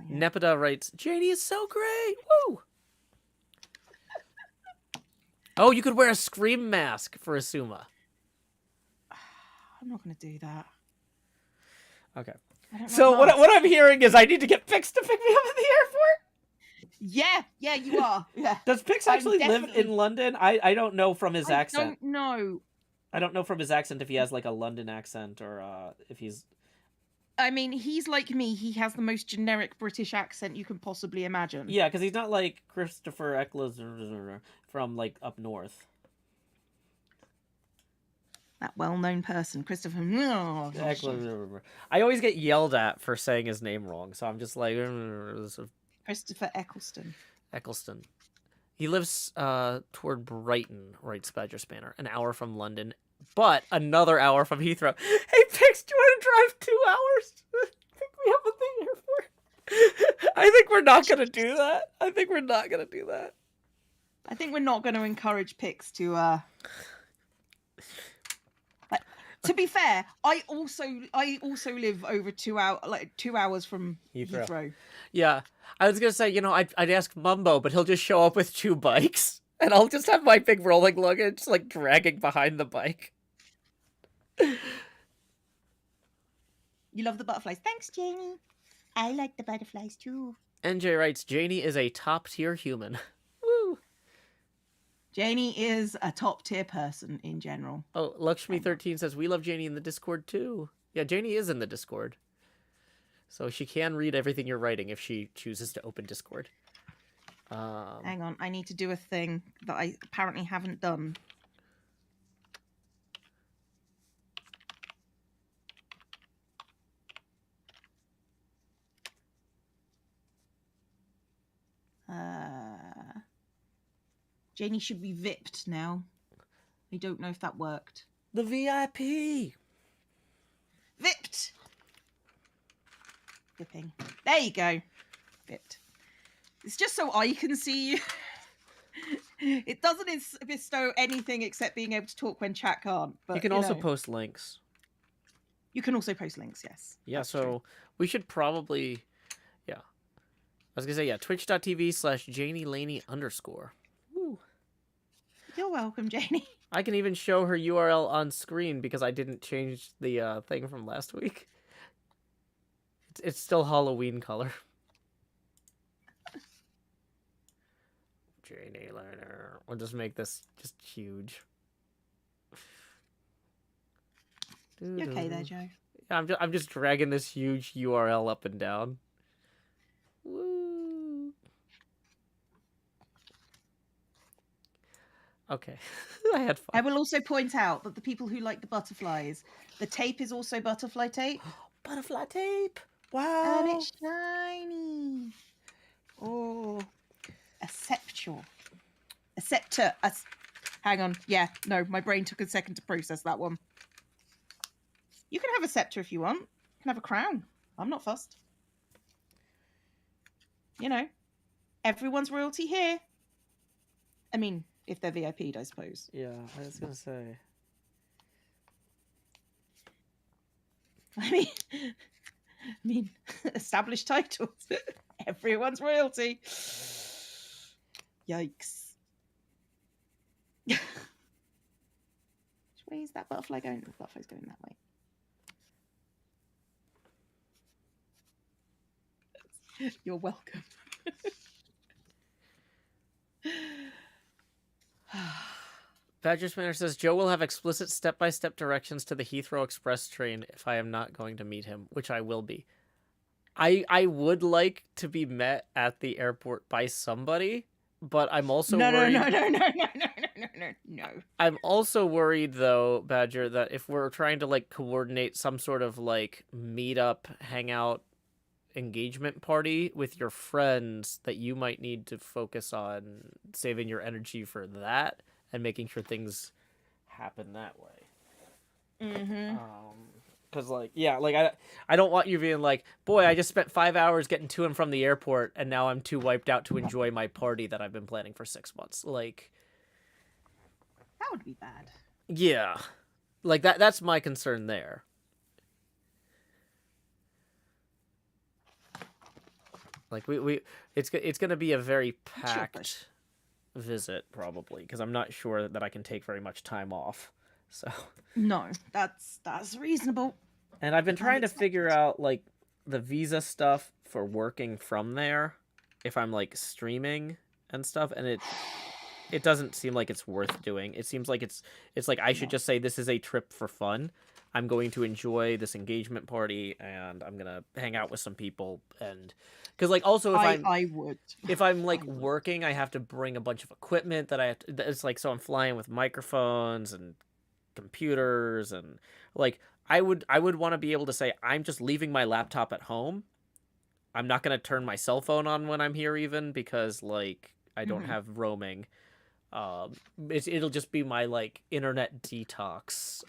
yeah. Nepeta writes, Janie is so great! Woo! Oh, you could wear a Scream mask for Asuma. I'm not going to do that. Okay. So what I'm hearing is I need to get Pix to pick me up at the airport? Yeah, you are. Yeah. Does Pix actually live in London? I don't know from his accent. I don't know. I don't know from his accent if he has like a London accent or if he's... I mean, he's like me. He has the most generic British accent you can possibly imagine. Yeah, because he's not like Christopher Eccles from like up north. That well-known person, Christopher. Oh, I always get yelled at for saying his name wrong, so I'm just like... Christopher Eccleston. Eccleston. He lives toward Brighton, writes Badger Spanner, an hour from London, but another hour from Heathrow. Hey, Pix, do you want to drive 2 hours? Pick me up at the airport. I think we're not going to do that. I think we're not going to encourage Pix to... To be fair, I also live over 2 hours from Heathrow. Yeah, I was gonna say, you know, I'd ask Mumbo, but he'll just show up with 2 bikes, and I'll just have my big rolling luggage like dragging behind the bike. You love the butterflies. Thanks, Janie. I like the butterflies too. NJ writes, Janie is a top tier human. Woo. Janie is a top tier person in general. Oh, Lakshmi13 says, we love Janie in the Discord too. Yeah, Janie is in the Discord. So she can read everything you're writing if she chooses to open Discord. Hang on, I need to do a thing that I apparently haven't done. Janie should be VIP'd now. I don't know if that worked. The VIP! VIP'd! Vipping. There you go. VIP'd. It's just so I can see you. It doesn't bestow anything except being able to talk when chat can't. But you can also post links. You can also post links, yes. Yeah, so true. We should probably... Yeah. I was going to say, yeah, twitch.tv/JanieLaney_. Woo. You're welcome, Janie. I can even show her URL on screen because I didn't change the thing from last week. It's still Halloween color. Janie Laney. We'll just make this just huge. You okay there, Joe? Yeah, I'm just dragging this huge URL up and down. Woo. Okay. I had fun. I will also point out that the people who like the butterflies, the tape is also butterfly tape. Butterfly tape. Wow. And it's shiny. Oh, acceptor. Acceptor. Hang on. Yeah, no, my brain took a second to process that one. You can have a scepter if you want. You can have a crown. I'm not fussed. You know, everyone's royalty here. I mean, if they're VIP'd, I suppose. Yeah, I was gonna say. I mean, established titles. Everyone's royalty. Yikes. Which way is that butterfly going? The butterfly's going that way. You're welcome. Badger Spanner says Joe will have explicit step-by-step directions to the Heathrow Express train if I am not going to meet him, which I will be. I would like to be met at the airport by somebody, but I'm also worried. No. I'm also worried though, Badger, that if we're trying to like coordinate some sort of like meetup, hangout, engagement party with your friends, that you might need to focus on saving your energy for that and making sure things happen that way. Mm-hmm. Because like, yeah, like I don't want you being like, boy, I just spent 5 hours getting to and from the airport and now I'm too wiped out to enjoy my party that I've been planning for 6 months. Like, that would be bad. Yeah, like that's my concern there. Like it's gonna be a very packed visit probably, because I'm not sure that I can take very much time off. So no, that's reasonable. And I've been trying to figure out like the visa stuff for working from there, if I'm like streaming and stuff, and it doesn't seem like it's worth doing. It seems like it's like I should just say this is a trip for fun. I'm going to enjoy this engagement party and I'm gonna hang out with some people, and because like also if I'm like working, I have to bring a bunch of equipment that I have to, it's like, so I'm flying with microphones and computers, and like I would want to be able to say I'm just leaving my laptop at home. I'm not going to turn my cell phone on when I'm here, even, because like I don't have roaming. It'll just be my like internet detox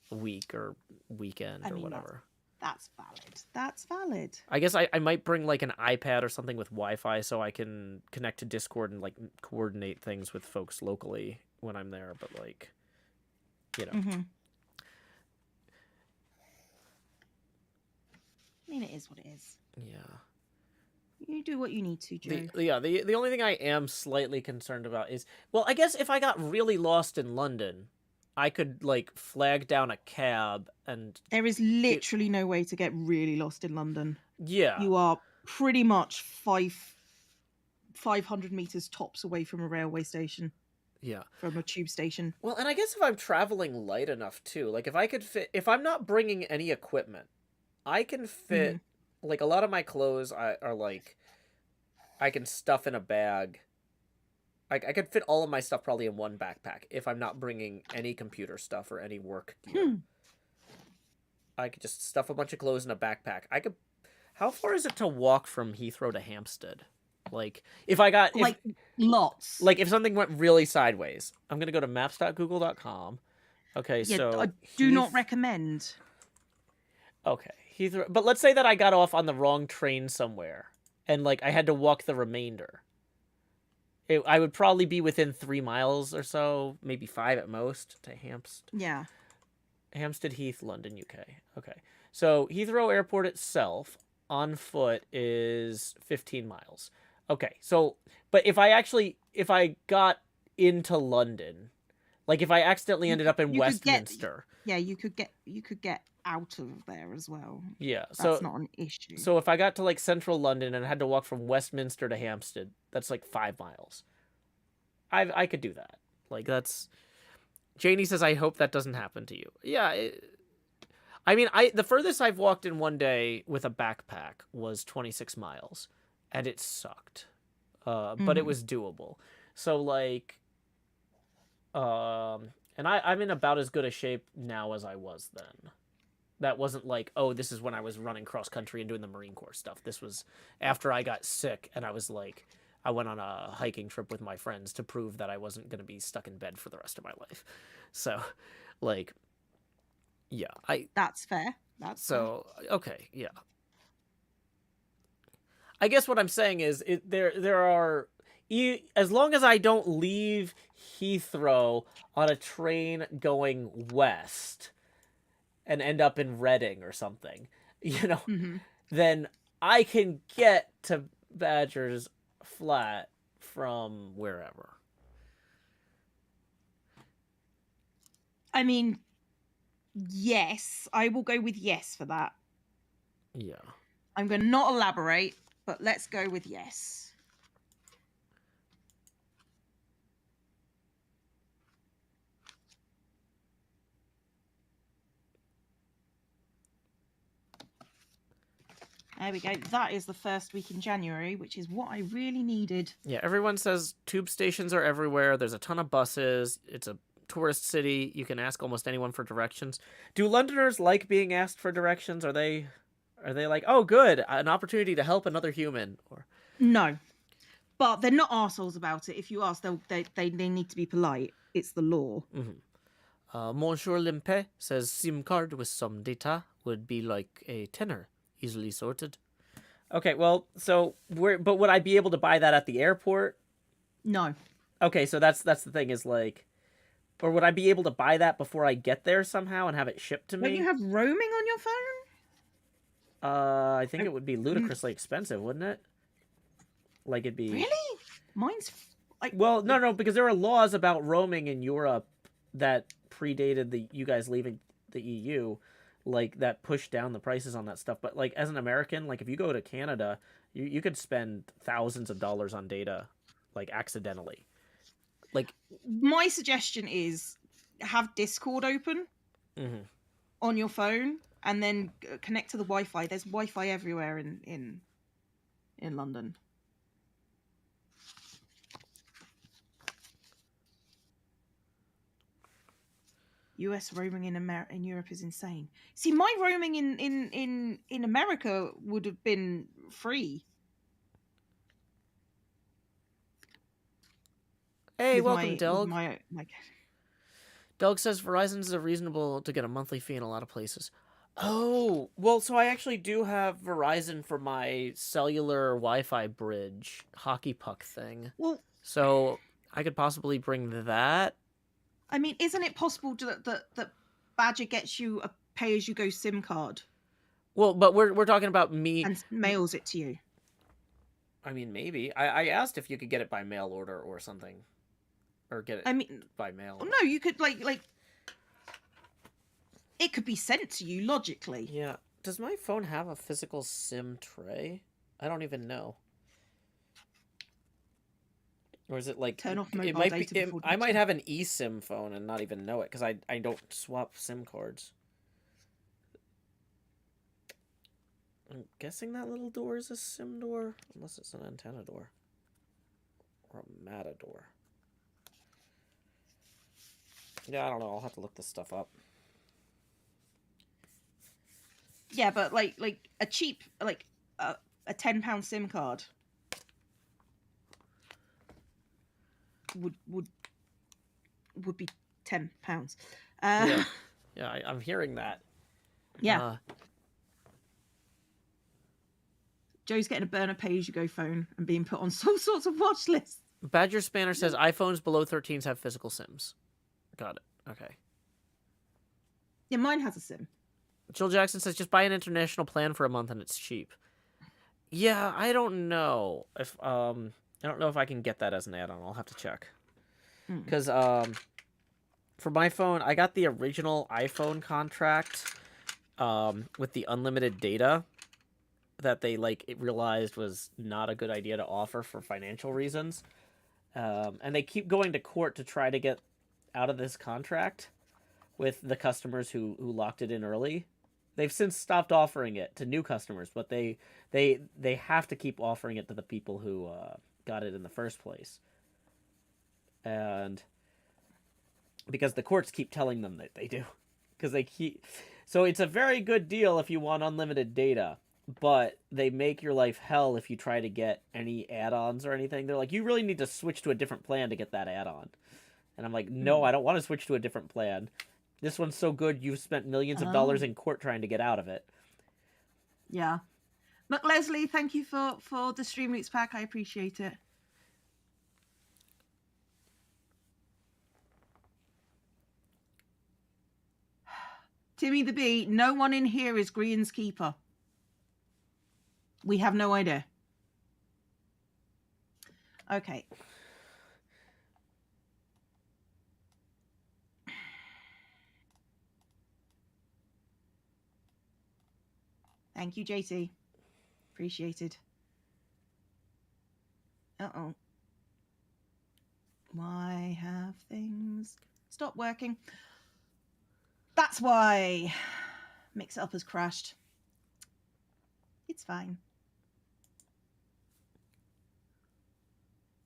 week or weekend or whatever. That's valid. That's valid. I guess I might bring like an iPad or something with Wi-Fi so I can connect to Discord and like coordinate things with folks locally when I'm there. But like, you know. I mean, it is what it is. Yeah. You do what you need to, Joe. The only thing I am slightly concerned about is, well, I guess if I got really lost in London, I could like flag down a cab and... There is literally no way to get really lost in London. Yeah. You are pretty much 500 meters tops away from a railway station. Yeah. From a tube station. Well, and I guess if I'm traveling light enough too, like if I could fit, if I'm not bringing any equipment, I can fit, like a lot of my clothes are like, I can stuff in a bag. I could fit all of my stuff probably in one backpack if I'm not bringing any computer stuff or any work gear. I could just stuff a bunch of clothes in a backpack. How far is it to walk from Heathrow to Hampstead? Like, if I got... lots. Like, if something went really sideways, I'm going to go to maps.google.com. Okay, yeah, so... I do not recommend. Okay, Heathrow... But let's say that I got off on the wrong train somewhere, and, like, I had to walk the remainder. I would probably be within 3 miles or so, maybe 5 at most, to Hampstead. Yeah. Hampstead Heath, London, UK. Okay. So, Heathrow Airport itself, on foot, is 15 miles. Okay, so... But if I got into London, like if I accidentally ended up in Westminster... you could get out of there as well. Yeah, that's not an issue. So if I got to like central London and had to walk from Westminster to Hampstead, that's like 5 miles. I could do that. Like that's... Janie says, I hope that doesn't happen to you. Yeah, I mean, the furthest I've walked in one day with a backpack was 26 miles, and it sucked. But it was doable. So like, and I'm in about as good a shape now as I was then. That wasn't like, oh, this is when I was running cross country and doing the Marine Corps stuff. This was after I got sick and I was like, I went on a hiking trip with my friends to prove that I wasn't going to be stuck in bed for the rest of my life. So, like, yeah, That's fair. That's fair. so okay, yeah. I guess what I'm saying is there are as long as I don't leave Heathrow on a train going west and end up in Reading or something, Mm-hmm. then I can get to Badger's Flat from wherever. I mean, yes, I will go with yes for that. Yeah. I'm going to not elaborate, but let's go with yes. There we go. That is the first week in January, which is what I really needed. Yeah, everyone says tube stations are everywhere. There's a ton of buses. It's a tourist city. You can ask almost anyone for directions. Do Londoners like being asked for directions? Are they like, oh, good, an opportunity to help another human? Or No, but they're not arseholes about it. If you ask, they need to be polite. It's the law. Monsieur Limpe says SIM card with some data would be like a tenner, easily sorted. Okay, well, so but would I be able to buy that at the airport? No. Okay, so that's the thing is like, or would I be able to buy that before I get there somehow and have it shipped to me? Don't you have roaming on your phone? I think it would be ludicrously expensive, wouldn't it? Like it'd be Really? Mine's like, well, no, because there are laws about roaming in Europe that predated you guys leaving the EU, like that pushed down the prices on that stuff. But like as an American, like if you go to Canada, you could spend thousands of dollars on data, like accidentally. Like my suggestion is have Discord open on your phone and then connect to the Wi-Fi. There's Wi-Fi everywhere in London. US roaming in Europe is insane. See, my roaming in America would have been free. Hey, welcome, Delg. My... Delg says Verizon is reasonable to get a monthly fee in a lot of places. Oh, well, so I actually do have Verizon for my cellular Wi-Fi bridge hockey puck thing. Well, so I could possibly bring that. I mean, isn't it possible that Badger gets you a pay-as-you-go SIM card? Well, but we're talking about me and mails it to you. I mean, maybe. I asked if you could get it by mail order or something, or get it by mail. No, you could like it could be sent to you logically. Yeah. Does my phone have a physical SIM tray? I don't even know. Or is it like turn off mobile it might data be? I might have an eSIM phone and not even know it because I don't swap SIM cards. I'm guessing that little door is a SIM door, unless it's an antenna door or a Matador. Yeah, I don't know. I'll have to look this stuff up. Yeah, but like a cheap like a £10 SIM card would be £10. Yeah, I'm hearing that. Yeah. Joe's getting a burner pay-as-you-go phone and being put on all sorts of watch lists. Badger Spanner says iPhones below 13s have physical SIMs. Got it. Okay. Yeah, mine has a SIM. Jill Jackson says just buy an international plan for a month and it's cheap. Yeah, I don't know if I can get that as an add-on. I'll have to check. Because for my phone, I got the original iPhone contract with the unlimited data that they realized was not a good idea to offer for financial reasons. And they keep going to court to try to get out of this contract with the customers who locked it in early. They've since stopped offering it to new customers, but they have to keep offering it to the people who got it in the first place. And because the courts keep telling them that they do, because So it's a very good deal if you want unlimited data, but they make your life hell if you try to get any add-ons or anything. They're like, you really need to switch to a different plan to get that add-on. And I'm like, no, I don't want to switch to a different plan. This one's so good, you've spent millions of dollars in court trying to get out of it. Yeah. Look, Leslie, thank you for the Stream Roots pack. I appreciate it. Timmy the Bee, no one in here is Grian's keeper. We have no idea. Okay. Thank you, JC. Appreciated. Uh-oh. Why have things stopped working? That's why Mix It Up has crashed. It's fine.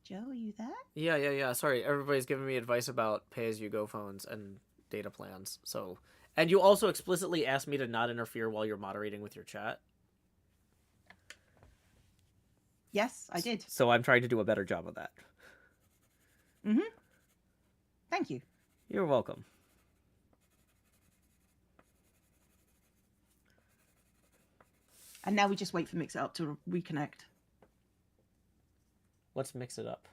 Joe, are you there? Yeah. Sorry, everybody's giving me advice about pay-as-you-go phones and data plans. So, and you also explicitly asked me to not interfere while you're moderating with your chat. Yes, I did. So I'm trying to do a better job of that. Mm-hmm. Thank you. You're welcome. And now we just wait for Mix It Up to reconnect. Let's mix it up.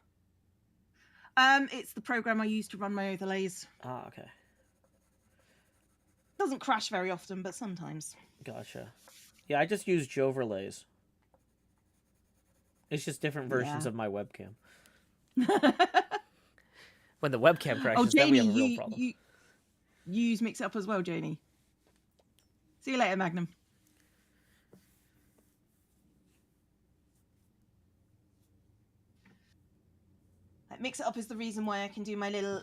It's the program I use to run my overlays. Ah, okay. Doesn't crash very often, but sometimes. Gotcha. Yeah, I just use Joverlays. It's just different versions of my webcam. When the webcam crashes, then we have a real problem. You use Mix It Up as well, Janie. See you later, Magnum. Mix It Up is the reason why I can do my little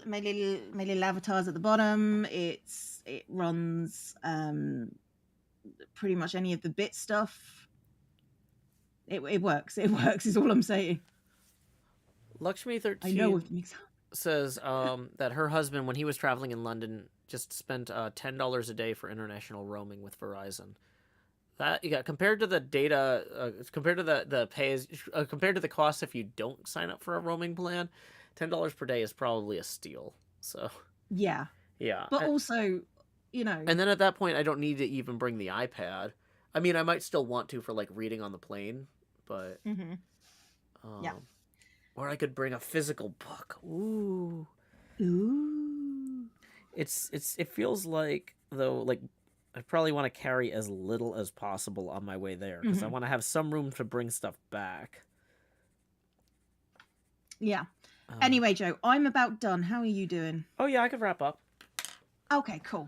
avatars at the bottom. It runs pretty much any of the bit stuff. It works. It works is all I'm saying. Lakshmi13 I know with Mix It Up says that her husband, when he was traveling in London, just spent $10 a day for international roaming with Verizon. That compared to the data, compared to the compared to the cost if you don't sign up for a roaming plan, $10 per day is probably a steal. So yeah, but also, you know, and then at that point, I don't need to even bring the iPad. I mean, I might still want to for like reading on the plane, but yeah. Or I could bring a physical book. Ooh. It feels like though like. I probably want to carry as little as possible on my way there because I want to have some room to bring stuff back. Yeah. Anyway, Joe, I'm about done. How are you doing? Oh, yeah, I could wrap up. Okay, cool.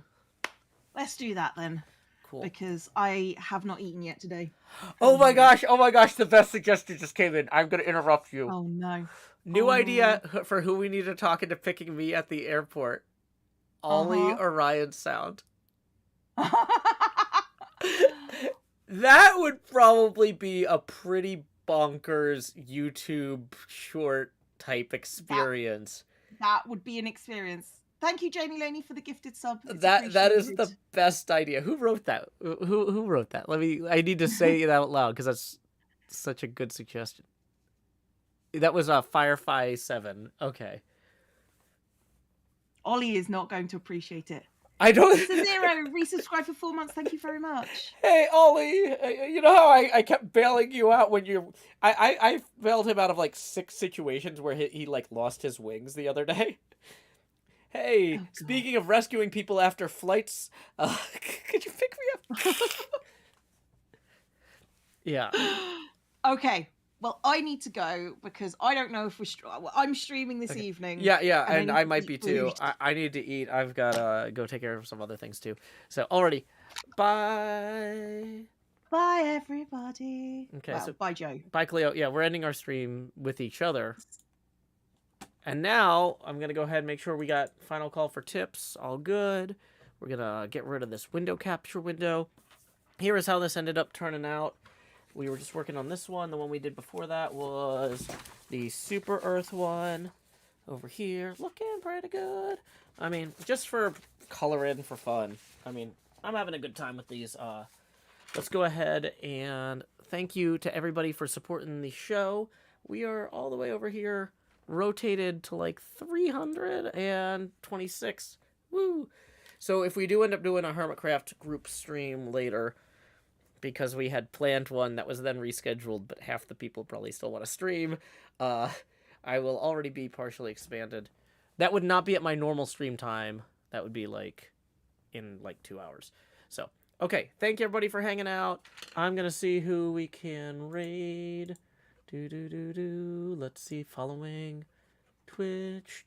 Let's do that then. Cool. Because I have not eaten yet today. Oh my gosh, the best suggestion just came in. I'm going to interrupt you. Oh, no. New idea for who we need to talk into picking me at the airport. Ollie Orion sound. That would probably be a pretty bonkers YouTube short type experience. That would be an experience. Thank you, Jamie Loney, for the gifted sub. That is the best idea. Who wrote that? Who wrote that? I need to say it out loud because that's such a good suggestion. That was Firefly 7. Okay. Ollie is not going to appreciate it. I don't. It's a zero. Resubscribe for 4 months. Thank you very much. Hey, Ollie, you know how I kept bailing you out when you... I bailed him out of like 6 situations where he like lost his wings the other day. Hey, speaking of rescuing people after flights, could you pick me up? Yeah. Okay. Well, I need to go because I don't know if I'm streaming this evening. Yeah, and I might be too. I need to eat. I've got to go take care of some other things too. So, already, bye. Bye, everybody. Okay, well, so bye, Joe. Bye, Cleo. Yeah, we're ending our stream with each other. And now, I'm going to go ahead and make sure we got final call for tips. All good. We're going to get rid of this window capture window. Here is how this ended up turning out. We were just working on this one. The one we did before that was the Super Earth one over here. Looking pretty good. I mean, just for coloring for fun. I mean, I'm having a good time with these. Let's go ahead and thank you to everybody for supporting the show. We are all the way over here, rotated to like 326. Woo! So if we do end up doing a Hermitcraft group stream later, because we had planned one that was then rescheduled, but half the people probably still want to stream, I will already be partially expanded. That would not be at my normal stream time. That would be like in like 2 hours. So, okay. Thank you everybody for hanging out. I'm going to see who we can raid. Let's see. Following Twitch.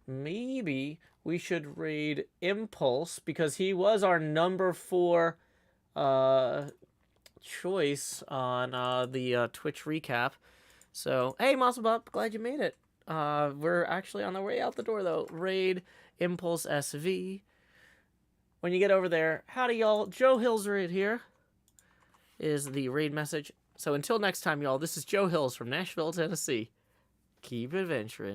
Maybe we should raid Impulse because he was our number 4 choice on the Twitch recap. So, hey, Mossabop, glad you made it. We're actually on the way out the door, though. Raid Impulse SV. When you get over there, howdy, y'all. Joe Hills right here is the raid message. So until next time, y'all, this is Joe Hills from Nashville, Tennessee. Keep adventuring.